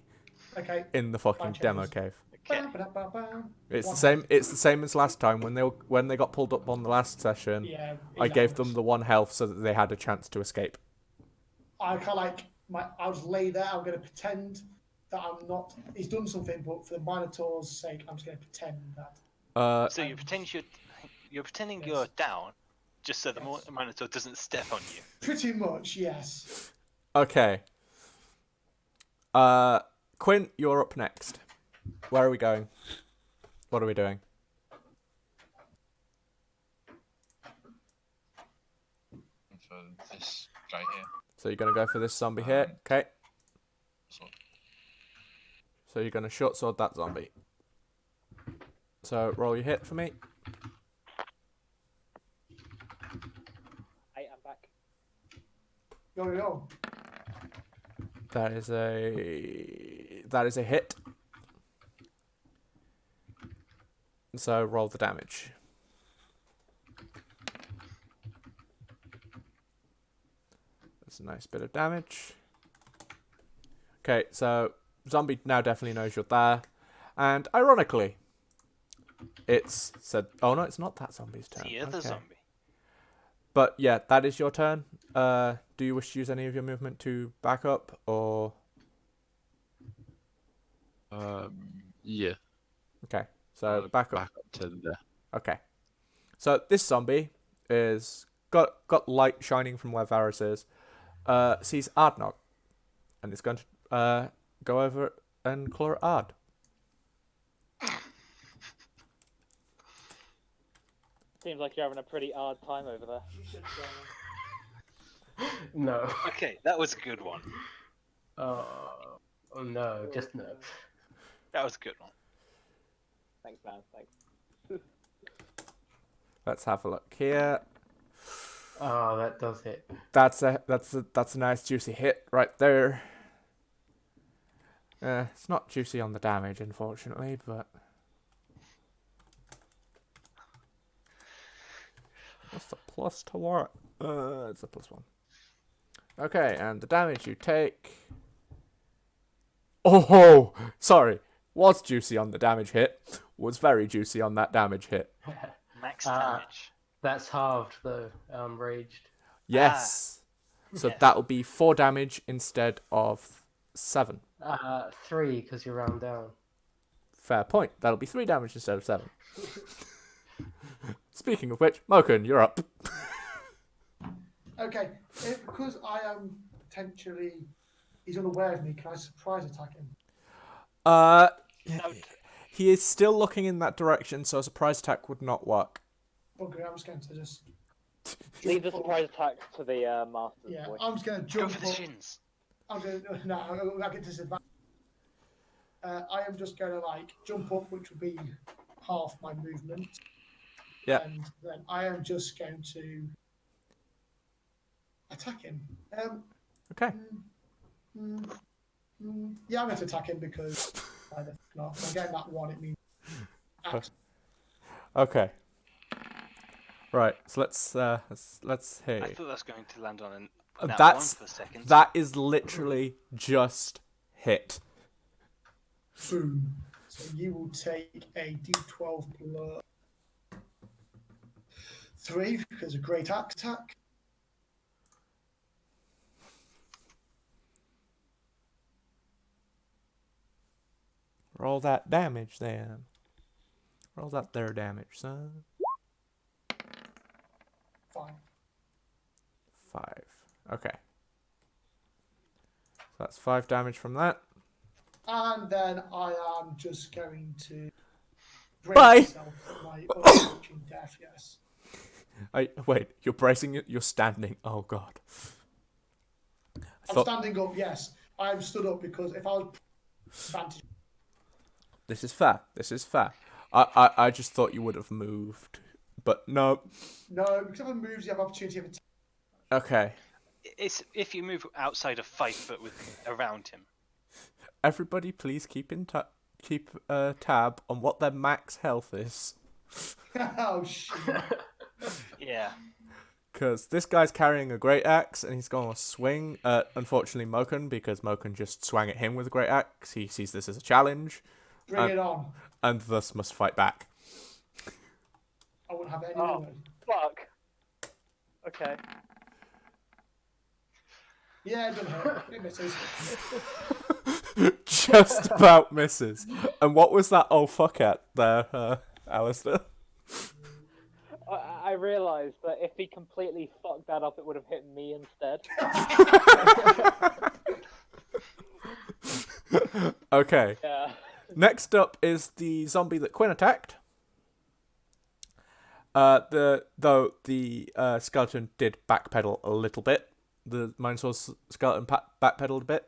Okay. in the fucking Fine demo changes. cave. Okay. Ba-da-ba-da-ba-ba. It's the One same. health. It's the same as last time when they got pulled up on the last session. Yeah. I gave them hours. the 1 health so that they had a chance to escape. I kind of like I'll just lay there. I'm going to pretend that I'm not. He's done something, but for the Minotaur's sake, I'm just going to pretend that. So you're pretending Yes. you're down, just so the Yes. Minotaur doesn't step on you. Pretty much, yes. Okay. Quinn, you're up next. Where are we going? What are we doing? For this guy here. So you're gonna go for this zombie here, okay? So, So you're gonna short sword that zombie. So roll your hit for me. Hey, I'm back. Yo. That is a hit. So roll the damage. That's a nice bit of damage. Okay, so zombie now definitely knows you're there, and ironically, it's said. Oh no, it's not that zombie's turn. The other Okay. zombie. But yeah, that is your turn. Do you wish to use any of your movement to back up, or Yeah. okay? So I'll back up. back up to there. Okay. So this zombie is got light shining from where Varus is. Sees Ardnog, and is going to go over and claw at Ard. Seems like you're having a pretty hard time over there. No. Okay, that was a good one. Oh no, just no. That was a good one. Thanks, man. Thanks. Let's have a look here. Oh, that does hit. That's a nice juicy hit right there. It's not juicy on the damage, unfortunately, but what's the plus to what? It's a +1. Okay, and the damage you take. Oh, sorry. Was juicy on the damage hit. Was very juicy on that damage hit. Max Ah. damage. That's halved though. Raged. Yes. So Yes. that'll be 4 damage instead of 7. 3 because you round down. Fair point. That'll be 3 damage instead of 7. Speaking of which, Moken, you're up. Okay. Because I am potentially. He's unaware of me. Can I surprise attack him? Uh, No, he is still looking in that direction, so a surprise attack would not work. Okay, I'm just going to just. Leave the jump up. surprise attack to the master's Yeah, boy. I'm just going to go jump for the up. shins. I'm going to. No, I get disadvantage. I am just going to like jump up, which will be half my movement. Yeah. And then I am just going to attack him. Okay. Yeah, I'm going to attack him because why the f- not? If I'm getting that one, it means. Okay. Right. So let's I hear. thought that was going to land on an nat That's- 1 for a second. That is literally just hit. Boom. So you will take a d12 plus 3 because a great attack. Roll that damage then. Roll that there damage, son. 5. 5. Okay. So that's 5 damage from that. And then I am just going to brace Bye. myself for my approaching death, yes. Wait, you're bracing it? You're standing. Oh god. I'm standing up, yes. I am stood up because if I was advantage, This is fair. This is fair. I just thought you would have moved but no. No, because of moves, you have opportunity of attack. Okay. It's if you move outside of 5 foot with around him. Everybody, please keep tab on what their max health is. Oh, shit. Yeah. Because this guy's carrying a great axe and he's going to swing at, unfortunately, Moken, because Moken just swung at him with a great axe. He sees this as a challenge Bring it on. and thus must fight back. I wouldn't have any Oh. word. Fuck. Okay. Yeah, it doesn't hurt. It misses. Just about misses. And what was that oh fuck at there, Alistair? I realised that if he completely fucked that up, it would have hit me instead. Okay. Yeah. Next up is the zombie that Quinn attacked. Though the skeleton did backpedal a little bit. The Minosaur skeleton backpedaled a bit.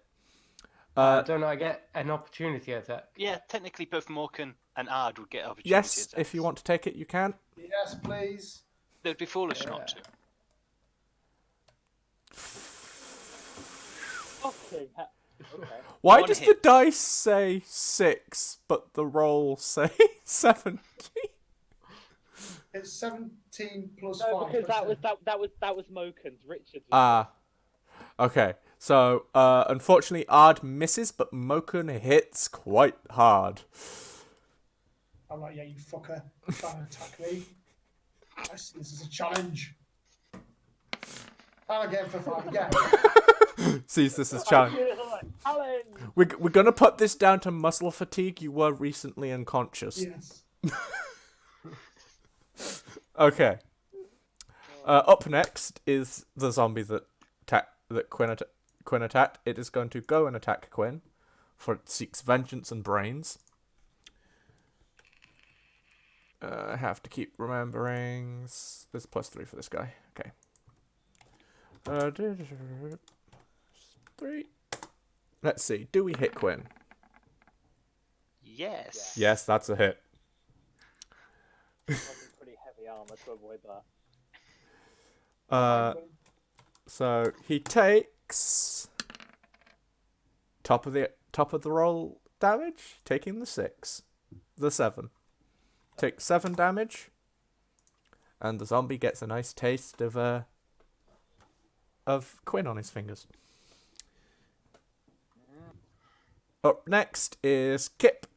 Don't I get an opportunity attack? Yeah, technically both Morkan and Ard would get opportunity Yes, attacks. if you want to take it, you can. Yes, please. They'd be foolish not to. Okay. Why One does the hit. dice say 6, but the roll say 17? It's 17 plus No, 5. because that was Moken's. Richard's. Ah. Okay. So, unfortunately, Ard misses, but Moken hits quite hard. I'm like, yeah, you fucker. Trying to attack me. I see this as a challenge. And again for 5 again. Sees this as challenge. Challenge. We're gonna put this down to muscle fatigue. You were recently unconscious. Yes. Okay. Up next is the zombie that Quinn attacked. It is going to go and attack Quinn, for it seeks vengeance and brains. I have to keep remembering. There's +3 for this guy. Okay. 3. Let's see. Do we hit Quinn? Yes. Yes, that's a hit. Pretty heavy armor to avoid that. So he takes top of the roll damage, taking the 7. Takes 7 damage, and the zombie gets a nice taste of Quinn on his fingers. Up next is Kip,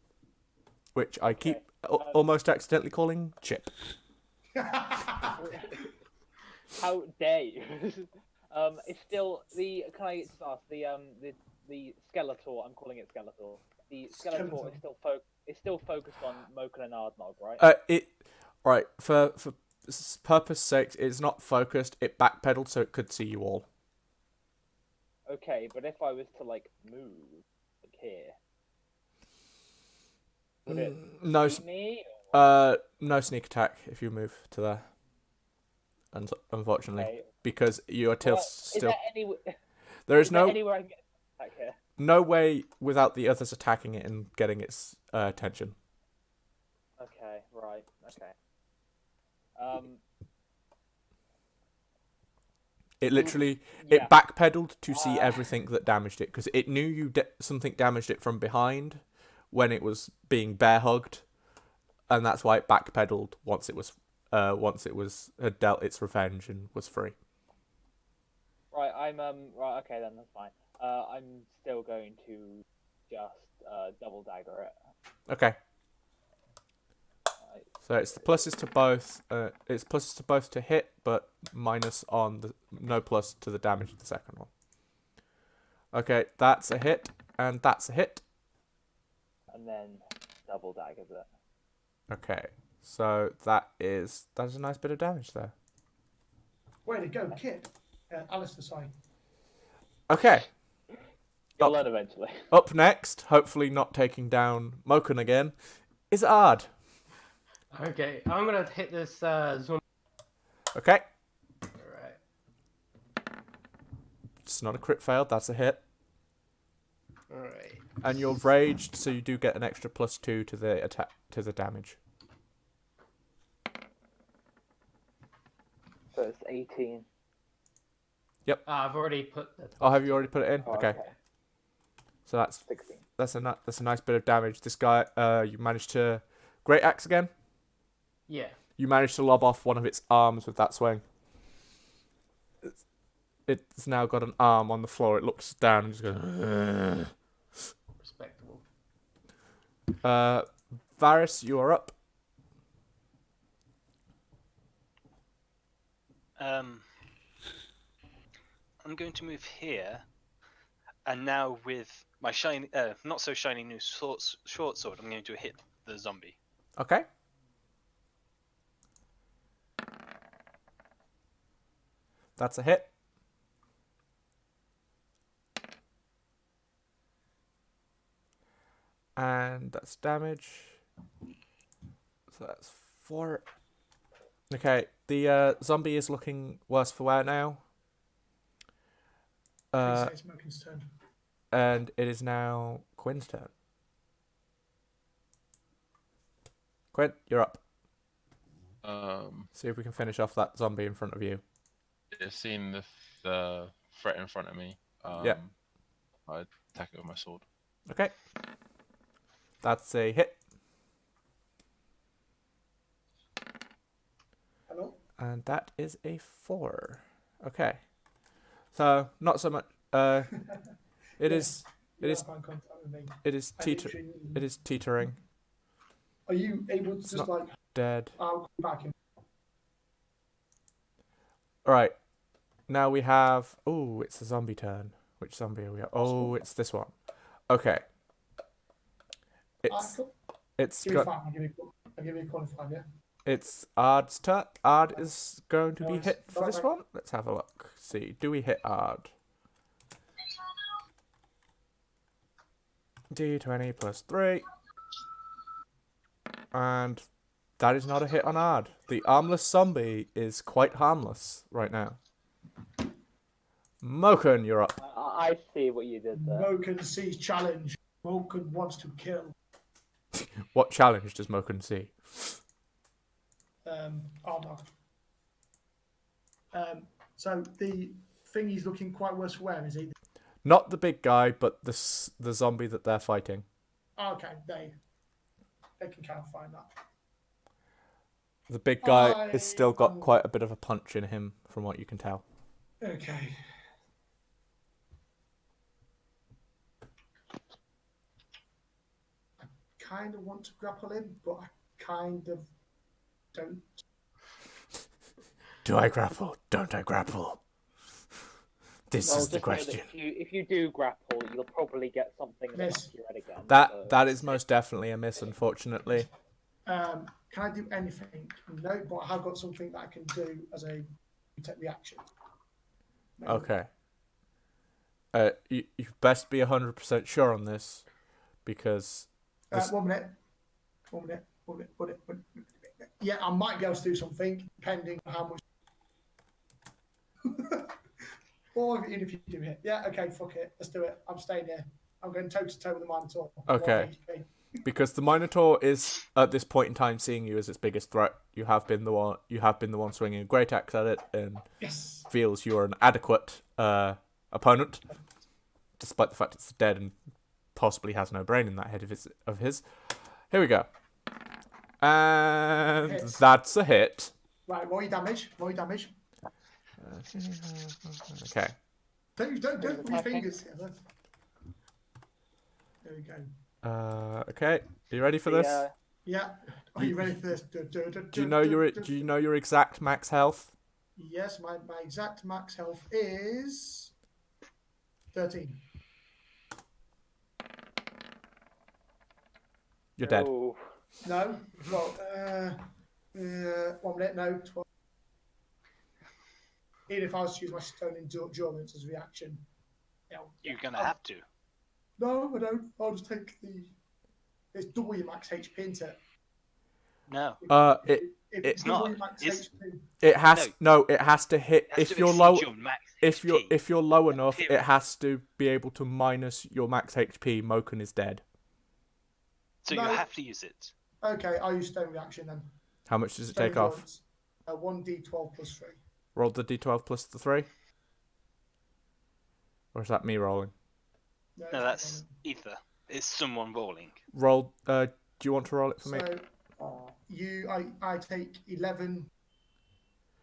which I keep almost accidentally calling Chip. How dare you? It's still the. Can I just ask the Skeletor? I'm calling it Skeletor. The Skeletor is still focused on Moken and Ardnog, right? For purpose sake, it's not focused. It backpedaled so it could see you all. Okay, but if I was to like move like here, would it No, see me? no sneak attack if you move to there. Unfortunately, Okay. because you are still. Is there There is no anywhere I can get an attack here? no way without the others attacking it and getting its attention. Okay, right. Okay. It literally Yeah. it backpedaled to see everything that damaged it because it knew something damaged it from behind when it was being bear hugged, and that's why it backpedaled once it had dealt its revenge and was free. Right, right, okay then, that's fine. I'm still going to just double dagger it. Okay. Right. So it's the pluses to both. It's pluses to both to hit, but minus on the no plus to the damage of the second one. Okay, that's a hit, and that's a hit. And then double daggers it. Okay, so that is a nice bit of damage there. Way to go, kid. Alistair, sorry. Okay, You'll learn eventually. up next, hopefully not taking down Moken again, is Ard. Okay, I'm gonna hit this zombie. Okay, Alright. it's not a crit fail. That's a hit, Alright. and you're raged, so you do get an extra +2 to the attack to the damage. So it's 18. I've already put the. Oh, have you already put it in? Oh, Okay. So 16. that's a nice bit of damage. This guy, you managed to great axe again. Yeah. You managed to lob off one of its arms with that swing. It's now got an arm on the floor. It looks down and just goes. "Ugh." Respectable. Varys, you are up. I'm going to move here, and now with my shiny, not so shiny new short sword, I'm going to hit the zombie. Okay. That's a hit. And that's damage. So that's 4. Okay, the zombie is looking worse for wear now. Please say it's Moken's turn. And it is now Quinn's turn. Quinn, you're up. See if we can finish off that zombie in front of you. Seeing the threat in front of me, Yeah. I attack it with my sword. Okay. That's a hit. Hello? And that is a 4. Okay. So, not so much. It Yeah. is. You It is. have eye contact with me. It is I teeter. literally- It is teetering. Are you able to It's just not- Dead. I'll come back in. All right. Now we have. Oh, it's a zombie turn. Which zombie are we at? Oh, it's this one. Okay. It's. It's Give me got. 5. I'll give you a qualifier, yeah? It's Ard's turn. Ard is going to be Nice. hit for this Right. one. Let's have a look. See, do we hit Ard? D20 plus 3. And that is not a hit on Ard. The armless zombie is quite harmless right now. Moken, you're up. I see what you did there. Moken sees challenge. Moken wants to kill. What challenge does Moken see? Armor. So the thing he's looking quite worse for wear, is he? Not the big guy, but the zombie that they're fighting. Okay, they can kind of find that. The big guy has still got quite a bit of a punch in him, from what you can tell. Okay. I kind of want to grapple him, but I kind of don't. Do I grapple? Don't I grapple? This Well, is the just know that question. if you do grapple, you'll probably get something in the back Miss. of your head again. That so- that is most definitely a miss, unfortunately. Can I do anything? No, but I have got something that I can do as a protect reaction. No. Okay. You best be 100% sure on this, because this, 1 minute. 1 minute. 1 minute. 1 minute. 1 minute. Yeah, I might be able to do something, depending on how much. Or even if you do hit. Yeah, okay, fuck it. Let's do it. I'm staying here. I'm going toe to toe with the Minotaur. Okay. 1 HP. because the Minotaur is at this point in time seeing you as its biggest threat. You have been the one swinging a great axe at it, and Yes. feels you are an adequate opponent, despite the fact it's dead and possibly has no brain in that head of his. Here we go. And Hits. that's a hit. Right, roll your damage. Roll your damage. Okay. Don't put your fingers together. There we go. Okay. Are you ready for this? Yeah. Are you ready for this? Do you know your exact max health? Yes, my exact max health is 13. You're dead. Oh, No. Well, 1 minute. No. 12. Even if I was to use my stone endurance as a reaction. You're gonna have to. No, I don't. I'll just take the. It's double your max HP, isn't it? No. If It's double not. your max It's- HP. It has it has to hit It has if to you're exceed low. your max If HP. you're low enough, Period. it has to be able to minus your max HP. Moken is dead. So No. you have to use it. Okay, I'll use stone reaction then. How much does it Stone take off? endurance. 1d12 plus 3. Roll the d12 plus the 3. Or is that me rolling? No, that's either. It's someone rolling. Roll. Do you want to roll it for me? So I take 11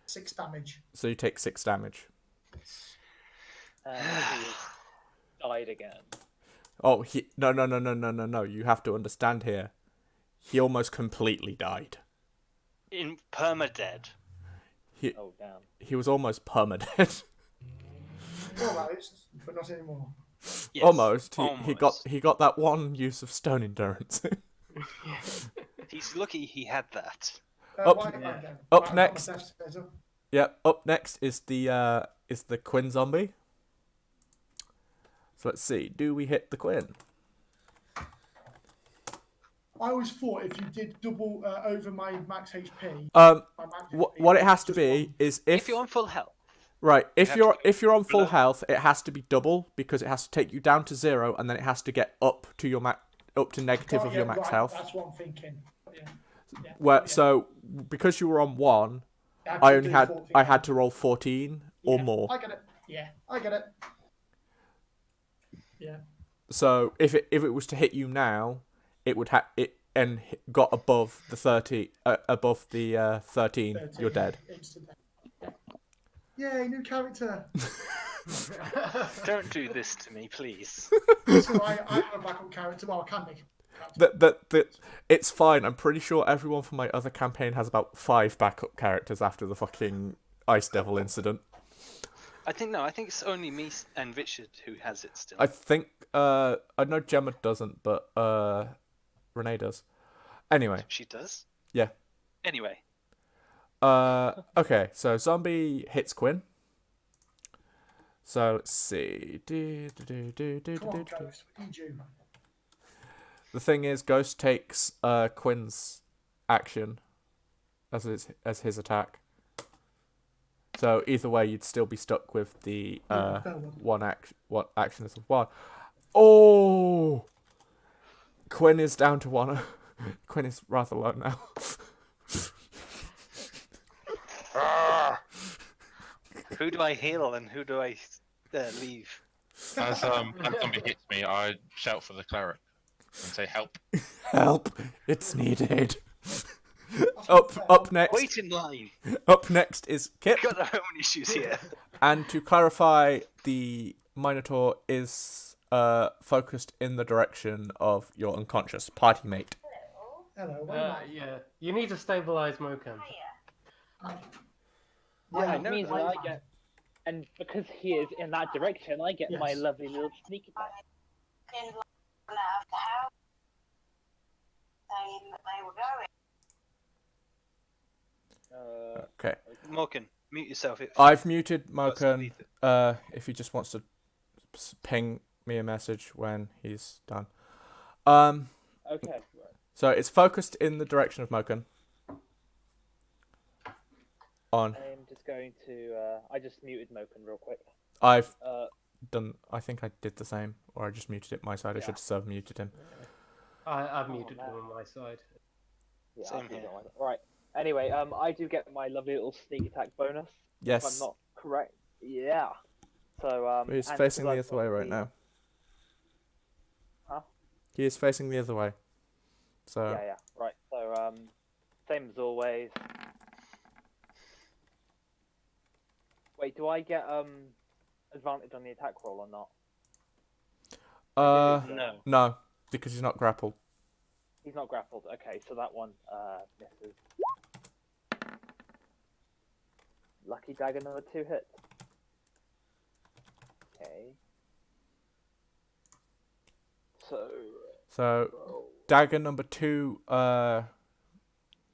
6 damage. So you take 6 damage. He's died again. Oh, no. You have to understand here. He almost completely died. In permadead. Oh damn. He was almost permadead. Almost, but not anymore. Yes, Almost. almost. He got that one use of stone endurance. He's lucky he had that. Up next. Yep. Up next is the Quinn zombie. So let's see. Do we hit the Quinn? I always thought if you did double over my max HP. What it has to be is If you're on full health. Right, if you're on full below. health, it has to be double because it has to take you down to 0, and then it has to get up to negative of your max health. That's what I'm thinking. So because you were on 1, I had to roll 14 or more. I get it. Yeah, I get it. Yeah. So if it was to hit you now, it would got above the 13. You're dead. Yay, new character. Don't do this to me, please. So I have a backup character. Well, I can be. It's fine. I'm pretty sure everyone from my other campaign has about 5 backup characters after the fucking Ice Devil incident. I think it's only me and Richard who has it still. I think I know Gemma doesn't, but Renee does. Anyway. She does? Yeah. Anyway. Okay, so zombie hits Quinn. So let's see. Come on, Ghost. We need you. The thing is, Ghost takes Quinn's action as his attack. So either way, you'd still be stuck with the one action as one. Oh, Quinn is down to 1. Quinn is rather low now. Who do I heal and who do I leave? As somebody hits me, I shout for the cleric and say, "Help! Help! It's needed." Up next. Wait in line. Up next is Kip. We've got our own issues here. And to clarify, the Minotaur is focused in the direction of your unconscious party mate. Hello. Yeah. You need to stabilize Moken. Yeah, it means that I get, and because he is in that direction, I get my lovely little sneak attack. Okay. Morgan, mute yourself. I've muted Moken. If he just wants to ping me a message when he's done. Okay. So it's focused in the direction of Moken. On. I'm just going to. I just muted Moken real quick. I've done. I think I did the same, or I just muted it my side. I should have muted him. I've muted him on my side. Yeah, Same here. Right. Anyway, I do get my lovely little sneak attack bonus. Yes. If I'm not correct. Yeah. So He's and facing the because other way I've got right now. Huh? He is facing the other way. So. Yeah. Right. So same as always. Wait, do I get advantage on the attack roll or not? No, because he's not grappled. He's not grappled. Okay, so that one misses. Lucky dagger number 2 hits. Okay. So dagger number 2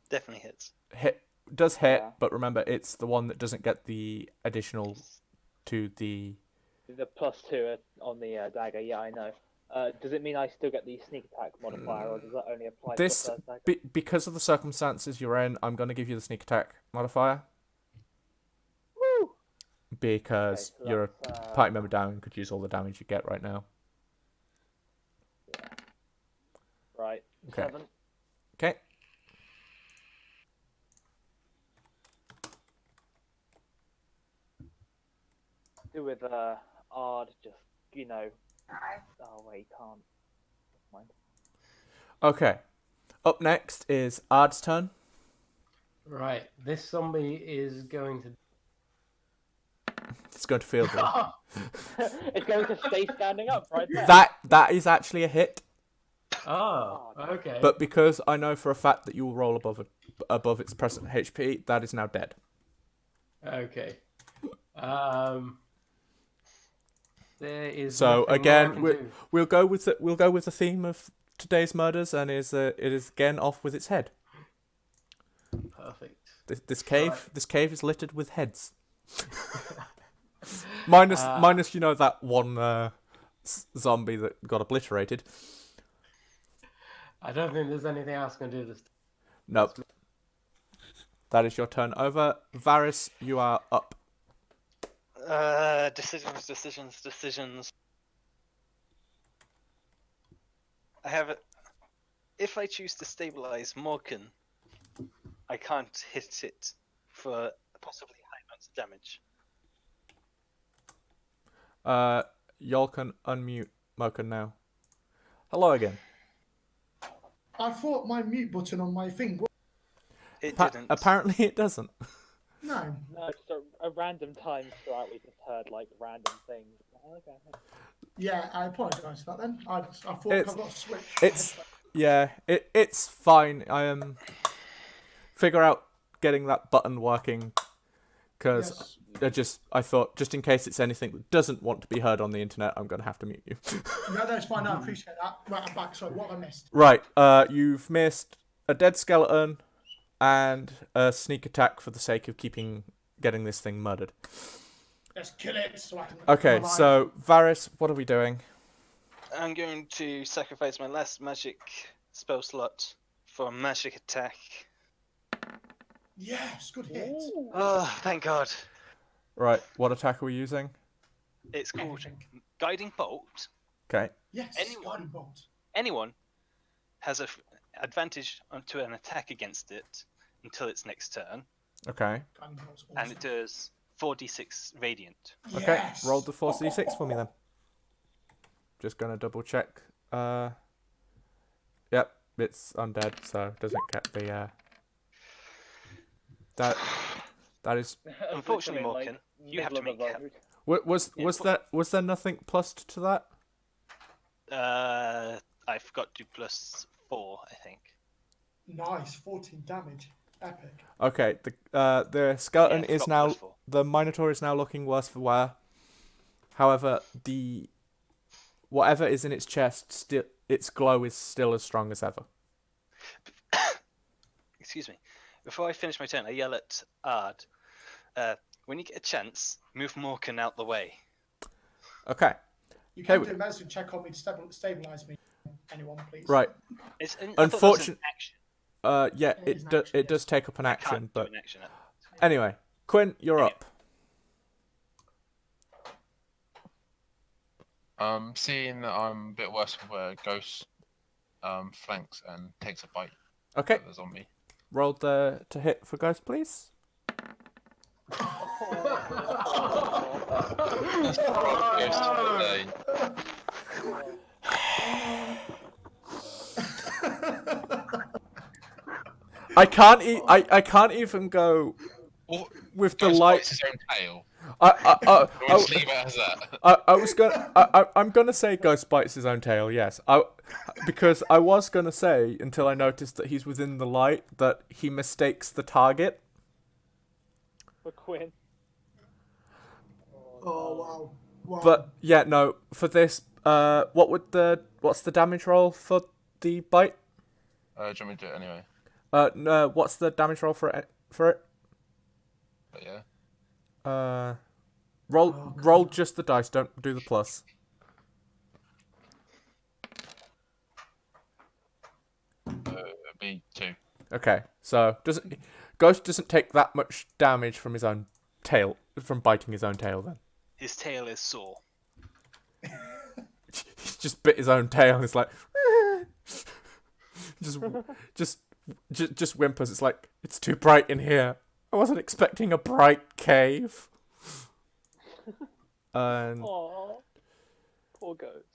Definitely hits. Does hit, Yeah. but remember it's the one that doesn't get the additional to the +2 on the dagger. Yeah, I know. Does it mean I still get the sneak attack modifier, or does that only apply to the first dagger? Because of the circumstances you're in, I'm going to give you the sneak attack modifier. Woo! Because Okay, so you're a that's, party member down and could use all the damage you get right now. Yeah. Right. Okay. 7. Okay. with Ard just, Oh wait, he can't. Never mind. Okay. Up next is Ard's turn. Right, this zombie is going to. It's going to field roll. It's going to stay standing up right there. That is actually a hit, Oh, okay. but because I know for a fact that you will roll above its present HP, that is now dead. Okay. There is. So nothing more I again, can do. we'll go with the theme of today's murders, and it is again off with its head. Perfect. This cave is littered with heads. minus that one zombie that got obliterated. I don't think there's anything else I can do this. Nope. That is your turn over. Varys, you are up. Decisions. I have it. If I choose to stabilize Morkan, I can't hit it for possibly high amounts of damage. Y'all can unmute Moken now. Hello again. I thought my mute button on my thing. It didn't. Apparently it doesn't. No. No, just a random time throughout we just heard like random things. Okay. Yeah, I apologise for that then. I thought It's- I got a switch. It's fine. I figure out getting that button working because I thought just in case it's anything that doesn't want to be heard on the internet, I'm gonna have to mute you. No, that's fine. I appreciate that. Right, I'm back. Sorry, what have I missed? Right. You've missed a dead skeleton and a sneak attack for the sake of getting this thing murdered. Let's kill it so I can. Okay, come alive. so Varys, what are we doing? I'm going to sacrifice my last magic spell slot for a magic attack. Yes, good hit. Oh, thank God. Right, what attack are we using? It's called Everything. Guiding Bolt. Okay. Yes, Anyone? guiding bolt. Anyone has an advantage onto an attack against it until its next turn, Okay. Guiding bolt's and it awesome. does 4d6 radiant. Okay. Yes. Roll the 4d6 for me then. Just gonna double check. Yep, it's undead, so it doesn't get the that is. Unfortunately, Literally, Morkan, you have to middle make of the road. Was there nothing plussed to that? I forgot to plus 4, I think. Nice, 14 damage. Epic. Okay, the skeleton Yeah, I is forgot now plus 4. the Minotaur is now looking worse for wear. However, whatever is in its chest, its glow is still as strong as ever. Excuse me. Before I finish my turn, I yell at Ard. When you get a chance, move Morkan out the way. Okay, You can Okay, do a medicine check on me to stabilise me. Anyone, please. right. I thought that was an Unfortunate- action. Yeah, It is it an action, it does yes. take up an I action, can't do but an action. anyway, Quinn, you're Okay. up. Seeing that I'm a bit worse for where Ghost flanks and takes a bite Okay, at the zombie. roll to hit for Ghost, please. I can't even go Well, with the Ghost light. bites his own tail. I We'll just leave it as that. I'm gonna say Ghost bites his own tail. Yes, because I was gonna say until I noticed that he's within the light that he mistakes the target. For Quinn. Oh, wow. Wow. But yeah, no. For this, what's the damage roll for the bite? Do you want me to do it anyway? No. What's the damage roll for it? But yeah. Roll just the dice. Don't do the plus. It'd be 2. Okay, so Ghost doesn't take that much damage from his own tail from biting his own tail. Then His tail is sore. he's just bit his own tail. It's like just whimpers. It's like it's too bright in here. I wasn't expecting a bright cave. And Aww. Poor ghost.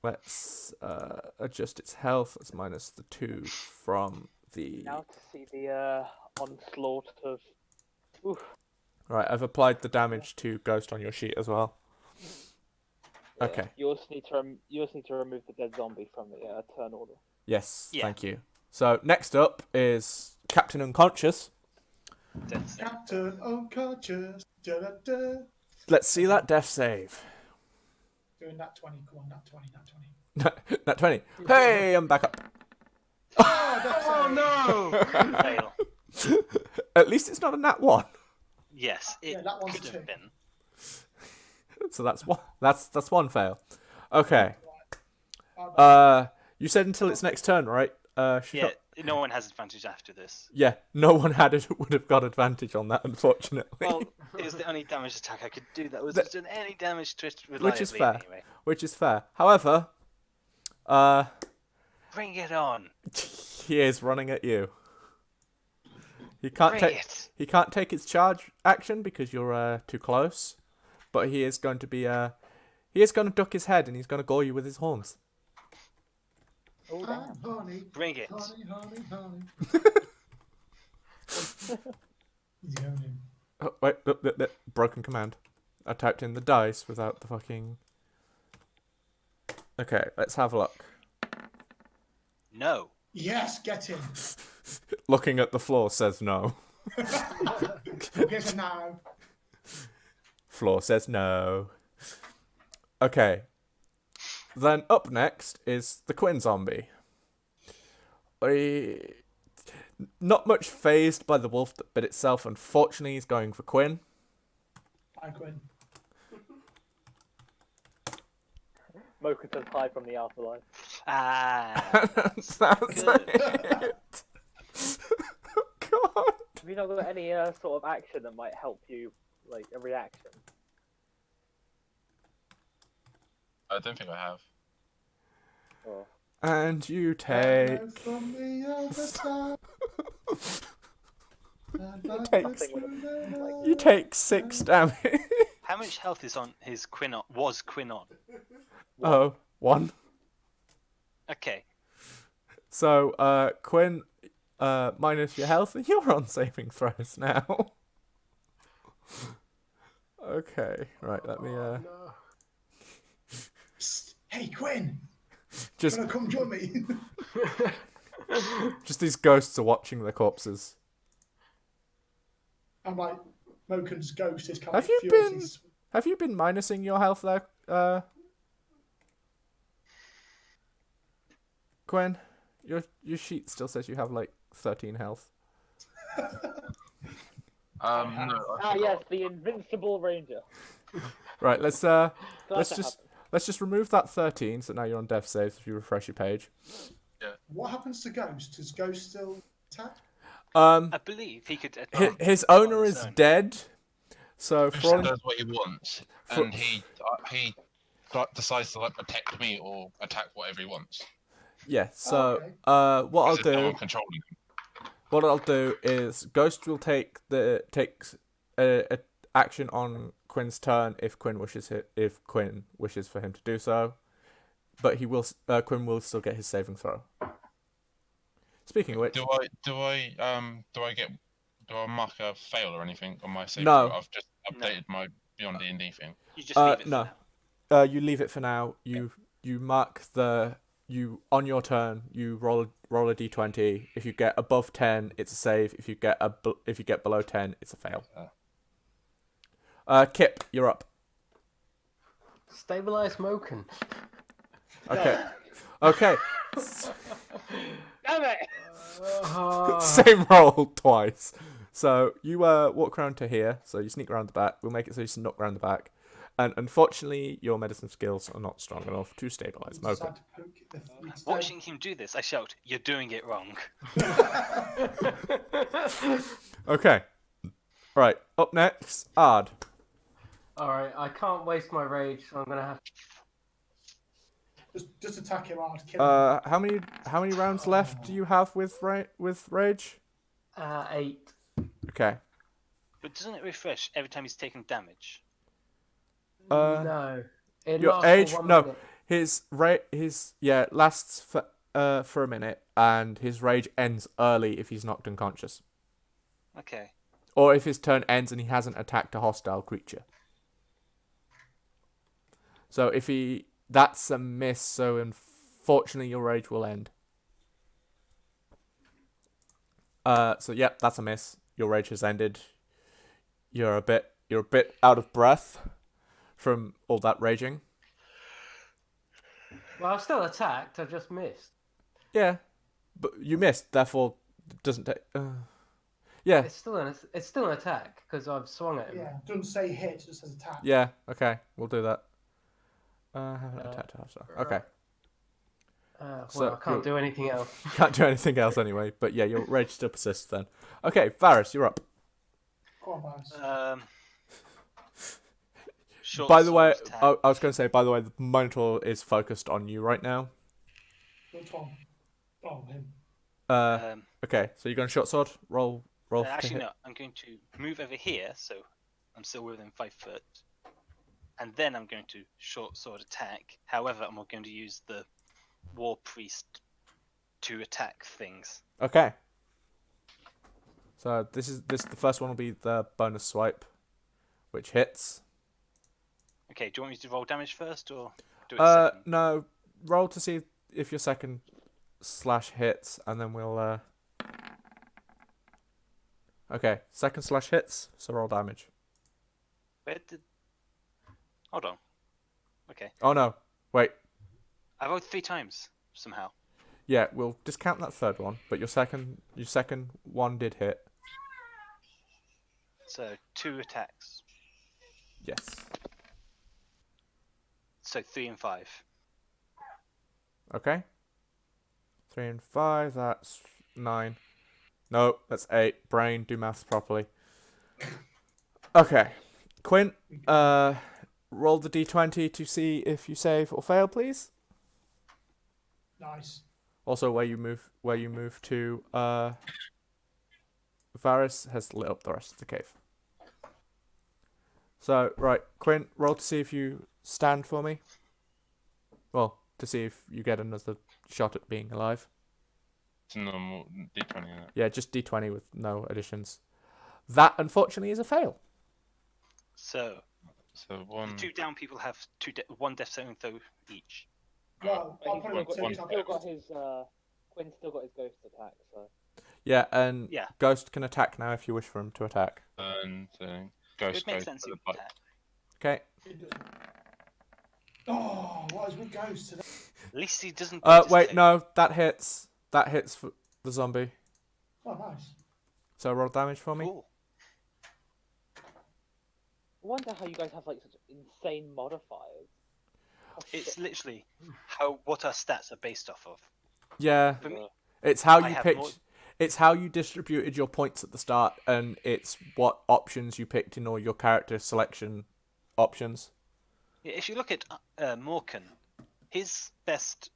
let's adjust its health. Let's minus the 2 from the... Now to see the onslaught of. Oof. Right, I've applied the damage to Ghost on your sheet as well. Yeah. Okay. You also need to remove the dead zombie from the turn order. Yes, Yeah. thank you. So next up is Captain Unconscious. Death save. Captain Unconscious. Da-da-da. Let's see that death save. Doing that 20. Come on, that 20, that 20. Nat 20. Hey, I'm back up. Oh, that's No! Fail. At least it's not a nat 1. Yes, it Yeah, that one's could two. have been. So that's one. That's one fail. Okay. Right. You said until its next turn, right? Yeah, no one has advantage after this. Yeah. No one would have got advantage on that, unfortunately. Well, it was the only damage attack I could do that was That- doing any damage to it Which is reliably fair. anyway. Which is fair. However, Bring it on. he is running at you. He can't Bring take. it. He can't take its charge action because you're too close. But he is going to be he is going to duck his head and he's going to gore you with his horns. Oh damn. Honey, Bring it. honey, honey, honey. He's yawning. Oh, wait, broken command. I typed in the dice without the fucking. Okay, let's have a look. No. Yes, get him. Looking at the floor says no. Get him now. Floor says no. Okay. Then up next is the Quinn zombie. Not much phased by the wolf that bit itself. Unfortunately, he's going for Quinn. Hi, Quinn. Mocha says hi from the afterlife. Ah. That's good. it. God. Have you not got any sort of action that might help you, like a reaction? I don't think I have. Or And you take. Hello from the other side. You take 6 damage. How much health is on his Quinn on? Was Quinn on? Oh, 1. Okay. So, Quinn, minus your health, and you're on saving throws now. Okay, right, let me, Psst. Hey, Quinn. just, Wanna come join me? just these ghosts are watching the corpses. I'm like, Moken's ghost is kind Have of you furiously been- Have you been minusing your health there, Quinn? Your sheet still says you have, like, 13 health. No, I ah forgot. yes, the invincible ranger. Right, let's Glad let's that just happened. let's just remove that 13. So now you're on death saves if you refresh your page. What happens to Ghost? Does Ghost still attack? I believe he could attack. His on owner his is own. dead. So Ghost for all does what he wants, For- and he decides to like protect me or attack whatever he wants. yeah, so okay. what I'll There's no do one controlling him. what I'll do is Ghost will takes a action on Quinn's turn if Quinn wishes for him to do so, but Quinn will still get his saving throw. Speaking of which, Do I mark a fail or anything on my save? No. throw? I've just updated my Beyond D&D thing. You just leave it no. for now. You leave it for now. You mark on your turn. You roll a d20. If you get above 10, it's a save. If you get below 10, it's a fail. Kip, you're up. Stabilize Moken. Okay. Okay. Damn it! Same roll twice. So you walk around to here. So you sneak around the back. We'll make it so you sneak around the back. And unfortunately, your medicine skills are not strong enough to stabilize Decide Moken. to poke the Watching him do this, I shout, "You're doing it wrong." Okay. Right. Up next, Ard. Alright, I can't waste my rage, so I'm gonna have Just attack him hard. Kill him. How many rounds left do you have with rage? 8. Okay. But doesn't it refresh every time he's taken damage? No. It your lasts age? for 1 No, minute. his lasts for a minute, and his rage ends early if he's knocked unconscious, Okay. or if his turn ends and he hasn't attacked a hostile creature. So that's a miss. So unfortunately, your rage will end. So yep, that's a miss. Your rage has ended. You're a bit out of breath from all that raging. Well, I still attacked. I just missed. Yeah, but you missed. Therefore, it doesn't take. Yeah, It's still an attack because I've swung at him. Yeah, doesn't say hit, it just says attack. yeah. Okay, we'll do that. Haven't attacked a hostile. Okay, So Well, I can't do anything else. you can't do anything else anyway. But yeah, your rage still persists then. Okay, Varys, you're up. Go on, Varys. Short By the way, sword attack. I was going to say. By the way, the Minotaur is focused on you right now. Which one? Oh, him. Okay, so you're going to short sword. Roll to Actually, hit. no. I'm going to move over here, so I'm still within 5 foot, and then I'm going to short sword attack. However, I'm going to use the war priest to attack things. Okay. So the first one will be the bonus swipe, which hits. Okay, do you want me to roll damage first, or do it second? No, roll to see if your second slash hits, and then we'll. Okay, second slash hits, so roll damage. Where did? Hold on. Okay, Oh no, wait. I rolled 3 times somehow. Yeah, we'll discount that third one, but your second one did hit. So 2 attacks. Yes. So 3 and 5. Okay. 3 and 5, that's 9. No, that's 8. Brain, do maths properly. Okay. Quint, roll the d20 to see if you save or fail, please. Nice. Also, where you move to, Varys has lit up the rest of the cave. So, right, Quint, roll to see if you stand for me. Well, to see if you get another shot at being alive. It's a normal D20. Isn't it? Yeah, just d20 with no additions. That, unfortunately, is a fail. So So the one. 2 down people have 1 death saving throw each. Well, But I'll he's put still it got, to he's top. still got his Quinn's still got his ghost attack, so Yeah, and Yeah. Ghost can attack now if you wish for him to attack. And It ghost makes goes sense for you the would bite. attack. Okay. It doesn't. Oh, what is with Ghost today? At least he doesn't. bite his Wait, tail. no, that hits. That hits for the zombie. Oh, nice. So roll damage for me. Cool. I wonder how you guys have like such insane modifiers. Oh, It's shit. literally what our stats are based off of. Yeah, For me, it's how I you have picked. more- It's how you distributed your points at the start, and it's what options you picked in all your character selection options. yeah, if you look at Morkan, his best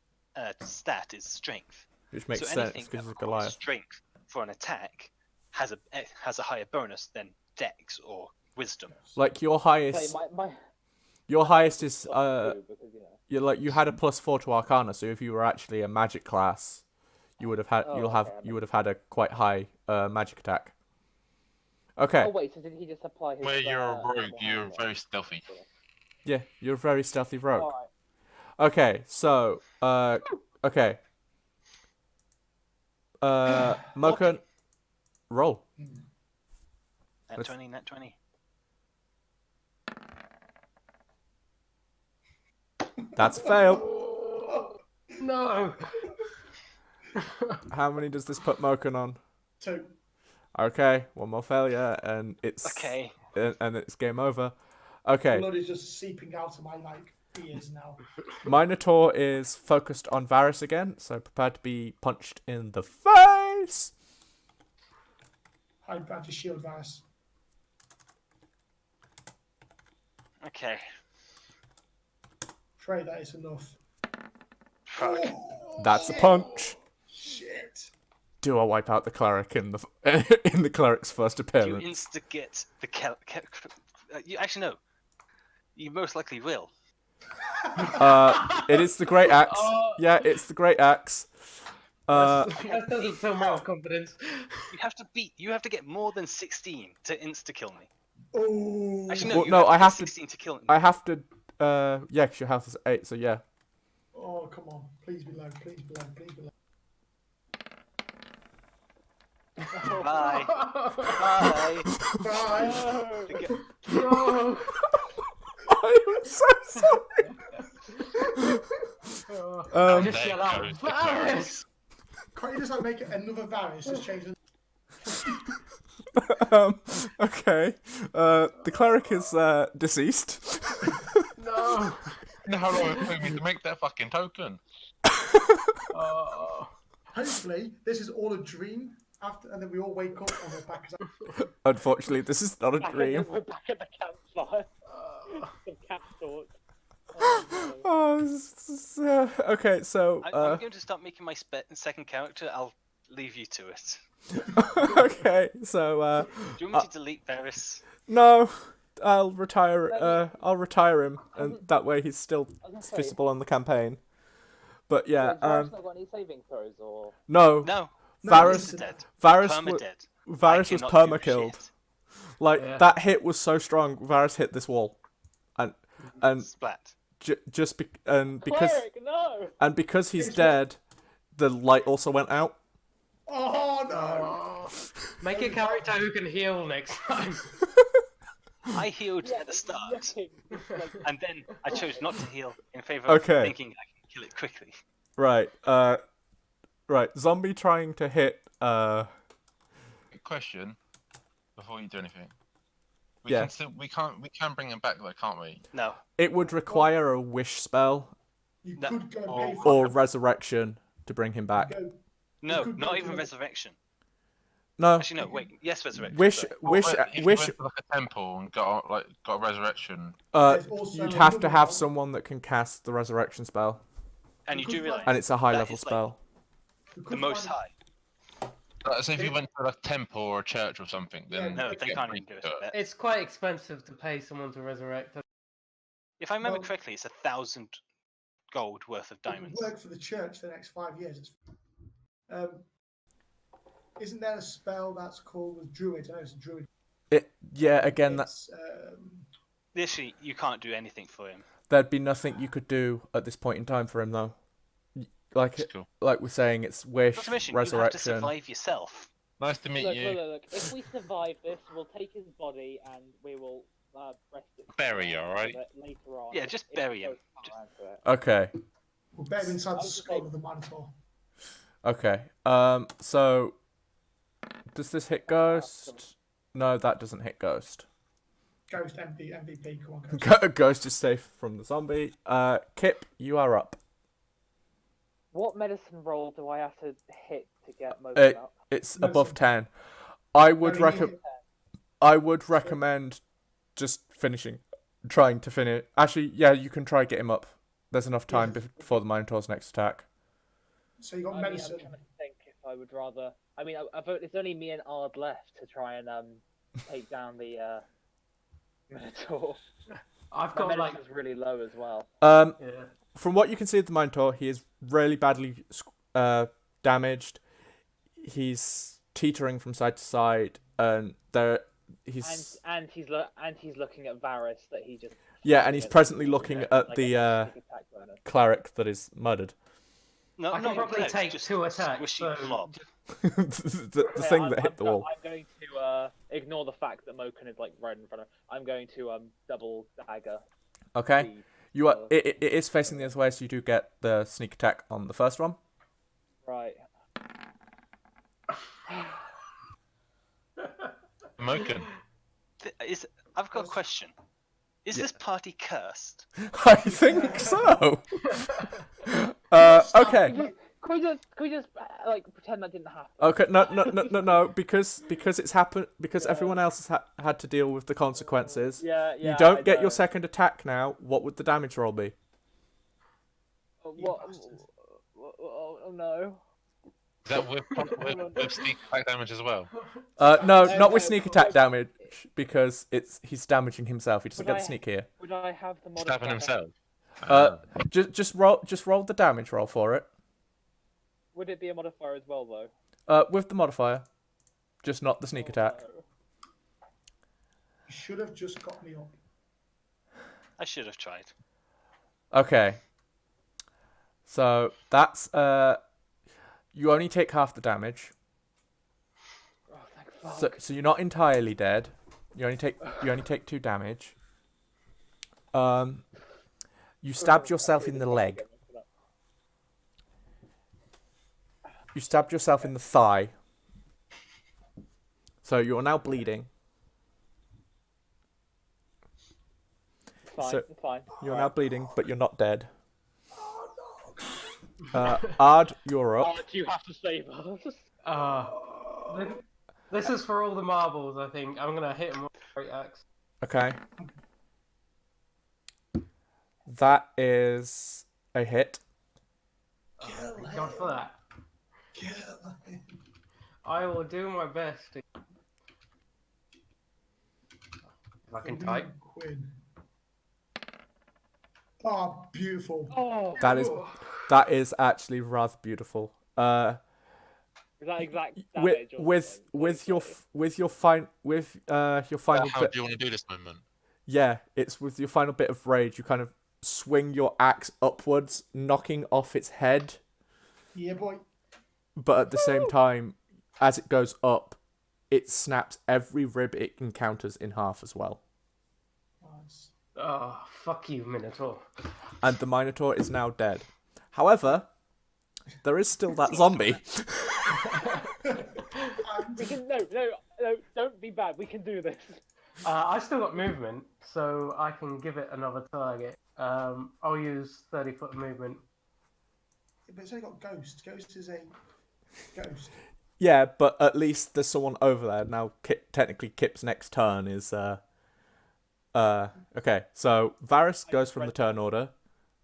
stat is strength. Which makes so sense anything because that of requires Goliath. strength for an attack has a higher bonus than Dex or Wisdom. Like your Say, highest, my your highest is got two because, you know. you had a +4 to Arcana, so if you were actually a magic class, you would have had Oh, you okay. would have had a quite high magic attack. Okay. Oh wait, so did he just apply his? Where you're a rogue, normal you're hand very stealthy. Yeah, you're a very stealthy rogue. Alright. Okay, so okay. Mocha, roll. Nat Let's- 20, nat 20. That's a fail. No. How many does this put Moken on? 2. Okay, one more failure, and it's Okay. and it's game over. Okay, Blood is just seeping out of my ears now. Minotaur is focused on Varys again, so prepared to be punched in the face. I grab your shield, Varys. Okay. Pray that is enough. Fuck. That's a punch. Shit. Do I wipe out the cleric in the in the cleric's first You appearance? instigate the you actually no. You most likely will. It is the great axe. Yeah, it's the great axe. That doesn't fill me with confidence. You have to get more than 16 to insta kill me. Oh. Actually, no, Well, you no, I have have to to- get 16 to kill me. I have to. Yeah, 'cause your health is 8, so yeah. Oh, come on. Please be low. Please be low. Please be low. Bye. Bye. Bye. No. I'm so sorry. Just There yell out, goes the Varys! Can't you just like make it another Varys? Just change the. Okay. The cleric is deceased. No. You know how long it took me to make that fucking token? Oh. Hopefully, this is all a dream. After, and then we all wake up and we're back. Unfortunately, this is not a dream. We're back at the campfire. Some camp talk. Oh, no. Oh, okay, so I'm going to start making my second character. I'll leave you to it. okay, so Do you want me to delete Varys? no, I'll retire. I'll retire him, and that way he's still I was gonna say, visible on the campaign. But yeah, has Varys not got any saving throws or? no, No. Varys, He's dead. Varys, Perma-dead. Varys was I cannot perma do killed. shit. Like Yeah. that hit was so strong. Varys hit this wall, and Splat. because Cleric, no! and because he's dead, the light also went out. Oh no! Make a character who can heal next time. I healed Yeah, at the it's start, looking just like- and then I chose not to heal in favor of Okay. thinking I can kill it quickly. Right. Right. Zombie trying to hit. Question before you do anything. Yeah. We can bring him back though, can't we? No. It would require a wish spell You No. could go and Oh, pay for or resurrection to bring him back. go. No, could not go even to- resurrection. No. Actually, no. Wait. Yes, resurrection. Wish. sorry. Wish. If you Wish. went to like a temple and got a resurrection. There's also You'd have to another have one. someone that can cast the resurrection spell, And you Because do like- realize and it's a high that level is, like, spell. You the could most find- high. So if you went to a temple or a church or something, then Yeah, No, you'd they get can't free even do it. to for that. It's quite expensive to pay someone to resurrect. If I remember Well- correctly, it's 1,000 gold worth of It would diamonds. work for the church for the next 5 years. Isn't there a spell that's called with druid? I know it's a druid. Yeah. Again, It's, Literally, you can't do anything for him. there'd be nothing you could do at this point in time for him, though. Like, That's cool. like we're saying, it's wish, Not to mention, you have to resurrection. survive yourself. Nice to meet Look, you. look. If we survive this, we'll take his body and we will rest it. Bury you, alright? Later on. Yeah, just if bury we him. don't come around to it. Okay. we'll bear inside the I was just skull like- of the Minotaur. Okay. So, does this hit ghost? No, that doesn't hit ghost. Ghost MVP, come on, Ghost. Ghost is safe from the zombie. Kip, you are up. What medicine roll do I have to hit to get Moken up? It's No, above so- 10. I would No, you need- I would recommend just trying to finish. Actually, yeah, you can try get him up. There's enough time before the Minotaur's next attack. So you got I'm medicine. trying to think if I would rather. I mean, it's only me and Ard left to try and take down the Minotaur. I've My got like medicine's really low as well. Um, yeah. from what you can see of the Minotaur, he is really badly damaged. He's teetering from side to side, and he's And he's looking at Varys that he just. yeah, and he's Yeah, presently looking like at a the sneak attack bonus. cleric that is murdered. No, I can not probably close, take just 2 a attacks. squishy So blob. the Okay, thing that hit the wall. I'm going to ignore the fact that Moken is like right in front of. I'm going to double dagger. Okay, the- you are. It is facing the other way, so you do get the sneak attack on the first one. Right. Moken. I've got a question. Is this party cursed? I think so. Okay. Can we just like pretend that didn't happen? Okay. No. Because it's happened. Because everyone else has had to deal with the consequences. Yeah. You I don't get know. your second attack now. What would the damage roll be? What? bastard. Oh no. Is that with sneak attack damage as well? No, No, not with no, sneak but- attack damage because he's damaging himself. He doesn't Would get the I- sneak here. Would I have the Stabbing modifier? himself. Just roll the damage roll for it. Would it be a modifier as well, though? With the modifier, just not the sneak attack. No. You should have just got me up. I should have tried. Okay. So that's you only take half the damage. Oh, thank fuck. So you're not entirely dead. You only take 2 damage. You stabbed yourself in the leg. You stabbed yourself in the thigh. So you are now bleeding. It's fine. So- it's fine. You're now bleeding, but you're not dead. Ard, you're up. Oh, do you have to save us? This is for all the marbles, I think. I'm gonna hit him with a great axe. Okay. That is a hit. Thank God for that. Kill him. I will do my best to... If I can type. Quinn. Oh, beautiful. Oh, That is actually rather beautiful. is that exact With damage? or with something? with your final How bit. do you want to do this moment? Yeah, it's with your final bit of rage. You kind of swing your axe upwards, knocking off its head, Yeah, boy. but at the same time, as it goes up, it snaps every rib it encounters in half as well. Nice. Oh, fuck you, Minotaur. And the Minotaur is now dead. However, there is still that zombie. We can no, don't be bad. We can do this. I still got movement, so I can give it another target. I'll use 30-foot movement. But it's only got Ghost. Ghost is a ghost. Yeah, but at least there's someone over there now. Technically, Kip's next turn is okay. So Varys goes from the turn order.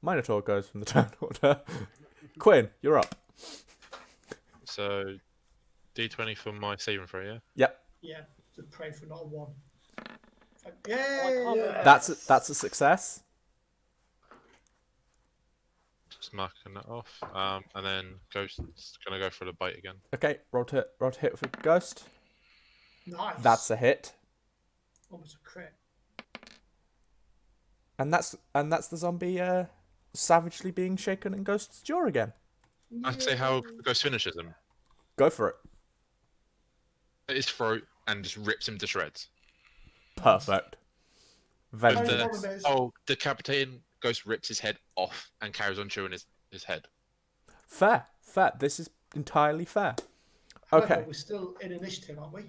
Minotaur goes from the turn order. Quinn, you're up. So, D20 for my saving throw, yeah? Yep, Yeah, to pray for not a 1. Yay! Yeah. that's a success. Just marking that off. And then Ghost's gonna go for the bite again. Okay, roll to hit for Ghost. Nice. That's a hit, Almost a crit. and that's the zombie savagely being shaken in Ghost's jaw again. I say how Ghost finishes him. Go for it. At his throat and just rips him to shreds. Perfect. With Vengeance. the problem is- decapitating Ghost rips his head off and carries on chewing his head. Fair. This is entirely fair. However, Okay. we're still in initiative, aren't we?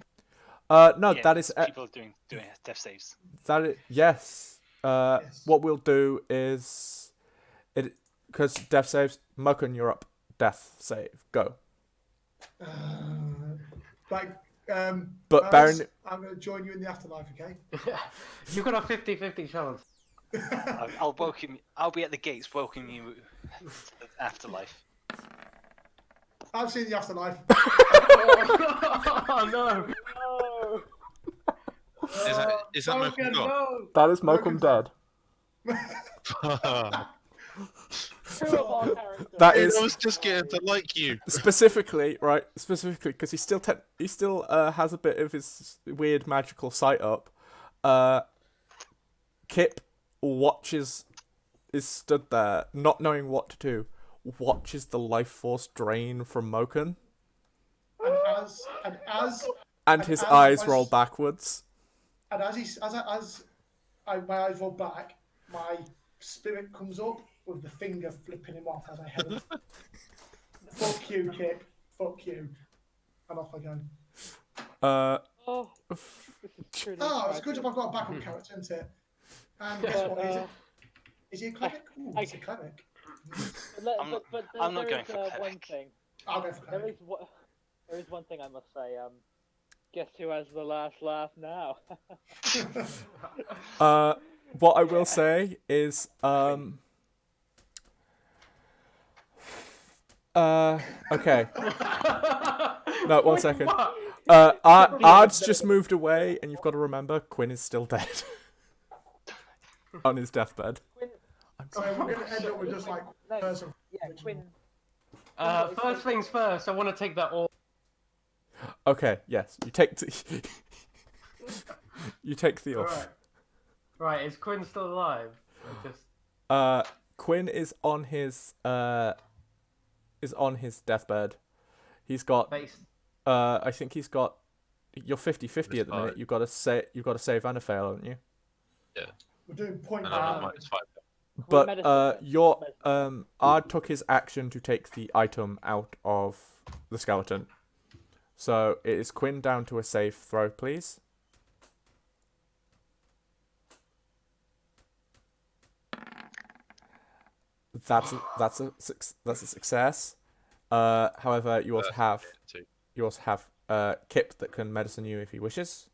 No, Yeah, that is people doing death saves. yes. Yes. What we'll do is because death saves. Mokun, you're up. Death save. Go. Like, But Varys, Baron, I'm going to join you in the afterlife, okay? You've got a 50-50 chance. I'll welcome. I'll be at the gates welcoming you to the afterlife. I've seen the afterlife. Oh no! No. Is that Malcolm gone? No. that is Mokum dead. Two of our characters. That I is was just getting to like you. specifically because he still has a bit of his weird magical sight up. Kip is stood there not knowing what to do. Watches the life force drain from Moken, and his eyes roll backwards. And as my eyes roll back, my spirit comes up with the finger flipping him off as I head him. Fuck you, Kip. Fuck you. And off I go. Oh, this is truly Oh, it's a good tragic. job I've got a backup character, isn't it? And guess what? Is he a cleric? Ooh, he's a cleric. But I'm not there going is, for one cleric. thing. I'll go for There cleric. is one thing I must say. Guess who has the last laugh now? What I will say is Okay. No, one Wait, second. what? Ard's just moved away, and you've got to remember Quinn is still dead on his deathbed. Quinn, So we're going to end up with just like no, person. yeah, Quinn. First things first, I want to take that all. Okay, yes, you take you take the off. Right, is Quinn still alive? Or just Quinn is on his deathbed. He's got base. I think he's got. You're 50-50 at the minute. Five. You've got to save and a fail, haven't you? We're doing point And by I'm point. minus 5. But medicine then. your Ard took his action to take the item out of the skeleton. So it is Quinn down to a save throw, please. That's a success. However, you also have Two. Kip that can medicine you if he wishes.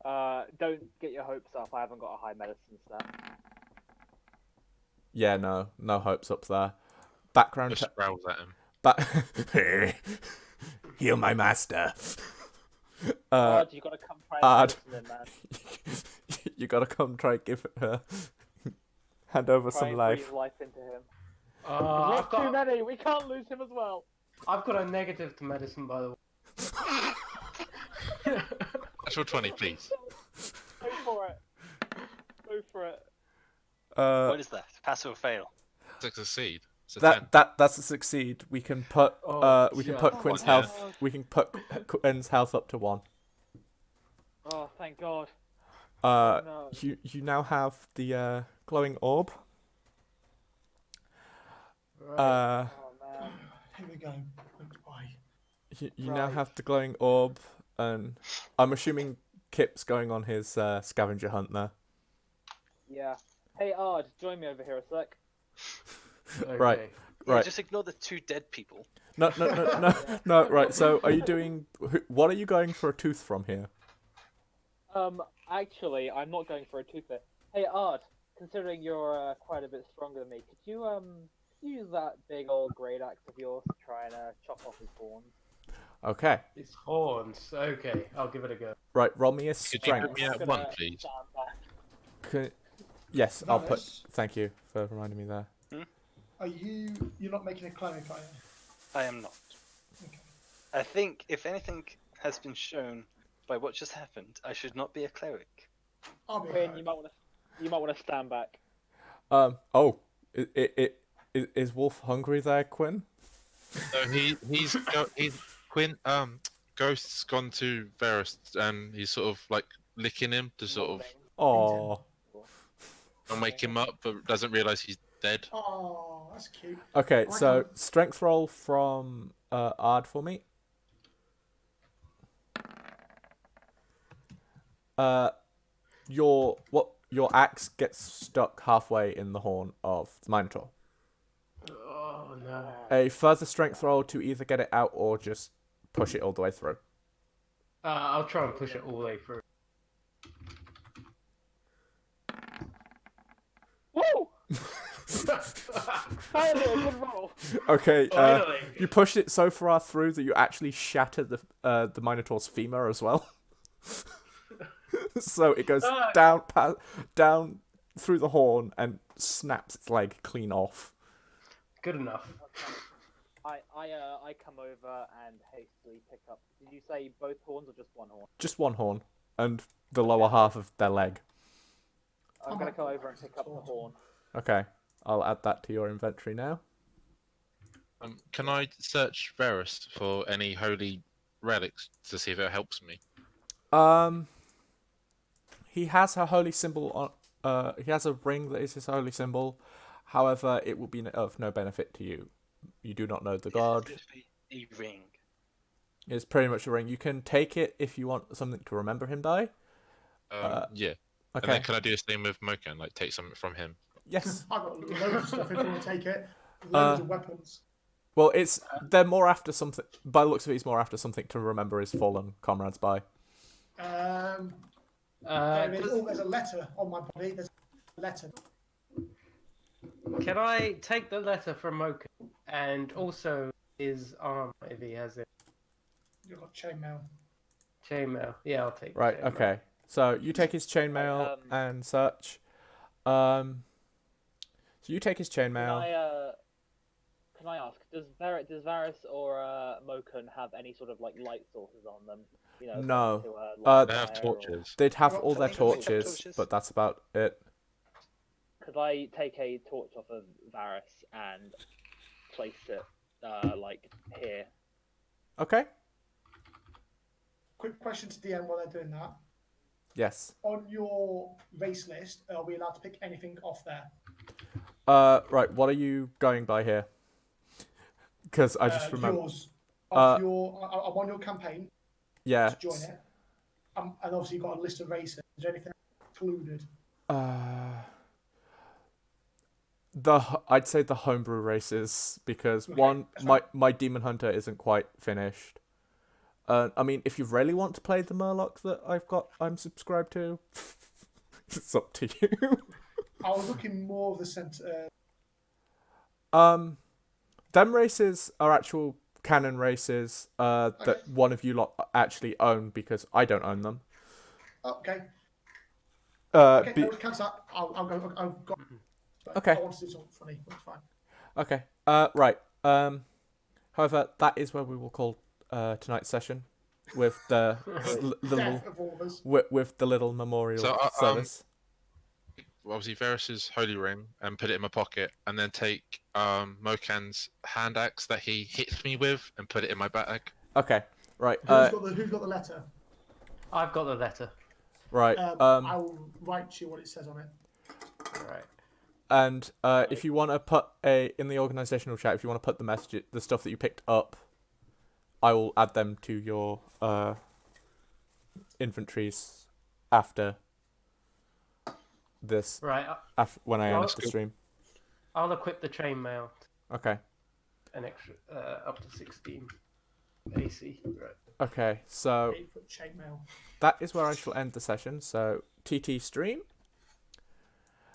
Don't get your hopes up. I haven't got a high medicine stat. Yeah, no hopes up there. Background. Just growls at him. Heal my master. Ard, you gotta come try Ard. and medicine him, man. You gotta come try and give her hand over Try some and life. breathe life into him. I've Too got many. We can't lose him as well. a negative to medicine, by the way. Natural 20, please. Go for it. Go for it. What is that? Pass or fail? Succeed. It's a 10. That's a succeed. We can put we can put Quinn's Oh, yeah. health. We can put Quinn's health up to 1. Oh, thank God. Uh, No. you now have the glowing orb. Right. Uh, Oh man. Here we go. Point by. you now Right. have the glowing orb, and I'm assuming Kip's going on his scavenger hunt there. Yeah. Hey, Ard, join me over here a sec. Right. Okay. Yeah, Right. just ignore the 2 dead people. No. Right. So, are you doing? What are you going for a tooth from here? Actually, I'm not going for a tooth there. Hey, Ard, considering you're quite a bit stronger than me, could you use that big old great axe of yours to try and chop off his horns? Okay. It's horns. Okay, I'll give it a go. Right. Roll me a Could you strength. put me at I'm 1, gonna please? stand back. Yes, I'll put. Valis, Thank you for reminding me there. are you're not making a cleric, are you? I am not. Okay. I think if anything has been shown by what just happened, I should not be a cleric. I'll be Quinn, alright. you might want to stand back. Oh. Is Wolf hungry there, Quinn? So he's Quinn. Ghost's gone to Varus, and he's sort of like licking him to sort of Oh. wake him up, but doesn't realise he's dead. Oh, that's cute. Okay, Like so a- strength roll from Ard for me. Your axe gets stuck halfway in the horn of the Minotaur. Oh no. A further strength roll to either get it out or just push it all the way through. I'll try and push it all the way through. Woo! Finally, a good roll. Okay, Finally. you pushed it so far through that you actually shattered the Minotaur's femur as well. So it goes down through the horn and snaps its leg clean off. Good enough. I come over and hastily pick up. Did you say both horns or just one horn? Just one horn and the lower half of their leg. I'm gonna come over and pick up the horn. Okay, I'll add that to your inventory now. Can I search Varus for any holy relics to see if it helps me? He has a holy symbol on. He has a ring that is his holy symbol. However, it will be of no benefit to you. You do not know the god. It's a ring. It's pretty much a ring. You can take it if you want something to remember him by. Yeah. And Okay. then can I do the same with Mokan, like take something from him? Yes. I've got loads of stuff if you want to take it. Loads of weapons. Well, they're more after something. By the looks of it, he's more after something to remember his fallen comrades by. There's a letter on my body. There's a letter. Can I take the letter from Mocha and also his arm if he has it? You've got chainmail. Chainmail. Yeah, I'll take Right. chainmail. Okay. So you take his chainmail and such. So you take his chainmail. Can I ask, does Varys or Mokun have any sort of like light sources on them? You know, No. to, Uh, light They have fire torches. They'd have I've got all their torches. torches, but that's about it. Could I take a torch off of Varys and place it like here? Okay. Quick question to DM while they're doing that. Yes. On your race list, are we allowed to pick anything off there? Right. What are you going by here? Because I just remember. Yours. Uh, I'm on your campaign Yeah. to join it. And obviously you've got a list of races. Is there anything included? I'd say the homebrew races because Okay, one, that's my demon hunter isn't quite finished. I mean, if you really want to play the Murloc that I'm subscribed to, it's up to you. I was looking more of the centre. Them races are actual canon races that Okay. one of you lot actually own because I don't own them. Okay. Be- Okay, cancel that. I'll go. I've got. Okay. I want to do something funny, but it's fine. Okay. Right. However, that is where we will call tonight's session with the little Death of all of us. with the little memorial So, service. Obviously, Varys' holy ring and put it in my pocket, and then take Mokan's hand axe that he hits me with and put it in my bag. Okay. Right. Who's got the letter? I've got the letter. Right. I'll write you what it says on it. Right. And if you want to put in the organizational chat, if you want to put the stuff that you picked up, I will add them to your inventories after this. Right. When I end Well, the stream. I'll equip the chainmail. Okay. An extra up to 16 AC. Right. Okay. So 8-foot chainmail. that is where I shall end the session. So TT stream.